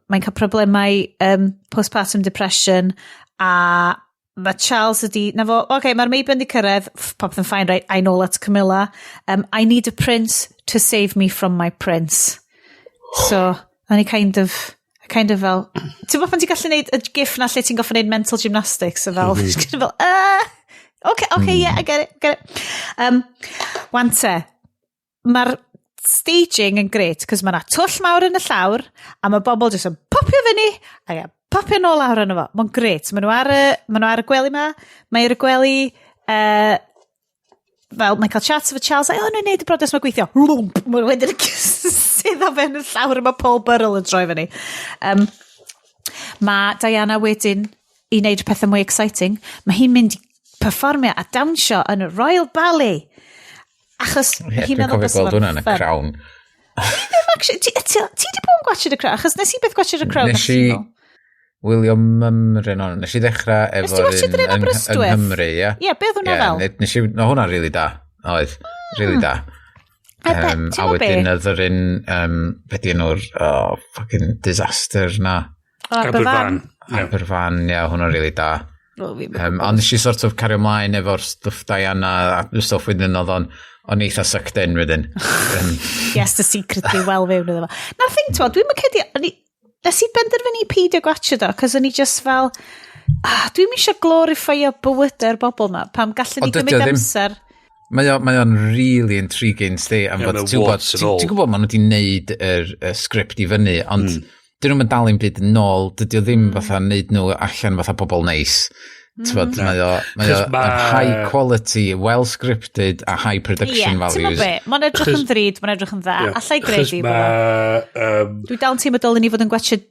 Mae'n cael problemau postpartum depression, a mae Charles ydi, mae'r Mabel di cyrraedd, popeth yn fine, right, I know that's Camilla. I need a prince to save me from my prince. So, and he kind of fel, ti'n bod pan ti'n gallu neud y gif na lle ti'n goffa neud mental gymnastics, so fel, okay, yeah, I get it. Wante, mae'r staging yn gret, cos mae yna twll mawr yn y llawr, a mae bobl jyst yn popio fyny, a popio nôl lawr yno fo. Mae'n gret. Mae nhw ar y gwely ma. Mae ar y gwely, mae'n cael chat efo Charles, nhw'n neud y brodas mae gweithio. Mae'n wedyn sydd o fe'n y llawr, mae Paul Burrell yn troi fyny. Mae Diana wedyn i wneud pethau mwy exciting. Mae hi'n mynd i perfformio a dawnsio yn y Royal Ballet. Achos hi'n meddwl bys
gweld hwnna yn y Crown.
Ti di bod yn gwachod y Crown? Achos nes i beth gwachod y Crown?
Nes i William Mymryn o'n. Nes i ddechrau efo yng Nghymru, ia?
Ie, beth hwnna fel?
Nes i, no hwnna really da. Oedd, really da. A wedyn oedd yr un, beth y'n o'r fucking disaster na.
Aberfan.
Aberfan, ia, hwnna really da. Ond nes i sort of cario mlaen efo'r stwff Diana a stwff wedyn oedd o'n eitha sucked in wedyn.
Yes, the secretly well fewn iddo fo. Na'r thing to, dwi'n mycedi, nes i benderfynu peidio gwachod o, cos o'n i just fel, dwi'n eisiau glorifio bywydau'r bobl ma, pam gallen ni gymryd amser.
Mae o'n really intriguing, sti, am fod ti'n gwybod maen nhw wedi neud y sgript i fyny, ond dyn nhw'n dal i'n byd yn ôl, dydy o ddim fatha neud nhw allan fatha bobl neis. Mae o'n high quality, well scripted a high production values.
Mae'n edrych yn ddrud, mae'n edrych yn dda. Allai gredu bod dwi dal yn teimlo dylwn ni fod yn gwachod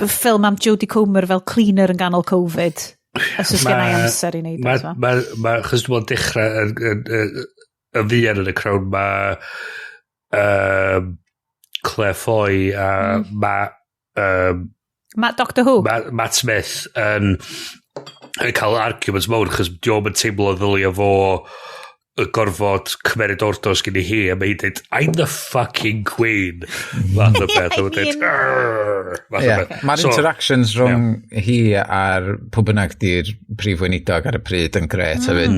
ffilm am Jodie Comer fel cleaner yn ganol Covid. Os oes gen i amser i wneud eto.
Chos dwi'n bod dechrau y fian yn y Crown, mae Claire Foy a
Matt Doctor Who?
Matt Smith yn cael arguments mawr, chos diolch yn teimlo ddylio fo y gorfod cymeryd ordos gen i hi, a mae hi'n dweud, I'm the fucking queen. Fath o beth.
Mae'r interactions rhwng hi a'r pwy bynnag di'r prif weinidog ar y pryd yn gret hefyd.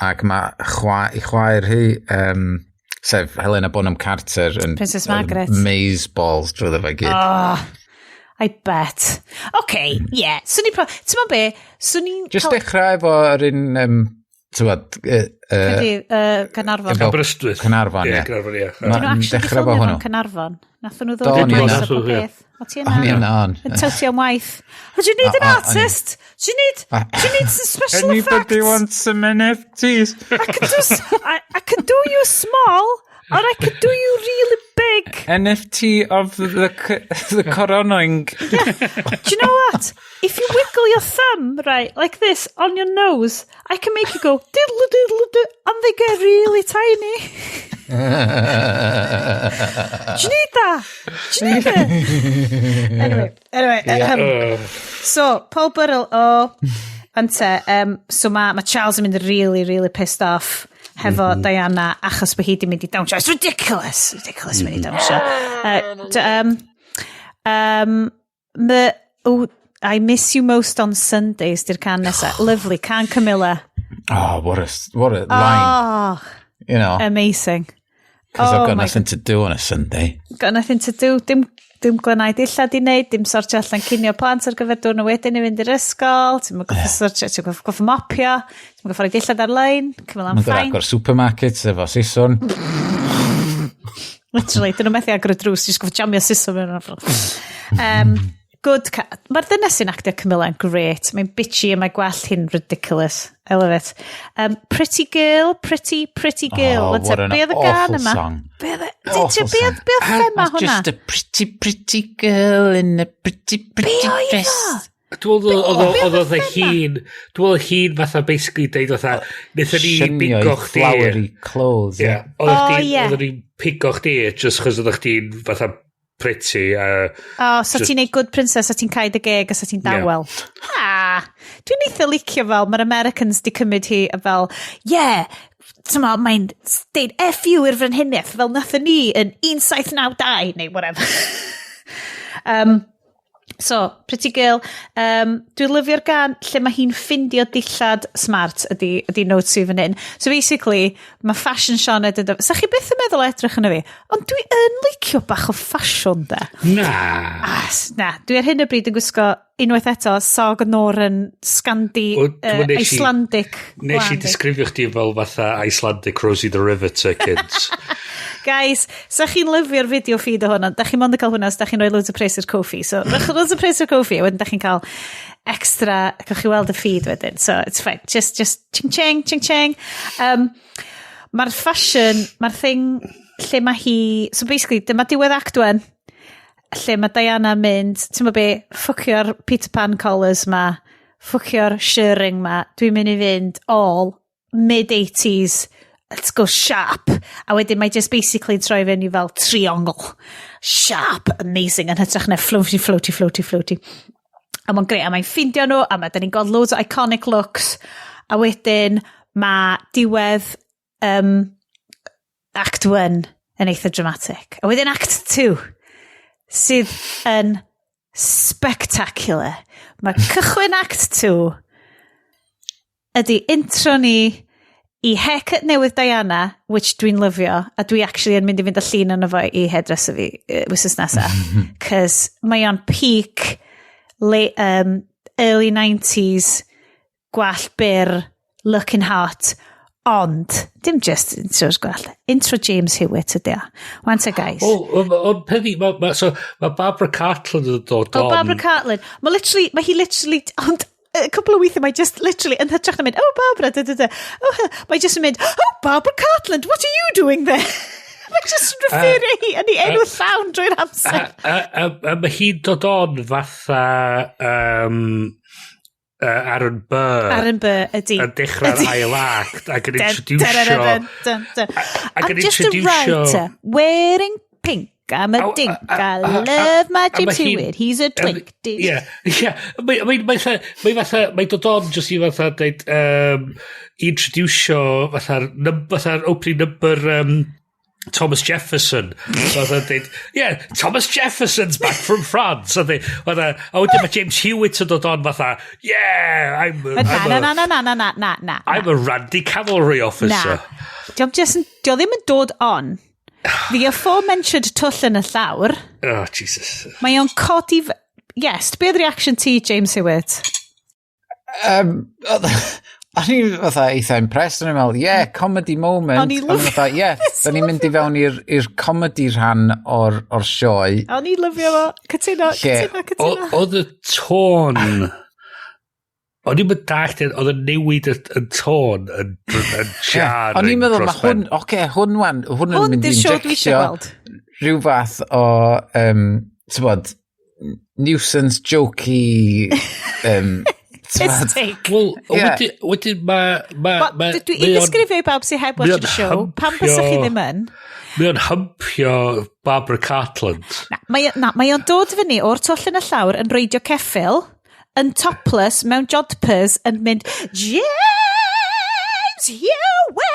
Ac mae chwaer hi, sef Helena Bonham Carter yn
Princess Margaret.
Maze balls drwy ddefa gyd.
I bet. Okay, yeah. Swn i'n ti'n ma be? Swn i'n...
Just dechrau efo yr un...
Canarfon.
Canarfon, ie.
Dyn nhw actually ffilmio fo'n Canarfon. Nathon nhw ddod yn maes o pob beth. O ti yna? Yn tawti am waith. Do you need an artist? Do you need some special effects?
Anybody wants some NFTs?
I can do you small, or I can do you really big.
NFT of the coroning.
Yeah. Do you know what? If you wiggle your thumb, thumb, right, like this, on your nose, I can make you go diddle diddle diddle, and they get really tiny. Do you need that? Do you need it? Anyway. So, Paul Burrell ante, so mae Charles yn mynd really, really pissed off hefo Diana achos bod hi di mynd I dawnsio. It's ridiculous mynd I dawnsio. I miss you most on Sundays, di'r can nesa. Lovely, can Camilla.
Oh, what a line. You know.
Amazing.
Because I've got nothing to do on a Sunday.
Got nothing to do. Dim glanau dillad I wneud, dim sortio allan cynio plant ar gyfer dwrn o wedyn I fynd i'r ysgol, ti'n mynd goffa sortio, ti'n goffa mopio, ti'n mynd goffa roi dillad ar-lein, Camilla am ffain. Mae'n agor supermarkets efo siswrn. Literally, dyn nhw'n methu agor y drws, ti'n goffa jamio siswrn mewn. Good. Mae'r ddynes sy'n actio Camilla yn great. Mae'n bitchy a mae gwell hi'n ridiculous. I love it. Pretty girl.
Oh, what an awful song.
Beth thema hwnna?
Just a pretty girl in a pretty dress.
Dwi'n hun fatha basically deud fatha nethon ni bingo chdi
flowery clothes.
Oedden ni'n pigo chdi just chos oeddech chdi'n fatha pretty.
So ti'n neud good princess a ti'n caid y geg a so ti'n dawel. Dwi'n eitha licio fel, mae'r Americans di cymryd hi a fel, mae'n deud F-U i'r frenhiniaeth fel nathon ni yn 1792 neu whatever. So, pretty girl. Dwi'n lyfio'r gan lle mae hi'n ffindio dillad smart ydi note sy'n fan hyn. So basically, mae fashion Sioned yn... Sa chi byth yn meddwl edrych yna fi? Ond dwi yn licio bach o ffasiwn, da. Na, dwi ar hyn y bryd yn gwisgo unwaith eto sog yn o'r yn Scandi, Icelandic.
Nes I disgrifio chdi fel fatha Icelandic Rosie the Riveter kids.
Guys, sa chi'n lyfio'r fideo feed o hwnna, da chi'n mond yn cael hwnna os da chi'n rhoi loads o pres i'r Ko-fi. So, rwch loads o pres i'r Ko-fi, a wedyn da chi'n cael extra, cael chi weld y feed wedyn. So, it's fine. Just ching ching. Mae'r fashion, mae'r thing lle mae hi... So, basically, dyma diwedd actwen, lle mae Diana mynd, ti'n ma be, ffwcio'r Peter Pan collars ma, ffwcio'r shirring ma, dwi'n mynd I fynd all mid-80s, let's go sharp. A wedyn mae just basically troi fewn I fel triongl. Sharp, amazing, yn hytrach na floaty. A mae'n greu, a mae'n ffindio nhw, a da ni'n gweld loads o iconic looks. A wedyn mae diwedd act 1 yn eitha dramatic. A wedyn act 2 sydd yn spectacular. Mae cychwyn act 2 ydy intro ni I haircut newydd Diana, which dwi'n lyfio, a dwi actually yn mynd I fynd y llun yno fo I hairdresser fi wythnos nesa. Cos mae o'n peak early 90s gwall byr, looking hot, ond dim just intro's gwall. Intro James Hewitt ydi o. Wante guys.
Ond Penny, mae Barbara Cartland yn dod on.
Barbara Cartland. Mae hi literally, ond a couple of weeks mae just literally yn hytrach na mynd, Barbara, mae just yn mynd, Barbara Cartland, what are you doing there? Mae just yn referio hi yn ei enw llawn drwy'r amser.
Mae hi'n dod on fatha Aaron Burr
ydi.
Yn dechrau'r ail act ac yn introducio...
I'm just a writer, wearing pink. I'm a dink. I love my James Hewitt. He's a twink.
Yeah. Mae dod on just I fatha deud introducio fatha'r opening number Thomas Jefferson. Fatha deud, Thomas Jefferson's back from France. A wedyn mae James Hewitt yn dod on fatha, I'm a Randy cavalry officer.
Dio ddim yn dod on. The aforementioned twll yn y llawr.
Oh, Jesus.
Mae o'n codi... Yes, be oedd reaction ti, James Hewitt?
O'n i fatha eitha impressed yn ymwneud, comedy moment.
O'n i lyfio.
Da ni'n mynd I fewn i'r comedy rhan o'r sioe.
O'n i lyfio fo. Cytuno.
Oedd y tôn... O'n i'n mynd dallt oedd y newid yn tôn yn jarring.
O'n i'n meddwl, hwn yn mynd I injectio rhyw fath o, nuisance jokey
piss take.
Wel, wedyn
Dwi i ddisgrifio i bawb sy'n heb watch the show. Pam bysach chi ddim yn?
Mae o'n hympio Barbara Cartland.
Mae o'n dod fyny o'r twll yn y llawr yn reidio ceffil, yn topless, mewn jodhpurs, yn mynd, James Hewitt!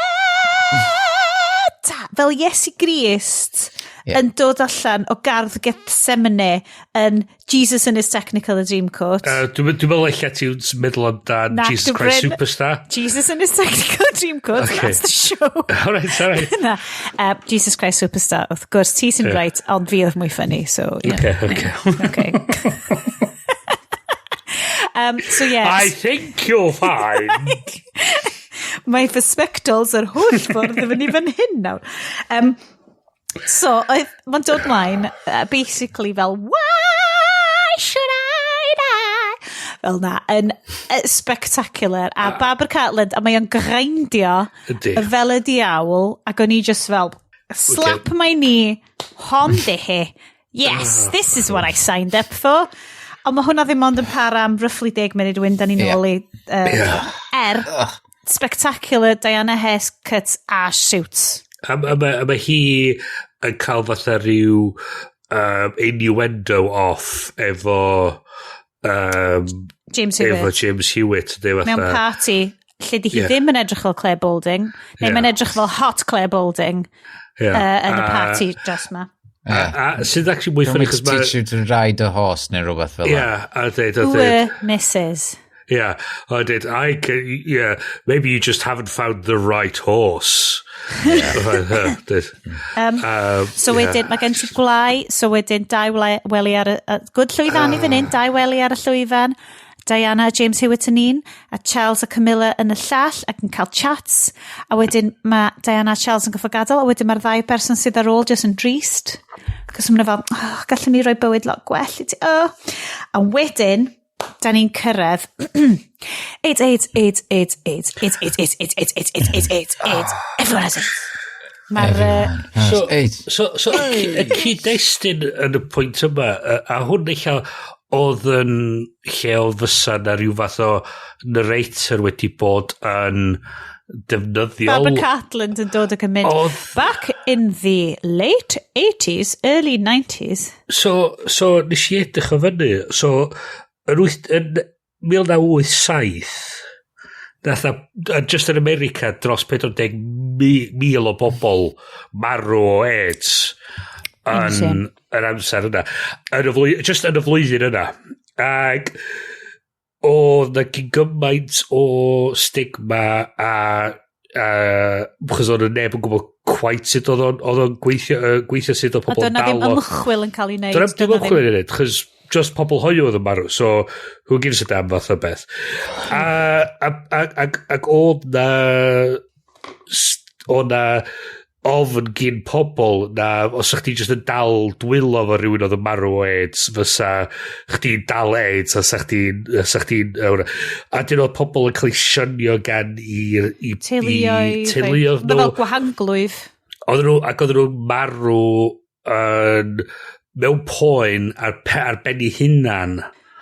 Fel Iesu Grist, yn dod allan o gardd Gethsemane yn Jesus in his technical a dream coat.
Dwi'n meddwl eich ti'n meddwl amdan Jesus Christ Superstar.
Jesus in his technical dream coat, that's the show.
All right.
Jesus Christ Superstar, wrth gwrs, ti sy'n right, ond fi oedd mwy funny, so, yeah. Okay. So, yes.
I think you'll find...
Mae fy spectols yr holl ffordd yn fyny fan hyn nawr. So, mae'n dod mlaen, basically fel, why should I die? Fel na, yn spectacular. A Barbara Cartland, a mae o'n grindio fel y diawl, ac o'n i just fel, slap my knee, hon dihi. Yes, this is what I signed up for. Ond mae hwnna ddim ond yn para am roughly 10 munud wyn, da ni'n ôl i spectacular Diana haircut a suits.
A mae hi yn cael fatha rhyw innuendo off efo
James
Hewitt.
Mewn party, lle di hi ddim yn edrych fel Claire Balding, neu mae'n edrych fel hot Claire Balding yn y party just ma.
Sydd actually mwy ffynnu chos
teach you to ride a horse neu rhywbeth fel
Mrs.
Yeah, I did. Maybe you just haven't found the right horse.
So wedyn, mae gen ti gwlau, so wedyn dau weli ar y good llwyfan i fan hyn, dau weli ar y llwyfan, Diana a James Hewitt yn un, a Charles a Camilla yn y llall, ac yn cael chats, a wedyn mae Diana a Charles yn goffo gadael, a wedyn mae'r ddau person sydd ar ôl just yn drist, cos mae'n fel, gallwn ni roi bywyd lot gwell i ti, a wedyn, da ni'n cyrraedd AIDS everyone has it.
So y cyd-destun yn y pwynt yma, a hwn eich oedd yn lle o fysa na rhyw fath o narrator wedi bod yn defnyddiol.
Barbara Cartland yn dod ac yn mynd back in the late 80s, early 90s.
So nes i edrych o fyny. So yn 1987 just yn America dros 40,000 o bobl marw o AIDS yn amser yna just yn y flwyddyn yna ac oedd na gyn gymaint o stigma a chos oedd neb yn gwybod quite sut oedd o'n gweithio sut oedd pobl
dal o. A dyna ddim ymchwil yn cael ei wneud.
Dyna ddim ymchwil yn ei wneud, chos just pobl hoiw oedd yn marw, so who gives a damn fath o beth. Ac oedd na ofn gyn pobl na os ych chi just yn dal dwylo fo rhywun oedd yn marw o AIDS fysa chdi'n dal AIDS a sa chdi'n a dyn oedd pobl yn cael ei synio gan i teuluoedd nhw
fel gwahanglwydd
oedd nhw'n marw yn mewn poen ar ben ei hunan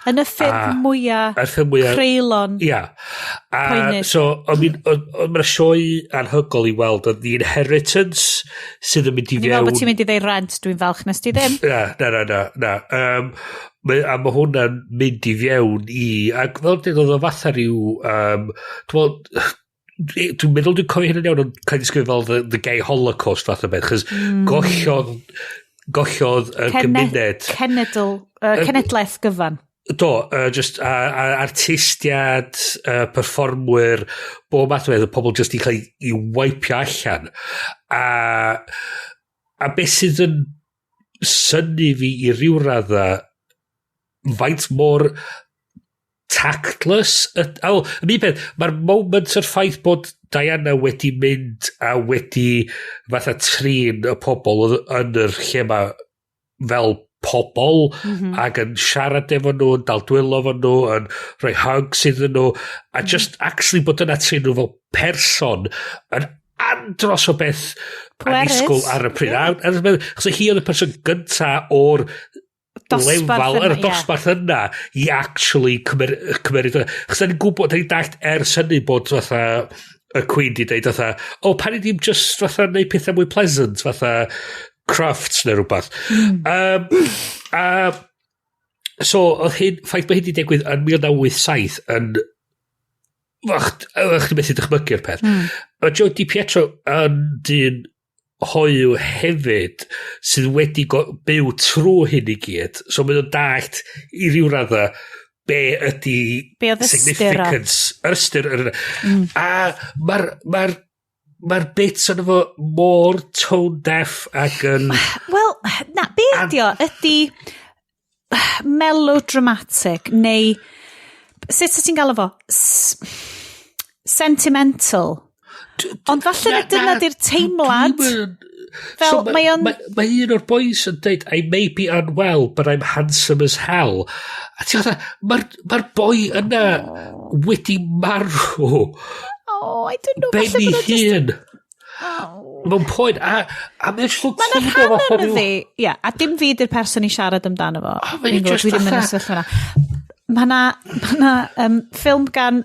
yn y ffilm mwyaf creulon poenus.
So mae'n sioe anhygol i weld oedd The Inheritance sydd yn mynd i fewn.
Ni'n meddwl bod ti'n mynd i ddeu Rent, dwi'n falch nes ti ddim.
Na. A mae hwnna'n mynd i fewn i ac fel dyn oedd o fatha rhyw dwi'n meddwl dwi'n cofio hyn yn iawn ond cael disgrifio fel the gay holocaust fath o beth chos gollodd y gymuned
cenedlaeth gyfan
just artistiad perfformwyr bob math o beth, y pobl just i cael i waipio allan a beth sydd yn synnu fi i ryw radda faint mor tactless mae'r moment yr ffaith bod Diana wedi mynd a wedi fatha trin y pobl yn yr lle ma fel pobl ac yn siarad efo nhw, yn dal dwylo efo nhw, yn rhoi hugs iddyn nhw a just actually bod yna trin nhw fel person yn andros o beth anisgwl ar y pryd. Chos hi oedd y person gynta o'r lefel, yr dosbarth yna i actually cymeryd. Chos da ni'n gwybod, da ni'n dallt ers hynny bod fatha y Queen di dweud fatha, pan i ddim just fatha neud pethau mwy pleasant, fatha crafts neu rhywbeth. So, oedd hyn, ffaith bod hyn di digwydd yn 1987 yn chdi methu dychmygu'r peth. Mae Joe Di Pietro yn dyn hoiw hefyd sydd wedi byw trwy hyn i gyd. So mae nhw'n dallt i ryw radda be ydy significance yr ystyr. A mae'r bits yn efo mor tone deaf ac yn...
Wel, na, be ydy o? Ydy melodramatic neu sut ti'n gael efo? Sentimental. Ond falle dyna di'r teimlad. Fel, mae
un o'r boys yn dweud, I may be unwell, but I'm handsome as hell. A ti'n gwybod, mae'r boi yna wedi marw.
Oh, I don't know.
Benni hun. Mae'n pwynt, a mae'n llwg
Mae'n rhan yn fi, ia, a dim fi di'r person i siarad amdano fo. Dwi ddim yn ysgrifennu hwnna. Mae ffilm gan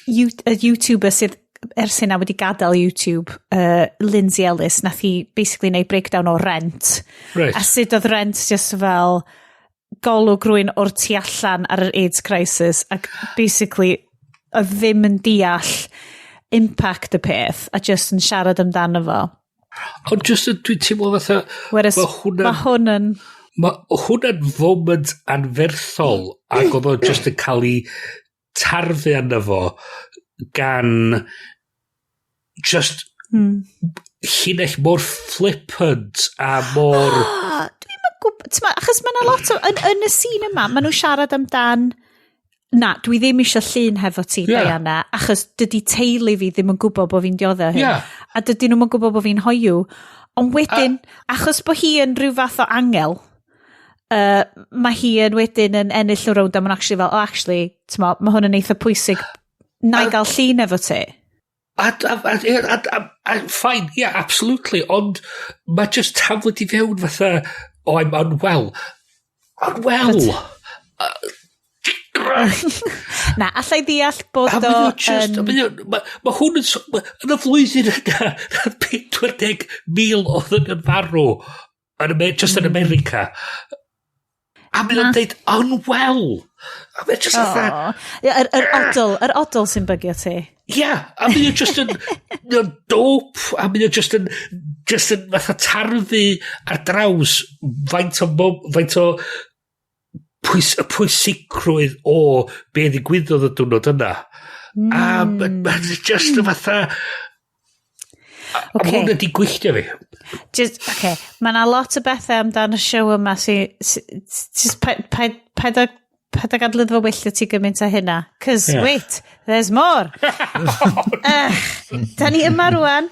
y YouTuber sydd ers hynna wedi gadael YouTube, Lindsay Ellis, nath hi basically neud breakdown o Rent.
Right.
A sut oedd Rent just fel golwg rwy'n o'r tu allan ar yr AIDS crisis, ac basically oedd ddim yn deall impact y peth, a just yn siarad amdano fo.
Ond just dwi'n teimlo fatha...
Whereas mae hwn yn...
Mae hwnna'n foment anferthol, ac oedd o just yn cael ei tarfu arno fo gan just llinell mor flippant a mor...
Dwi'n mynd gwybod, achos mae yna lot o... Yn y scene yma, maen nhw siarad amdan... Na, dwi ddim eisiau llun hefo ti, Diana, achos dydy teulu fi ddim yn gwybod bod fi'n dioddau hyn. A dydy nhw'n gwybod bod fi'n hoiw. Ond wedyn, achos bod hi yn rhyw fath o angel, mae hi yn wedyn yn ennill nhw rownd, a mae'n actually fel, mae hwn yn eitha pwysig. Na i gael llun efo ti.
Fine, yeah, absolutely. Ond mae just taflod i fewn fatha, I'm unwell. Unwell!
Na, allai ddeall bod o...
Mae hwn yn y flwyddyn yna, 40,000 oedd yn farw just yn America. A mae'n dweud unwell. A mae'n just fatha...
Yr odl sy'n bygio ti.
Yeah, a mae'n just yn dope, a mae'n just yn fatha tarfu ar draws faint o pwysigrwydd o be ddigwyddodd y diwrnod yna. A mae'n just yn fatha... A hwn ydi gwylltio fi.
Mae yna lot o bethau amdan y show yma paid o gadlydd fo wylltio ti gymaint a hynna. Cos, wait, there's more. Da ni yma rwan.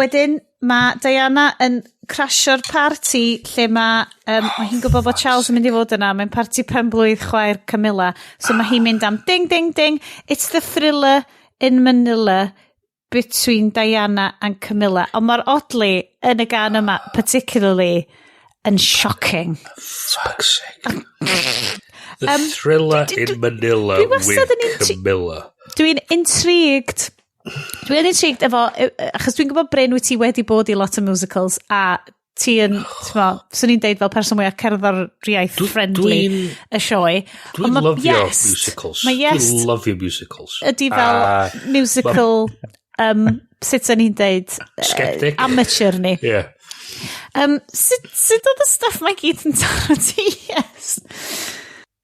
Wedyn, mae Diana yn crasio'r parti lle mae hi'n gwybod bod Charles yn mynd i fod yna. Mae'n parti penblwydd chwaer Camilla. So mae hi'n mynd am ding, ding, ding. It's the thriller in Manila between Diana and Camilla. Ond mae'r odli yn y gan yma, particularly, yn shocking.
Fuck's sake. The thriller in Manila with Camilla.
Dwi'n intrigued efo, achos dwi'n gwybod Bryn wyt ti wedi bod i lot o musicals, a ti yn, swn i'n deud fel person mwy a cerddoriaeth friendly y sioe.
Dwi'n lyfio musicals. Dwi'n lyfio musicals.
Ydy fel musical, sut o'n i'n deud?
Skeptic.
Amateur ni.
Yeah.
Sut oedd y stuff mae gyd yn taro ti? Yes.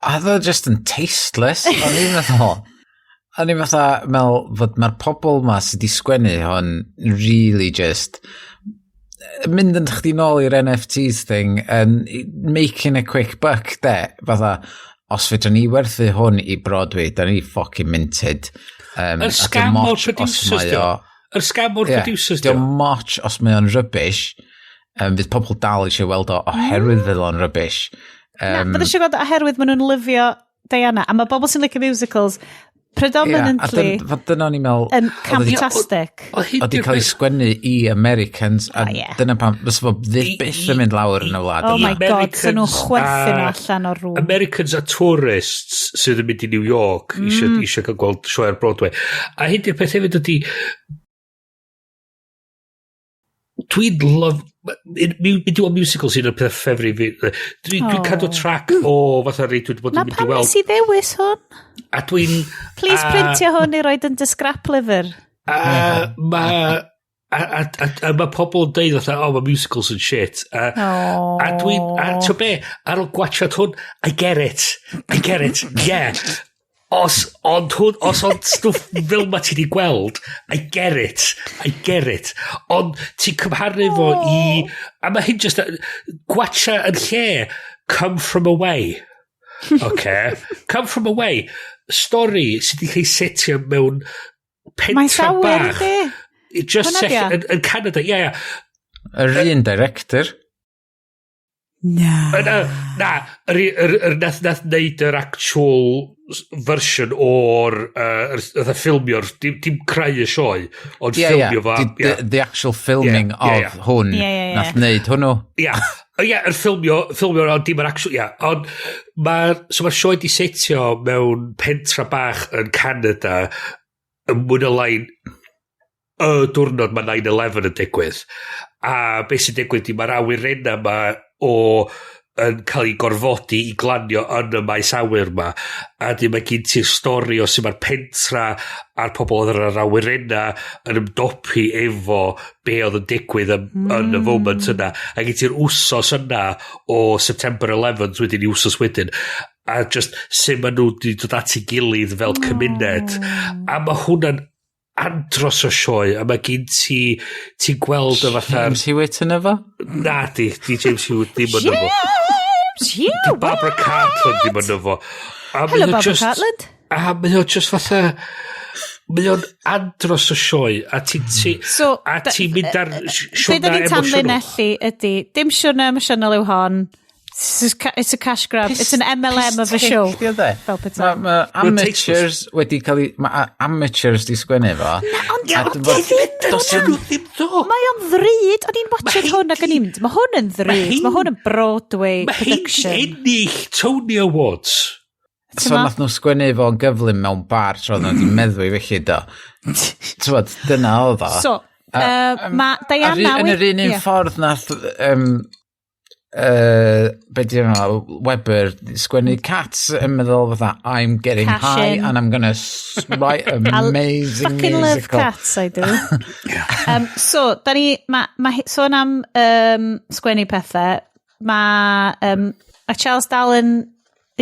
A ddo just yn tasteless. O'n i'n fatha mel fod mae'r pobl ma sydd wedi sgwennu hon really just mynd yn chdi nôl i'r NFTs thing and making a quick buck de. Fatha, os fydra ni werthu hwn i Broadway, da ni fucking minted.
Yr scam o'r producers dio. Yr scam o'r producers dio.
Dio much os mae o'n rubbish. Fydd pobl dal eisiau weld o oherwydd fydd o'n rubbish.
Na, bydd eisiau gweld oherwydd maen nhw'n lyfio Diana. A mae bobl sy'n licio musicals predominantly
dyna o'n i'n meddwl...
yn camtastic.
Oedd i cael ei sgwennu i Americans, a dyna pam, fes fo byth yn mynd lawr yn y wlad.
Oh my god, sy'n nhw'n chwerthu nhw allan o'r rŵm.
Americans a tourists sydd yn mynd i New York eisiau cael gweld sioe ar Broadway. A hyn di'r peth hefyd ydy... Dwi'n mynd i weld musicals sy'n y peth ffefri fi. Dwi'n cadw track o fatha rei dwi'n bod yn mynd i weld.
Na pam nes i ddewis hwn?
A dwi'n...
Please printio hwn i roed yn dy scrap liver.
Mae pobl yn deud fatha, mae musicals yn shit. A dwi'n... A to be, ar ôl gwachod hwn, I get it, yeah. Os ond stwff fel ma ti di gweld, I get it. Ond ti'n cymharu fo i... A mae hyn just... Gwacha yn lle, come from away. Okay. Come from away. Stori sydd wedi cael setio mewn pentra bach. Just yn Canada, yeah.
Yr un director.
Na.
Nath neud yr actual version o'r ffilmio'r dim creu y sioe ond ffilmio fa
the actual filming of hwn nath neud hwnnw
yr ffilmio dim yr actual ond mae'r sioe di setio mewn pentra bach yn Canada yn mwyn y lain y diwrnod mae 9/11 yn digwydd a beth sy'n digwydd di mae'r awyrena ma o yn cael ei gorfodi i glanio yn y maes awyr ma a di mae gen ti'r stori o sy'n mae'r pentra a'r pobl oedd yr awyrena yn ymdopi efo be oedd yn digwydd yn y foment yna a gen ti'r wsos yna o September 11 wedyn i wsos wedyn a just sy'n maen nhw wedi dod at ei gilydd fel cymuned a mae hwnna'n andros o sioe a mae gen ti'n gweld y fatha
James Hewitt yn efo?
Na di James Hewitt ddim yn efo di Barbara Cartland ddim yn efo
Hello Barbara Cartland
a mae o just fatha mae o'n andros o sioe a ti'n mynd ar siwrna
emosiynol ydy dim siwrna emosiynol yw hon it's a cash grab. It's an MLM of a show.
Mae amateurs wedi cael ei... Mae amateurs di sgwennu fo.
Mae o'n ddryd. O'n i'n watchod hwn ac o'n i'n mynd. Mae hwn yn ddryd. Mae hwn yn Broadway production.
Mae hyn ennill Tony Awards.
So nath nhw sgwennu fo yn gyflym mewn bar tro nhw wedi meddwl i felly do. Tywod, dyna oedd o.
So, mae Diana...
Yn yr un ffordd nath... be di yna, Webber sgwennu Cats yn meddwl fatha I'm getting high and I'm gonna write amazing
fucking
musical.
love Cats I do. So da ni sôn am sgwennu pethau a Charles Dallin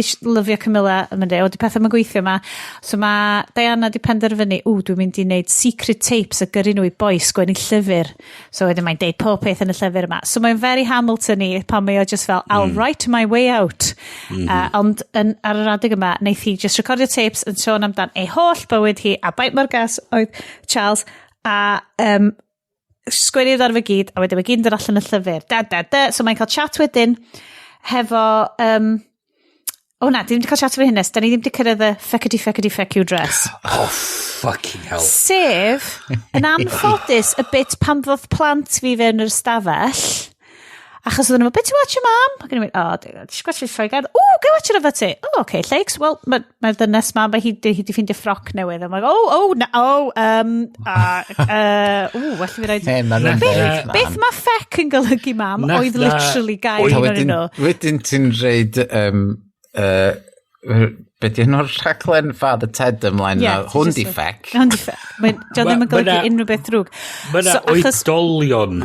lyfio Camilla yn mynd o di pethau mae'n gweithio yma so mae Diana di penderfynu dwi'n mynd i wneud secret tapes a gyrru nhw i boi sgwennu llyfr so wedyn mae'n deud pob peth yn y llyfr yma so mae'n very Hamilton-y pan mae o just fel I'll write my way out ond ar yr adeg yma wneith hi just recordio tapes yn sôn amdan ei holl bywyd hi a bait mor gas oedd Charles a sgwennu'r ar fy gyd a wedyn mae gyd yn dod allan y llyfr so mae'n cael chat wedyn hefo na, di ddim wedi cael chat efo hynnes. Da ni ddim wedi cyrraedd y feckity dress.
Oh, fucking hell.
Sef, yn anffodus, y bit pan ddodd plant fi fewn yr stafell, achos oedden nhw, beth ti'n watch your mam? Ac yn mynd, ti'n gwachio ffoi gad? Gai watch your efo ti? Okay, thanks. Well, mae'r dynes ma, hi di ffeindio ffroc newydd. I'm like, well, fi roed... Beth mae feck yn golygu mam? Oedd literally gair yn nhw.
Wedyn ti'n reid... beth yw nhw'r rhaglen Father Ted ymlaen hwn di ffec
hwn di ffec diolch ddim yn golygu unrhyw beth drwg
mae yna oedolion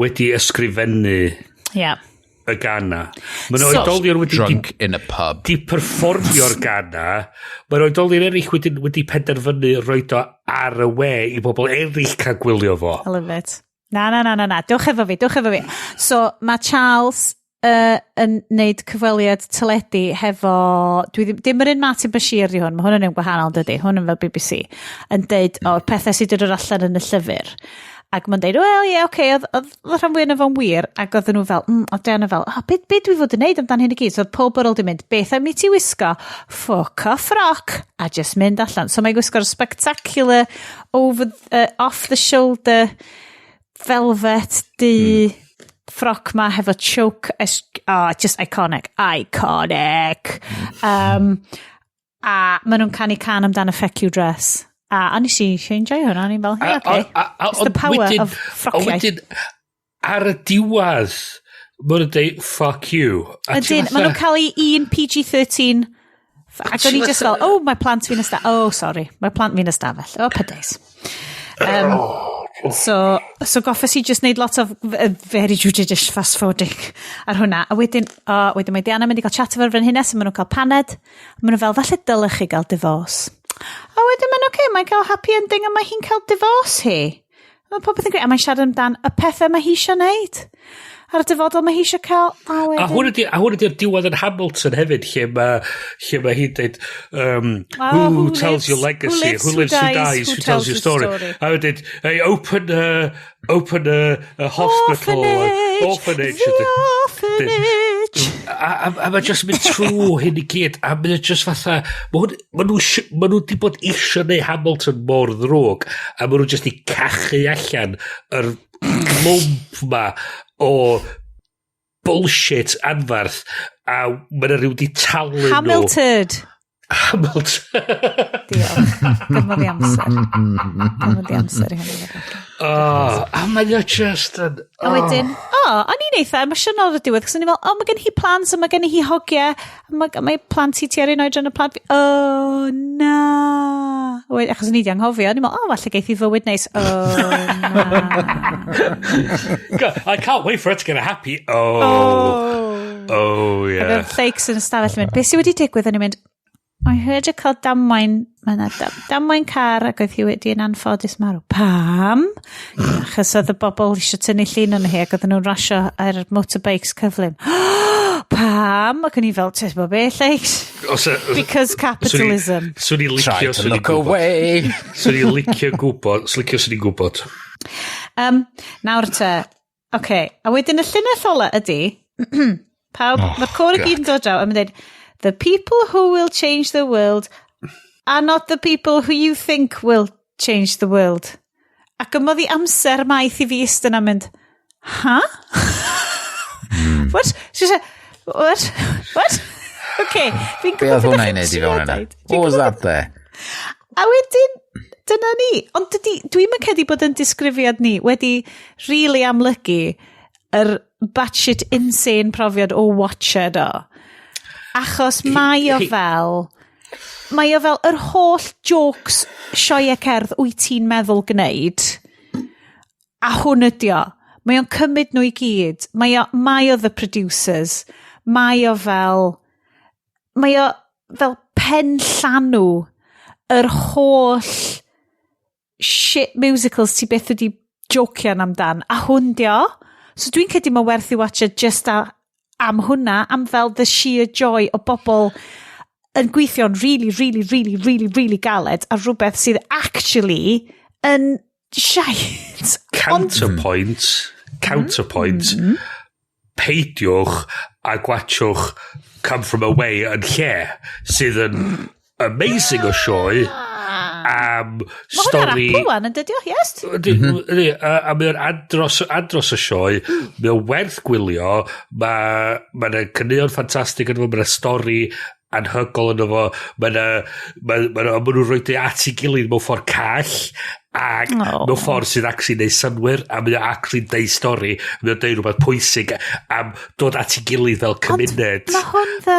wedi ysgrifennu y gana mae yna oedolion wedi
drunk in a pub
di perfformio'r gana mae yna oedolion eraill wedi penderfynu roed o ar y we i bobl eraill cael gwylio fo
I love it na diolch efo fi so mae Charles yn neud cyfweliad teledu hefo dim yr un Martin Bashir di hwn, mae hwn yn un gwahanol dydy hwn yn fel BBC yn deud o'r pethau sydd wedi dod allan yn y llyfr Ac mae'n deud, wel, ie, oce, oedd rhan fwy yna fo'n wir, ac oedd nhw fel, oedd Diana fel, be dwi fod yn neud amdan hyn i gyd? So oedd Paul Burrell di mynd, beth am i ti wisgo? Fuck off rock, a just mynd allan. So mae'n gwisgo'r spectacular, off the shoulder, velvet, ffroc ma hefo choke, just iconic. A maen nhw'n canu can amdan y feck you dress. A nes i enjoy hwnna, ni'n fel, it's the power of ffrociau.
Wedyn, ar y diwedd, maen nhw'n dweud, fuck you.
Ydyn, maen nhw'n cael ei un PG-13, ac o'n i just fel, mae plant fi'n ystafell. Sorry, mae plant fi'n ystafell. Pydys. So goffes i just neud lot of very judicious fast forwarding ar hwnna. A wedyn mae Diana mynd i gael chat efo'r frenhines, a maen nhw'n cael paned. A maen nhw fel, falle dylech chi gael divorce. A wedyn mae'n cael happy ending, a mae hi'n cael divorce hi. Mae popeth yn greu, a mae'n siarad amdan y pethau mae hi eisiau neud. A'r dyfodol mae hi eisiau cael.
A hwn ydy'r diwedd yn Hamilton hefyd, lle mae hi'n dweud, who tells your legacy, who lives, who dies, who tells your story. A wedyn, open a hospital, orphanage. A mae jyst mynd trwy hyn i gyd, a mae jyst fatha, mae nhw di bod eisiau neu Hamilton mor ddrwg, a mae nhw jyst i cachu allan yr lwmp ma o bullshit anfarth, a mae rhyw di talu nhw.
Hamiltwrd. Diolch. Gymodd i amser i hynny.
A mae'n just yn...
A wedyn, o'n i'n eitha emosiynol ar y diwedd, cos o'n i'n fel, mae gen hi plans, a mae gen hi hogiau, mae plant i ti ar un oedran y plant fi, na. Achos o'n i di anghofio, o'n i'n fel, falle geith i fywyd neis, na.
I can't wait for it to get a happy, yeah.
Ac oedd Lleics yn ystafell yn mynd, beth sydd wedi digwydd, o'n i'n mynd, I heard y cael damwain, damwain car, ac oedd hi wedi yn anffodus marw. Pam? Achos oedd y bobl eisiau tynnu llun yn hi, ac oedd nhw'n rasio ar motorbikes cyflym. Pam? Ac o'n i fel, tes bo be, Lleics? Because capitalism.
Try to look away.
Swn i'n licio gwybod.
Nawr te, a wedyn y llinell ola ydi, pawb, mae'r cor i gyd yn dod draw, a mae'n dweud, the people who will change the world are not the people who you think will change the world. Ac ymodd i amser maith i fi Iestyn a mynd, What? What? Okay.
Be oedd hwnna i wneud i fewn yna? What was that there?
A wedyn, dyna ni. Ond dwi'n credu bod yn disgrifiad ni wedi really amlygu yr batshit insane profiad o Watcher do. Achos mae o fel yr holl jokes sioe cerdd wyt ti'n meddwl gwneud, a hwn ydi o. Mae o'n cymryd nhw i gyd. Mae o the producers. Mae o fel pen llanw yr holl shit musicals ti beth wedi jocian amdan, a hwn di o. So dwi'n credu mae werth i watcha just am hwnna, am fel the sheer joy o bobl yn gweithio'n really galed a rhywbeth sydd actually yn shite.
Counterpoint, peidiwch a gwachwch Come From Away yn lle, sydd yn amazing o sioe, am stori...
Mae hwnna'n Apple yn dydio, yes?
A mae'n andros y sioe, mae'n werth gwylio, mae'n cynnion ffantastig yn fo, mae'n stori anhygol yn fo, mae'n nhw'n rhoi at ei gilydd mewn ffordd call, ac mewn ffordd sydd actually neud synwyr, a mae'n actually deud stori, mae'n deud rhywbeth pwysig am dod at ei gilydd fel cymuned, a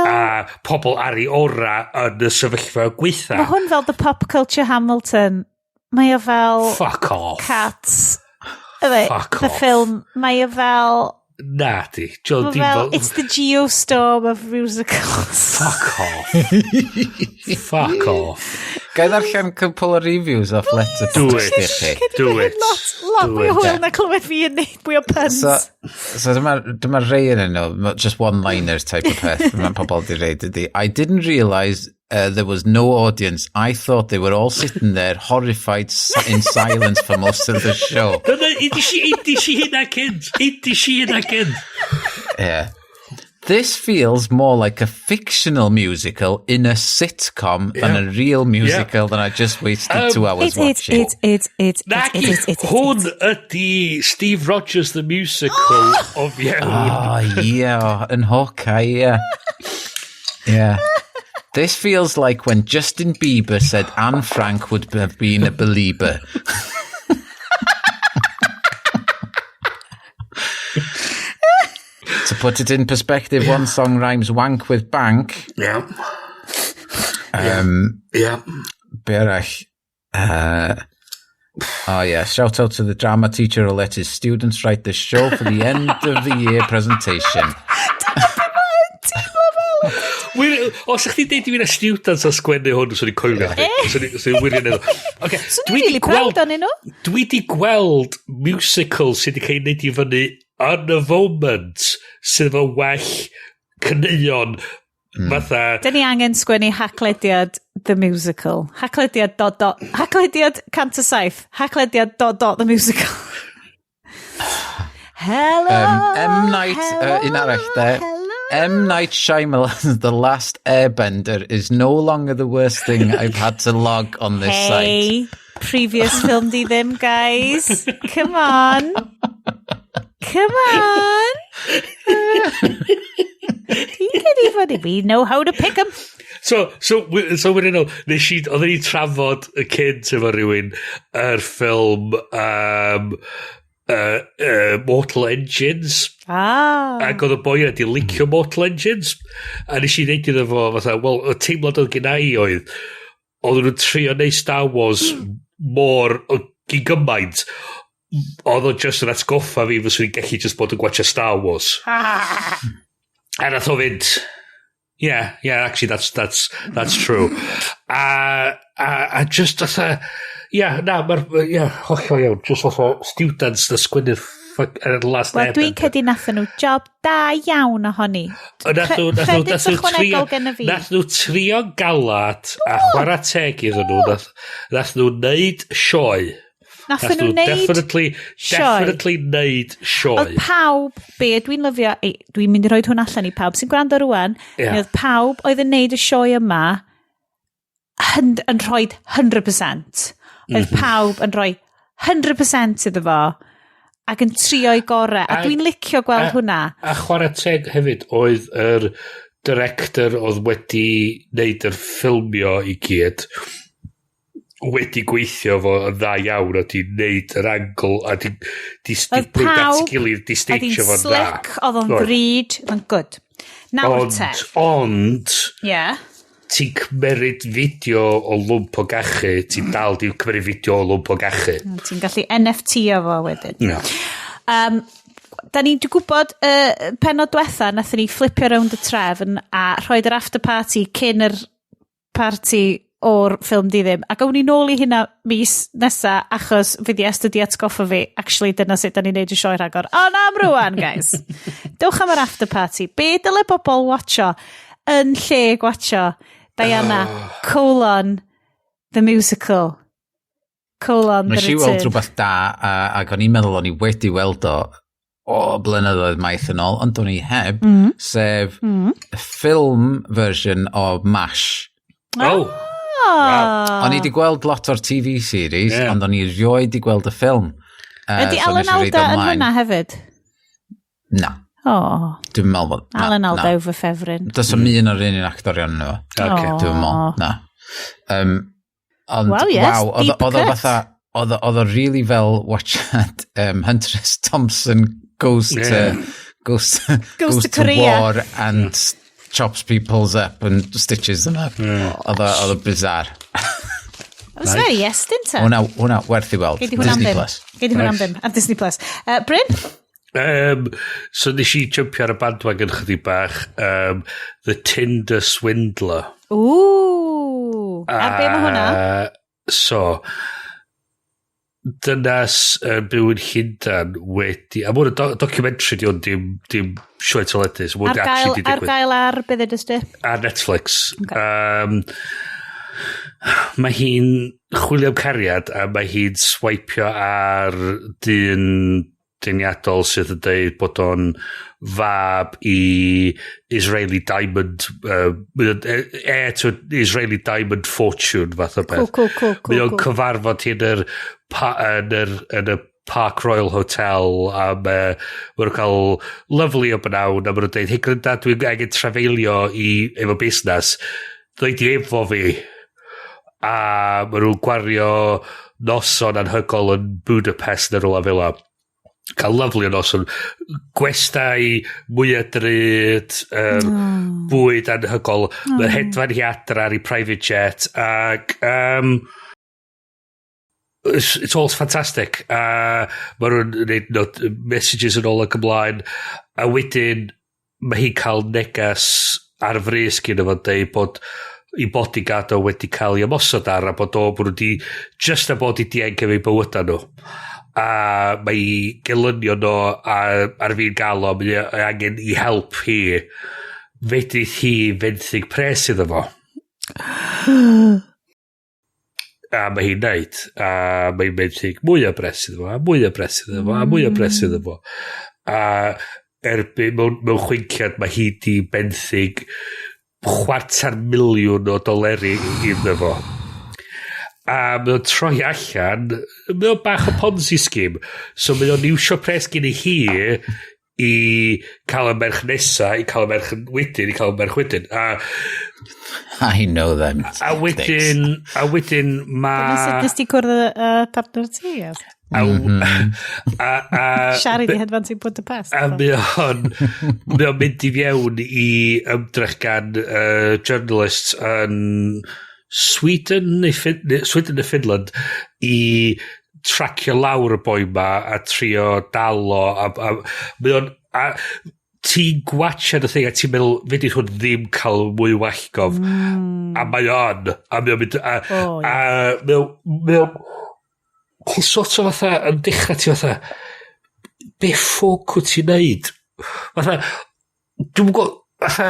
pobl ar ei ora yn y sefyllfa gweitha.
Mae hwn fel the pop culture Hamilton. Mae o fel...
Fuck off.
Cats. The film. Mae o fel...
Na di.
It's the geostorm of musicals.
Fuck off.
Gai ddarllen cwpl o reviews off Letterboxd.
Do it.
Lot mwy hwyl na clywed fi yn neud mwy o puns.
So dyma rei yn nhw, just one-liners type of peth. Mae'n pobl di reid ydi. I didn't realise there was no audience. I thought they were all sitting there horrified in silence for most of the show.
Idi si hynna cynt.
Yeah. This feels more like a fictional musical in a sitcom than a real musical that I just wasted 2 hours watching.
Hwn ydi Steve Rogers the Musical of iawn.
Oh, yeah, and Hawkeye, yeah. Yeah. This feels like when Justin Bieber said Anne Frank would have been a believer. To put it in perspective, one song rhymes wank with bank.
Yeah.
Berach. Oh, yeah. Shout out to the drama teacher who let his students write the show for the end of the year presentation.
Os ych chi deud i fi na students a sgwennu hwn, swn i'n coelio. Swn i'n wirio'n edrych.
Swn i'n really proud o'n nhw.
Dwi di gweld musical sydd wedi cael ei wneud i fyny yn y foment sydd efo well cyneuon fatha...
Dyn ni angen sgwennu haclediad the musical. Haclediad ... Haclediad 107. Haclediad ... the musical. Hello.
M. Night, un arall there. M. Night Shyamalan's The Last Airbender is no longer the worst thing I've had to log on this site.
Hey, previous film di ddim, guys. Come on. Come on. We know how to pick them.
So wedyn nhw, oedden ni trafod y cynt efo rhywun ffilm Mortal Engines. Ac oedd y boi wedi licio Mortal Engines. A nes i ddeud iddo fo, fatha, wel, y teimlad oedd gyda i oedd nhw'n trio neud Star Wars mor gyn gymaint. Oedd o'n just yn atgoffa fi fyswn i'n gallu just bod yn gwachio Star Wars. A nath o fynd, yeah, actually that's true. A just fatha, hollol iawn, just fatha students na sgwennu'r last
Wel, dwi'n cedi nathon nhw job da iawn ohoni.
Nath nhw trio galad a chwarae teg iddyn nhw. Nath nhw neud sioe. Nath nhw definitely neud sioe.
Oedd pawb, dwi'n lyfio, dwi'n mynd i roi hwn allan i pawb sy'n gwrando rwan, oedd pawb oedd yn neud y sioe yma yn rhoi 100%. Oedd pawb yn rhoi 100% iddo fo ac yn trio'i gorau. A dwi'n licio gweld hwnna.
A chwarae teg hefyd oedd yr director oedd wedi neud yr ffilmio i gyd wedi gweithio fo yn dda iawn a di neud yr angle a di brwyd at gilydd di stagio fo'n dda.
Oedd slick, oedd o'n bryd, oedd o'n good. Nawr te.
Ond ti'n cymeryd fideo o lwmp o gachu, ti'n dal di cymeryd fideo o lwmp o gachu.
Ti'n gallu NFT o fo wedyn. Da ni'n gwybod penod diwetha nathon ni flipio round y trefn a rhoi'r after party cyn yr party o'r ffilm di ddim. A gawn ni nôl i hynna mis nesa achos fydd Iestyn di atgoffa fi. Actually, dyna sut da ni'n neud y sioe rhagor. O, na am rwan, guys. Dewch am yr after party. Be dyle bobl watcho yn lle gwatcho Diana, the musical, the return.
Nes i weld rhywbeth da ac o'n i'n meddwl o'n i wedi weld o blynyddoedd maith yn ôl, ond o'n i heb, sef ffilm version o MASH.
Wow.
O'n i wedi gweld lot o'r TV series, ond o'n i rioed wedi gweld y ffilm.
Ydy Alan Alda yn hwnna hefyd?
Na. Dwi'n meddwl bod...
Alan Alda yw fy ffefryn.
Does am un o'r un actorion nhw. Dwi'n meddwl, na.
Well, yes, deep cut.
Oedd o really fel watched Hunter S. Thompson goes to war and chops people's up and stitches them up. Oedd o bizarre.
It was very Iestyn te.
Hwna werth i weld.
Gei di hwnna'n bim ar Disney Plus. Bryn?
So nes i jumpio ar y bandwagon chydig bach The Tinder Swindler.
Ooh. A be mae hwnna?
So dynas byw yn Llundain wedi... A mwyn y documentary di hwn, dim sioe teledydd.
Ar gael ar bydd ydysdi?
Ar Netflix.
Okay.
Mae hi'n chwilio am cariad a mae hi'n swipio ar dyn deniadol sydd yn dweud bod o'n fab i Israeli Diamond to Israeli Diamond Fortune fath o beth.
Cool.
Mae o'n cyfarfod hi yn y Park Royal Hotel a mae'n cael lyflu o bynawn a mae'n dweud, hei gryda dwi'n angen trafeilio efo busnes, ddweud i efo fi. A maen nhw'n gwario noson anhygol yn Budapest yn rhywle fel la. Cael lyflu o noson. Gwestai, mwyaf drud, bwyd anhygol. Mae'n hedfan hi adra ar ei private jet. Ac it's all fantastic. Maen nhw'n gwneud messages yn ôl ac ymlaen. A wedyn mae hi'n cael negas ar frys gyda fo'n dweud bod i bodyguard o wedi cael ei ymosod ar a bod nhw wedi just a bod i dieng efo ei bywyda nhw. A mae gelynio nhw ar fi'n gael o, mae angen i help hi. Fedrith hi fenthyg pres iddo fo. A mae hi'n neud. A mae'n fenthyg mwyaf pres iddo fo, a mwyaf pres iddo fo, a mwyaf pres iddo fo. A mewn chwynkiad mae hi di benthyg $250,000 iddo fo. A mae'n troi allan, mae'n bach o Ponzi scheme. So mae'n iwsio pres gen i hi i cael y merch nesa, i cael y merch wedyn, i cael y merch wedyn.
I know them.
A wedyn ma...
Nes ti cwrdd y partner ti? Siari di hedfan ti'n Budapest. A
mae'n mynd i fiewn i ymdrech gan journalists yn Sweden neu Finland i tracio lawr y boi ma a trio dalo a ti'n gwatchad y thing a ti'n meddwl fyddi hwn ddim cael mwy wallgof a mae on a mae'n mynd a mae'n sort o fatha yn dechrau ti fatha be ffwc wyt ti'n neud fatha dwi'n gwybod fatha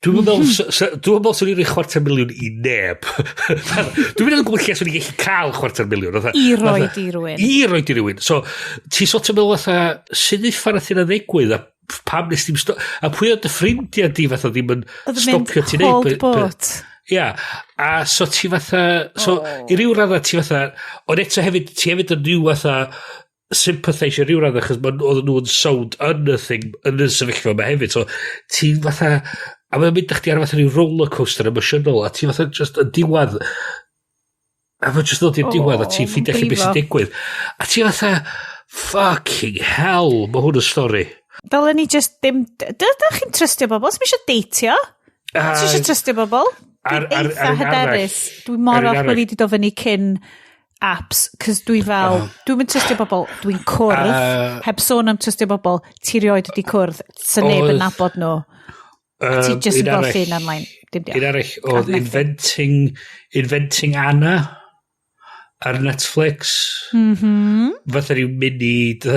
dwi'n meddwl sy'n ni'n rhoi $250,000 i neb dwi'n meddwl gwybod lle sy'n ni'n gallu cael $250,000
i roed i rywun
so ti sort o meddwl fatha sy'n uffar a thyn a ddigwydd a pam nes ddim a pwy oedd y ffrindiau di fatha ddim yn stopio ti neud Ia, a so ti fatha, so i ryw radda ti fatha, ond eto hefyd, ti hefyd yn ryw fatha sympatheisio ryw radda, chos oedd nhw'n sownd yn y thing, yn y sefyllfa yma hefyd, so ti fatha, a mae'n mynd chdi ar fatha ryw rollercoaster emosiynol, a ti fatha just yn diwad, a mae'n just ddod i'r diwad, a ti'n ffindio chi beth sy'n digwydd, a ti fatha, fucking hell, mae hwn yn stori.
Dylen ni just dim, dydych chi'n trystio bobl, sy'n eisiau deitio? Sy'n eisiau trystio bobl? Dwi'n eitha hyderus. Dwi'n mor off bod i wedi dod fyny cyn apps, cys dwi fel, dwi'n mynd trystio bobl, dwi'n cwrdd, heb sôn am trystio bobl, ti rioed wedi cwrdd, sy'n neb yn nabod nhw. A ti just yn gweld llun online.
Un arall, oedd Inventing Anna ar Netflix. Fatha rhyw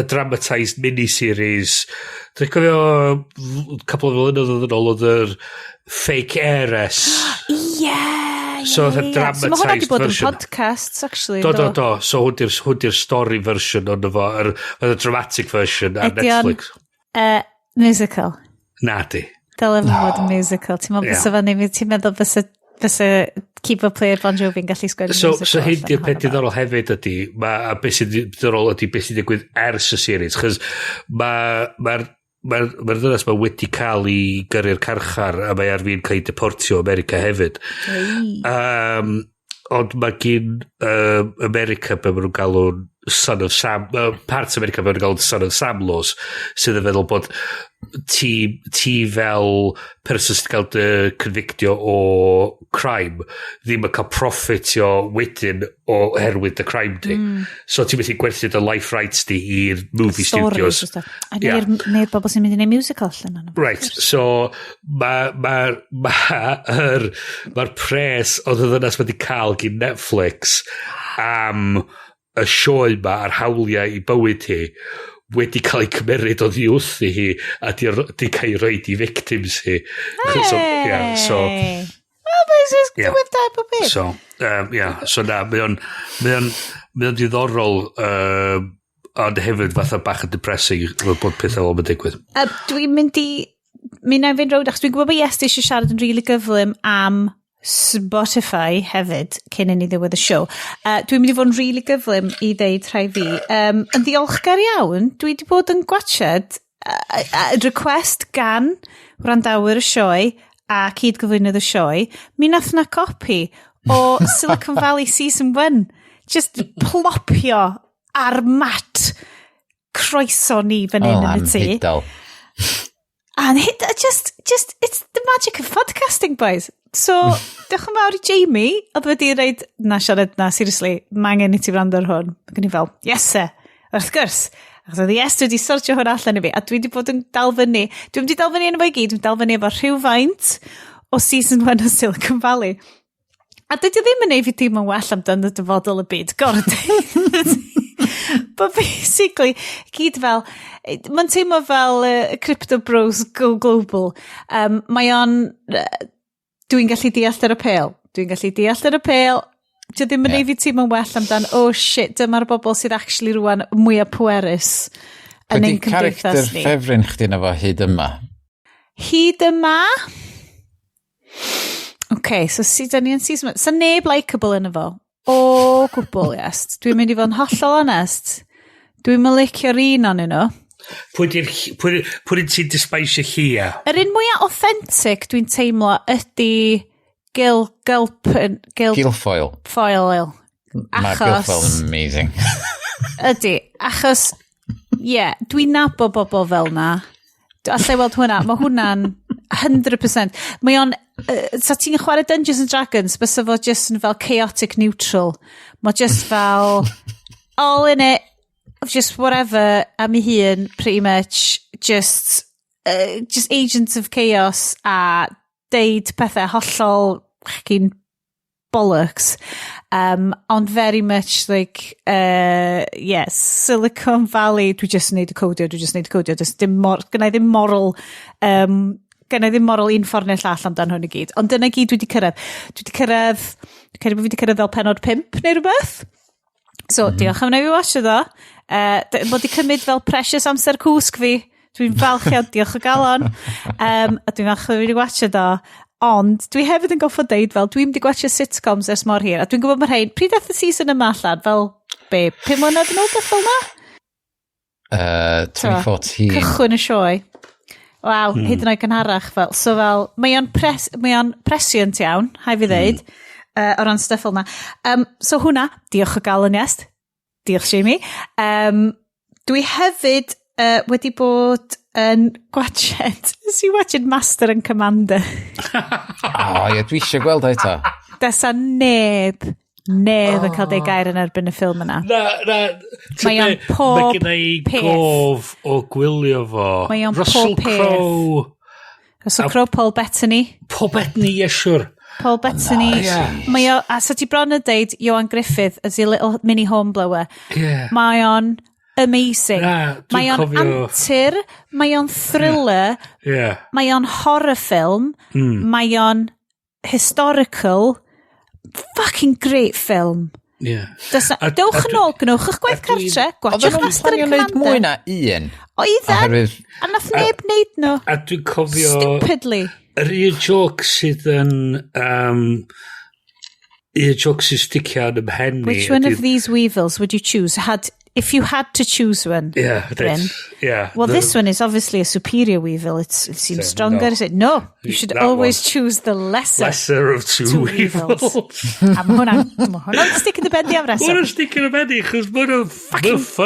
dramatised mini-series. Dwi'n cofio couple of flynyddoedd yn ôl oedd yr Fake Heiress. So oedd dramatised version.
Mae hwnna wedi bod yn podcasts, actually.
Do. So hwn di'r story version o'n efo, yr dramatic version ar Netflix.
Musical.
Na di.
Dylen fod yn musical. Ti'n meddwl fysa keyboard player Bon Jovi'n gallu sgwennu musical.
So hyn di'r peth diddorol hefyd ydy, a beth sy'n diddorol ydy beth sy'n digwydd ers y series, chys mae'r ddynas mae wedi cael ei gyrru'r carchar a mae ar fi'n cael ei deportio America hefyd. Ond mae gyn America be maen nhw'n galw'n Son of Sam, parts America be maen nhw'n galw'n Son of Sam laws, sydd yn feddwl bod ti fel person sydd cael dy convictio o crime ddim yn cael profitio wedyn oherwydd dy crime di. So ti'n methu gwerthu dy life rights di i'r movie studios.
A neu'r bobl sy'n mynd i neud musical allan.
Right, so mae'r pres oedd y ddynas wedi cael gyn Netflix am y sioe ma a'r hawliau i bywyd hi wedi cael ei cymeryd o ddi wrthi hi a di cael ei roed i victims hi. So na, mae o'n diddorol ond hefyd fatha bach yn depressing fel bod pethau o'n digwydd.
Dwi'n mynd i fynd rownd, achos dwi'n gwybod bod Iestyn eisiau siarad yn rili gyflym am Spotify hefyd, cyn i ni ddiwedd y show. Dwi'n mynd i fod yn rili gyflym i ddeud rhai fi. Yn ddiolchgar iawn, dwi wedi bod yn gwachod request gan wrandawyr y sioe a cyd-gyflwynydd y sioe. Mi nath na copi o Silicon Valley Season 1. Just plopio ar mat croeso ni fan hyn yn y tŷ.
Anhydol.
And just, it's the magic of podcasting, boys. So, diolch yn fawr i Jamie, oedd wedi reid, seriously, mae angen i ti wrando ar hwn. Mae gen i fel, yes sir, wrth gwrs. Achos oedd Iestyn wedi sortio hwn allan i fi, a dwi wedi bod yn dal fyny. Dwi'n wedi dal fyny yn efo i gyd, dwi'n dal fyny efo rhywfaint o season 1 o Silicon Valley. A dydy ddim yn ei fi dim yn well amdano y dyfodol y byd, gorau. But basically, gyd fel, mae'n teimlo fel Crypto Bros Go Global. Mae o'n, dwi'n gallu deall ar y pêl. Dwi ddim yn ei fi teimlo'n well amdan, oh shit, dyma'r bobl sydd actually rwan mwyaf pwerus yn ein cymdeithas ni.
Character ffefryn chdi na fo hyd yma?
Hyd yma? Okay, so sydd ni yn season. So neb likeable yn efo. O gwbl, yes. Dwi'n mynd i fod yn hollol honest. Dwi'n mynd licio'r un o'n nhw.
Pwy'n ti'n dispaisio hi a?
Yr un mwyaf authentic dwi'n teimlo ydy
Gilfoyle.
Foil.
Mae Gilfoyle yn amazing.
Ydy, achos, dwi'n nabo bobl fel na. Allai weld hwnna, mae hwnna'n 100%. Mae o'n, sa ti'n chwarae Dungeons and Dragons, bys fo just yn fel chaotic neutral. Mae just fel, all in it, just whatever, am I hun, pretty much, just agents of chaos, a deud pethau hollol, chyn bollocks. On very much like, yes, Silicon Valley, dwi just yn neud y codio. Gynnau ddim moral, un ffordd neu llall amdan hwn i gyd. Ond dyna gyd dwi wedi cyrraedd. Credu bod fi wedi cyrraedd fel penod 5 neu rhywbeth. So, diolch am wneud fi watch o ddo. Bod wedi cymryd fel precious amser cwsg fi. Dwi'n falchio, diolch o galon. A dwi'n falch o wedi watch o ddo. Ond, dwi hefyd yn goffo deud fel, dwi'n mynd i gwachio sitcoms ers mor hir, a dwi'n gwybod mae'r rhain, pryd eith y season yma allan, fel, 5 mlynedd yn ôl beth fel yma?
2014.
Cychwyn y sioe. Waw, hyd yn oed gynharach fel. So fel, mae o'n prescient iawn, hai fi ddeud, o ran stuff fel yma. So hwnna, diolch o galon Iest. Diolch Jamie. Dwi hefyd wedi bod yn gwached. Is he watching Master and Commander?
Dwi eisiau gweld eto.
Desa neb yn cael ei gair yn erbyn y ffilm yna. Mae o'n pob peth. Mae
gen i gof o gwylio fo.
Mae o'n pob peth. Russell Crowe, Paul Bettany.
Paul Bettany, siwr.
Paul Bettany. Mae o, a so ti bron yn deud, Ioan Griffith as a little mini hornblower. Mae o'n amazing. Mae o'n antur, mae o'n thriller, mae o'n horror film, mae o'n historical, fucking great film. Dewch yn ôl, gnwch eich gwaith cartre, gwachwch Master and Commander.
Mwy na un.
Oedden, a nath neb wneud nhw.
A dwi'n cofio...
Stupidly.
Yr un joc sydd yn... un joc sydd sticio yn ymhen ni...
Which one of these weevils would you choose? Had if you had to choose one, Bryn, well, this one is obviously a superior weevil. It seems stronger. Is it? No, you should always choose the lesser
of two evils.
A mae hwnna'n stick in the bendy am reswm.
Hwna'n stick in the bendy, chos mae'n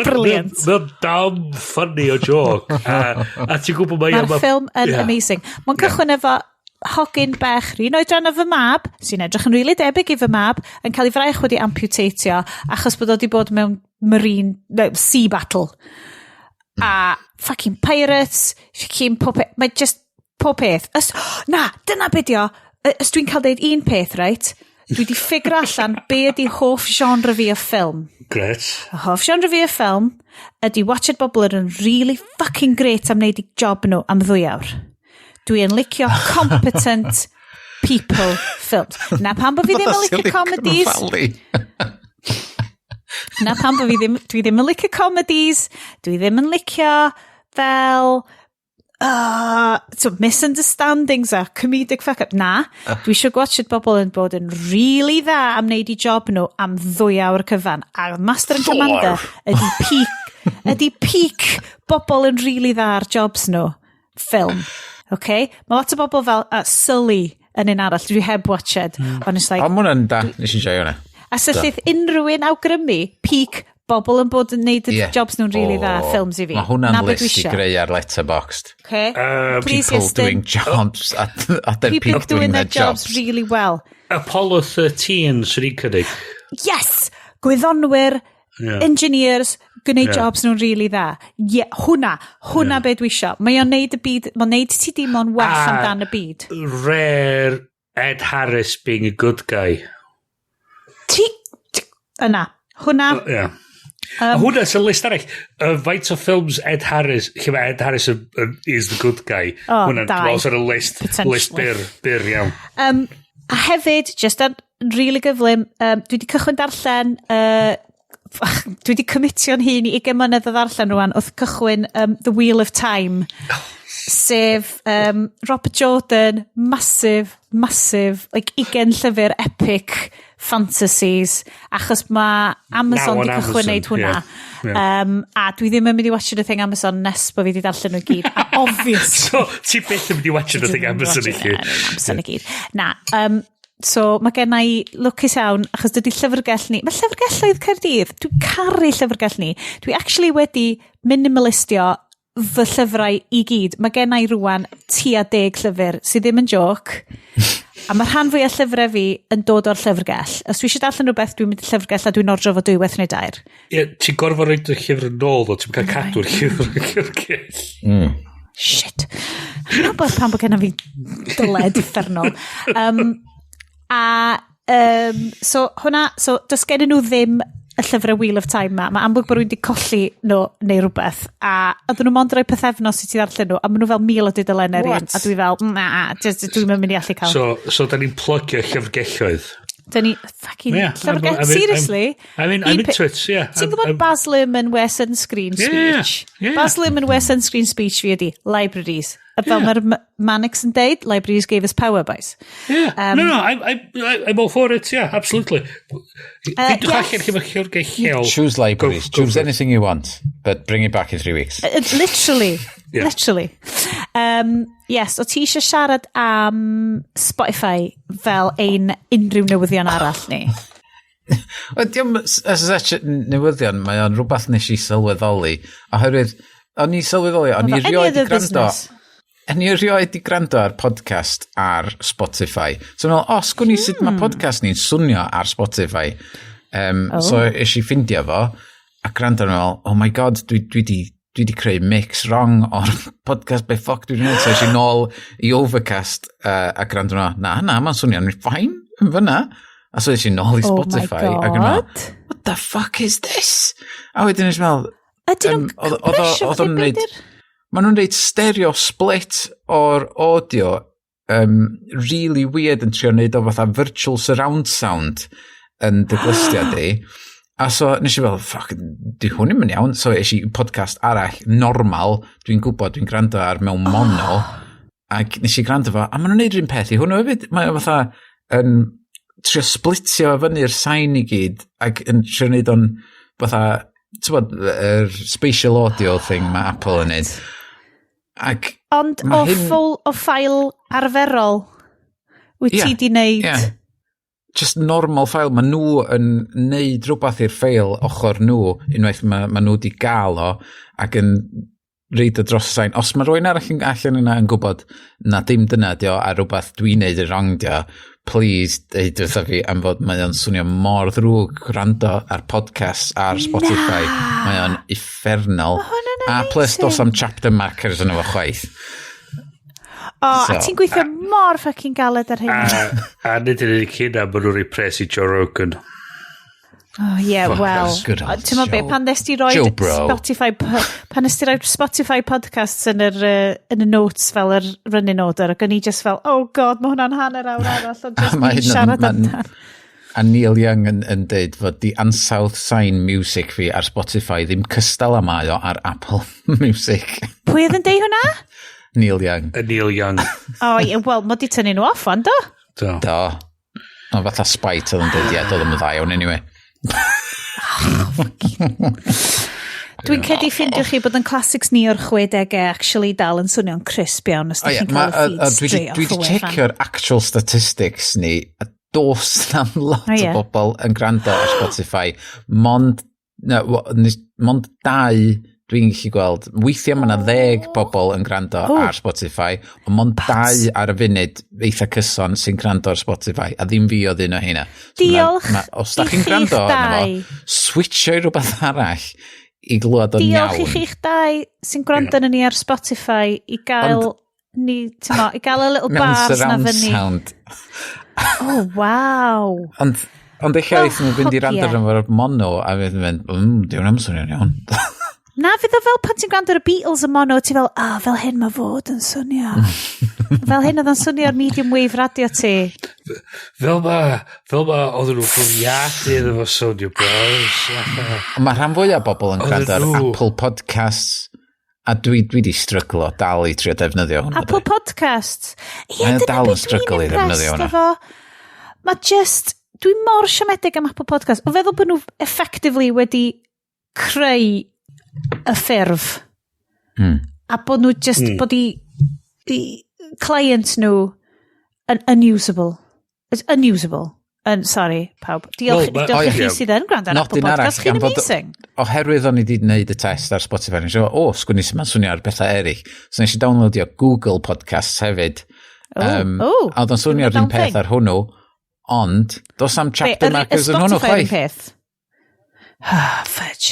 brilliant.
Mae'n damn funny o joke. A ti'n gwybod
mae'r ffilm yn amazing. Mae'n cychwyn efo hogyn bech rhan oedran o fy mab, sy'n edrych yn rili debyg i fy mab, yn cael ei fraich wedi amputatio achos bod o wedi bod mewn sea battle. A fucking pirates, mae just pob peth. Dyna beth o. Os dwi'n cael deud un peth, right? Dwi wedi ffigur allan be ydi hoff genre fi o ffilm.
Gret.
Hoff genre fi o ffilm ydi watched bobl yn really fucking great am wneud i job nhw am 2 awr. Dwi'n licio competent people films. Na pam bo fi ddim yn licio comedies. Na pam bo fi dwi ddim yn licio comedies. Dwi ddim yn licio fel misunderstandings a comedic fuck-up. Na, dwi eisiau gwachod bobl yn bod yn really dda am wneud i job nhw am 2 awr cyfan. A Master and Commander ydi peak bobl yn really dda ar jobs nhw. Ffilm. Okay? Mae lot o bobl fel Sully yn un arall, dwi heb watched. Ond it's like...
O, mwyn yn da, nes i'n siarad hwnna.
A syllydd unrhyw un awgrymu, peak bobl yn bod yn neud y jobs nhw'n really dda, ffilms i fi.
Mae hwnna'n list i greu ar Letterboxd.
Okay.
People doing jobs at their peak
people doing their jobs really well.
Apollo 13, sy'n i'n cynnig.
Yes! Gwyddonwyr, engineers, gwneud jobs nhw'n really dda. Hwna be dwi isio. Mae o'n neud y byd, mae'n neud ti dim ond well amdan y byd.
Rare Ed Harris being a good guy.
Yna. Hwna.
Hwna sy'n list arall. Faint o ffilms Ed Harris, lle mae Ed Harris is the good guy. Hwna'n dwi'n list byr iawn.
A hefyd, just a really gyflym, dwi wedi cychwyn darllen dwi wedi commitio'n hun i 20 mlynedd o ddarllen rwan oedd cychwyn The Wheel of Time sef Robert Jordan massive like 20 llyfr epic fantasies achos mae Amazon wedi cychwyn neud hwnna a dwi ddim yn mynd i watch y thing Amazon nes bo fi wedi darllen nhw gyd a obvious
so ti beth yn mynd i watch y thing Amazon i gyd
na so mae gen i lwcus iawn achos dydy llyfrgell ni mae llyfrgelloedd Caerdydd dwi'n caru llyfrgell ni dwi actually wedi minimalistio fy llyfrau i gyd mae gen i rwan tua 10 llyfr sydd ddim yn joc a mae rhan fwy o llyfrau fi yn dod o'r llyfrgell os dwi eisiau darllen rhywbeth dwi'n mynd i llyfrgell a dwi'n ordro fo 2 neu 2
ti'n gorfod roed y llyfr yn ôl o ti'n cael cadw'r llyfrgell
shit dwi'n gwybod pan bod gen i fi dyled uffernol so hwnna, so does gen nhw ddim y llyfrau Wheel of Time mae amlwg bod rwy'n wedi colli nhw neu rhywbeth a oedden nhw mond roi pethefnos i ti ddarllen nhw a maen nhw fel 1000 o dudalennau un a dwi fel, dwi'n mynd i allu cael
so da ni'n plugio llyfrgelloedd
da ni fucking llyfrgell seriously
I'm into it
ti'n gwybod Baz Luhrmann wear sunscreen speech Baz Luhrmann wear sunscreen speech fi ydi libraries fel mae'r Mannix yn deud, libraries gave us power, boys.
No, I'm all for it, absolutely.
Choose libraries, choose anything you want, but bring it back in 3 weeks.
Literally. Yes, o ti eisiau siarad am Spotify fel unrhyw newyddion arall ni?
Diolch as newyddion, mae o'n rhywbeth nes i sylweddoli, oherwydd, o'n i sylweddoli, o'n i rioed i grando... Yn i rioed i grando ar podcast ar Spotify. So, sgwn i sut mae podcast ni'n swnio ar Spotify. So, eisiau ffindio fo, a grando yn fel, oh my god, dwi di creu mix wrong o'r podcast by fuck dwi'n gwneud. So, eisiau nôl i Overcast a grando yn na, mae'n swnio'n ffain yn fyna. A so, eisiau nôl i Spotify.
Oh my god.
What the fuck is this? A wedyn eisiau fel...
Ydyn nhw'n cresio fod i'n beidir?
Maen nhw'n dweud stereo split o'r audio really weird yn trio wneud o fatha virtual surround sound yn dyglystiad i. A so, nes i fel, ffuck, di hwn i'n mynd iawn. So, eisiau podcast arall normal, dwi'n gwybod, dwi'n gwrando ar mewn mono, ac nes i gwrando fo, a maen nhw'n neud rhywun peth i hwnnw hefyd. Mae'n fatha, trio splitio fyny'r sain i gyd, ac yn trio wneud o'n fatha, spatial audio thing mae Apple yn neud.
Ond o ffail arferol, wyt ti di neud...
Just normal ffail, mae nhw yn neud rhywbeth i'r ffail ochr nhw, unwaith mae nhw di gael o, ac yn reid o dros y sain. Os mae rwy'n arall allan yna yn gwybod na dim dyna dio a rhywbeth dwi'n neud yn wrong dio, please deud wrtho fi am fod mae o'n swnio mor ddrwg gwrando ar podcasts ar Spotify. Mae o'n effernol. A plus dos am chapter markers yn efo chwaith.
A ti'n gweithio mor fucking galed ar hyn.
A nid yn unig hynna, maen nhw'n represi Joe Rogan.
Wel. Ti'n be, pan nes ti roi Spotify, Spotify podcasts yn y notes fel yr running order, ac o'n i just fel, oh god, mae hwnna'n hanner awr arall, ond just ni siarad amdan.
A Neil Young yn dweud fod di ansawdd sign music fi ar Spotify ddim cystal am o ar Apple Music.
Pwy oedd yn deud hwnna?
Neil Young.
Neil Young.
Wel, mae di tynnu nhw off, ond do?
Do. No, fatha spite oedd yn dweud, doedd yn y ddau o'n anyway.
Dwi'n cedi ffindio chi bod yn classics ni o'r 60au actually dal yn swnio'n crisp iawn os da chi'n cael y feed straight off
Dwi wedi checio'r actual statistics ni a dos am lot o bobl yn gwrando ar Spotify mond 2 dwi'n gallu gweld weithiau mae 10 bobl yn gwrando ar Spotify ond mond 2 ar y funud eitha cyson sy'n gwrando ar Spotify a ddim fi oedd un o hynna
diolch
os da chi'n gwrando switcho i rhywbeth arall i glwad o'n iawn
diolch i chi'ch 2 sy'n gwrando yn ni ar Spotify i gael i gael y little bars na fyny
sound.
oh wow
ond eich eith nhw'n fynd i rando yn fawr mono a fydd yn mynd diwn am swnio'n iawn
na fydd o fel pan ti'n gwrando ar y Beatles yn mono ti fel fel hyn mae fod yn swnio fel hyn oedd yn swnio ar medium wave radio ti
fel ma oedd nhw'n fwriadu efo swnio bros
mae rhan fwyaf bobl yn gwrando ar Apple Podcasts a dwi di stryglo dal i trio defnyddio hwnna
Apple Podcasts
mae dal yn stryglo i defnyddio hwnna
mae just dwi mor siomedig am Apple Podcasts o feddwl bod nhw effectively wedi creu y ffurf a bod nhw just bod i client nhw yn unusable sorry pawb diolch i chi sydd yn gwrando ar Apple Podcasts chi'n amazing
oherwydd o'n i wedi gwneud y test ar Spotify nes i sgwni sy'n ma'n swnio ar bethau eraill so nes i downloadio Google Podcasts hefyd a oedd o'n swnio ar un peth ar hwnnw ond dos am chapter markers yn hwnnw chwaith
fudge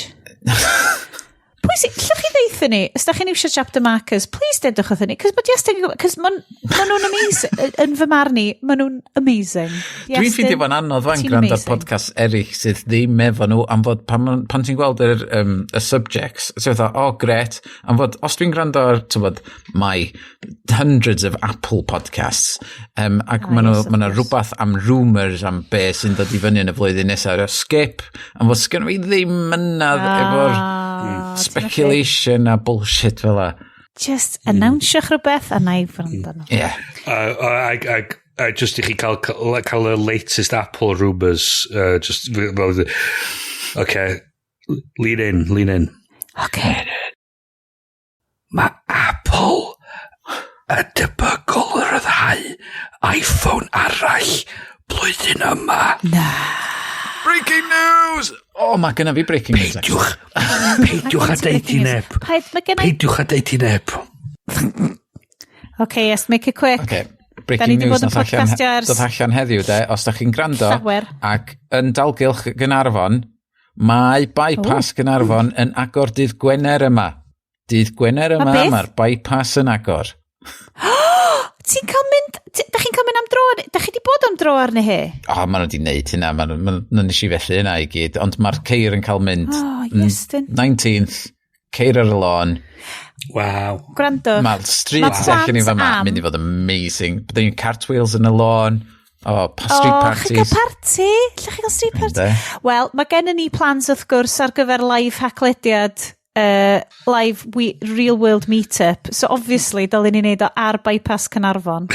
pwysig, llwch chi ddeithio ni, os da chi'n iwsio chapter markers, please dedwch oedd ni, cos maen nhw'n amazing, yn fy marn ni, maen nhw'n amazing.
Dwi'n ffeindio fo'n anodd fan gwrando ar podcast eraill sydd ddim efo nhw, am fod pan ti'n gweld y subjects, so fatha, great, am fod, os dwi'n gwrando ar, mae hundreds of Apple podcasts, ac maen nhw rhywbeth am rumours, am be sy'n dod i fyny yn y flwyddyn nesaf, skip, am fod sgyn fi ddim mynadd efo'r speculation a bullshit fel la.
Just announcio'ch rhywbeth a na i fynd nhw.
Yeah.
Just i chi cael y latest Apple rumours. Okay. Lean in.
Okay.
Mae Apple y debacle yr yddhau iPhone arall blwyddyn yma.
Na.
Breaking news! Mae gynna fi breaking news.
Peidiwch a deud i neb. Peidiwch a deud i neb.
Okay, yes, make it quick.
Okay, breaking news dod allan heddiw de, os da chi'n gwrando ac yn dalgylch Gynarfon, mae bypass Gynarfon yn agor dydd Gwener yma. Dydd Gwener yma, mae'r bypass yn agor.
Ti'n cael mynd, da chi'n cael mynd am dro, da chi di bod am dro arni hi?
Maen nhw wedi gwneud hynna, maen nhw nes i felly hynna i gyd, ond mae'r ceir yn cael mynd
Iestyn
19th, ceir ar y lôn.
Wow.
Gwrando.
Mae'r street allan i fyma mynd i fod amazing. Byddwn ni'n cartwheels yn y lôn, street parties.
Chi'n cael party? Lle chi'n cael street party? Wel, mae gen ni plans wrth gwrs ar gyfer live haclediad live real world meetup so obviously dylwn ni wneud o ar bypass Cynarfon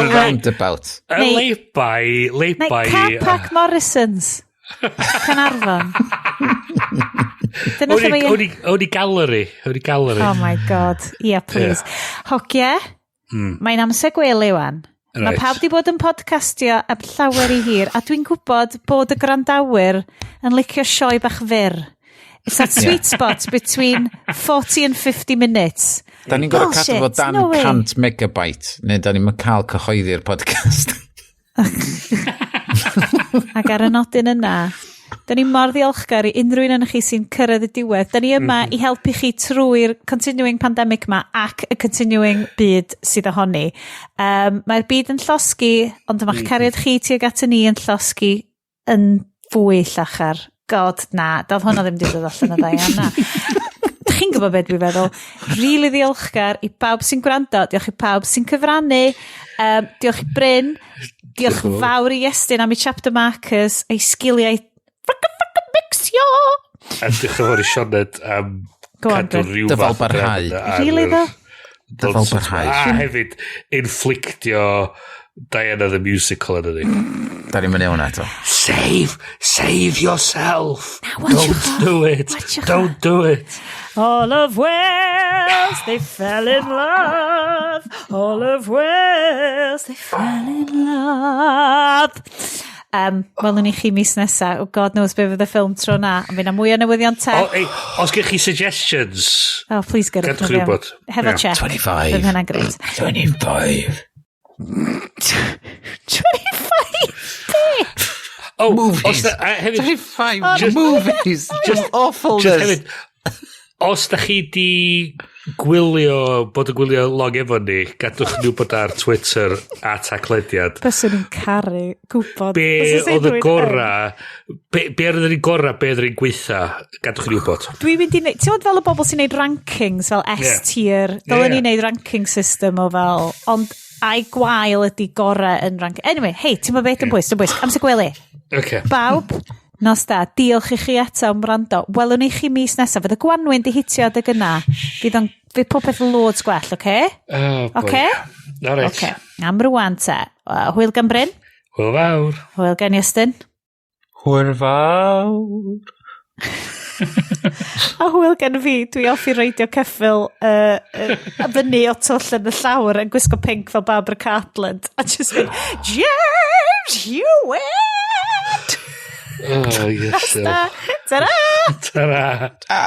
roundabout
late by
Car Park Morrisons Canarfon. Dyna lle mae...
O'n i gallery.
Oh my god. Yeah, please. Hogia, mae'n amser gwely wan. Mae pawb di bod yn podcastio am llawer i hir, a dwi'n gwybod bod y grandawyr yn licio sioe bach fyr. It's that sweet spot between 40 and 50 minutes.
Da ni'n gorau cadw fod dan 100 megabyte, neu da ni'n cael cyhoeddi'r podcast.
Ac ar y nodyn yna, da ni mor ddiolchgar i unrhyw un yn chi sy'n cyrraedd y diwedd. Da ni yma i helpu chi trwy'r continuing pandemic ma ac y continuing byd sydd ohoni. Mae'r byd yn llosgi, ond ma'ch cariad chi tuag at ni yn llosgi yn fwy llachar. God, na, doedd hwnna ddim wedi dod allan o Diana. Chi'n gwybod beth dwi'n feddwl? Really ddiolchgar i pawb sy'n gwrando. Diolch i pawb sy'n cyfrannu. Diolch i Bryn. Diolch fawr i Iestyn am ei chapter markers, ei sgiliau mixio.
A diolch yn fawr i Sioned am cadw rhyw
Dyfal barhau.
Really ddo?
Dyfal barhau.
A hefyd, inflictio Diana the Musical yn ydi.
Da ni'n mynd ewn eto.
Save yourself. Don't do it.
All of Wales, they fell in love. All of Wales, they fell in love. Welwn ni chi mis nesa. Oh, God knows be fydd y ffilm tro na. Ond fyna mwy o newyddion tech.
Os gych chi suggestions.
Oh, please get it. Hefo check.
25.
Fydd hynna greit.
25.
25
Oh, movies. 25 movies. Just awfulness.
Os da chi di bod yn gwylio log efo ni, gadwch nhw bod ar Twitter a taglediad.
Byswn ni'n caru gwybod.
Be oedd y gora, be oedd yn gora, be oedd yn gweitha, gadwch nhw bod.
Dwi'n mynd i wneud, ti'n fel y bobl sy'n neud rankings fel S-tier, dylen ni'n neud ranking system o fel, ond ai gwael ydi gora yn ranking. Anyway, hei, ti'n mynd beth yn bwys, amser gwely. Bawb, nos da, diolch i chi eto am rando. Welwn i chi mis nesaf, fydd y Gwanwyn di hitio adeg yna. Fydd popeth loads gwell, oce? Oce? Oce. Am rwan te. Hwyl gan Bryn?
Hwyl fawr.
Hwyl gan Iestyn?
Hwyl fawr.
A hwyl gan fi, dwi off i reidio ceffil fyny o twll yn y llawr yn gwisgo pink fel Barbara Cartland. A just mynd, James Hewitt!
Oh, yes.
Ta-ra!
Ta-ra!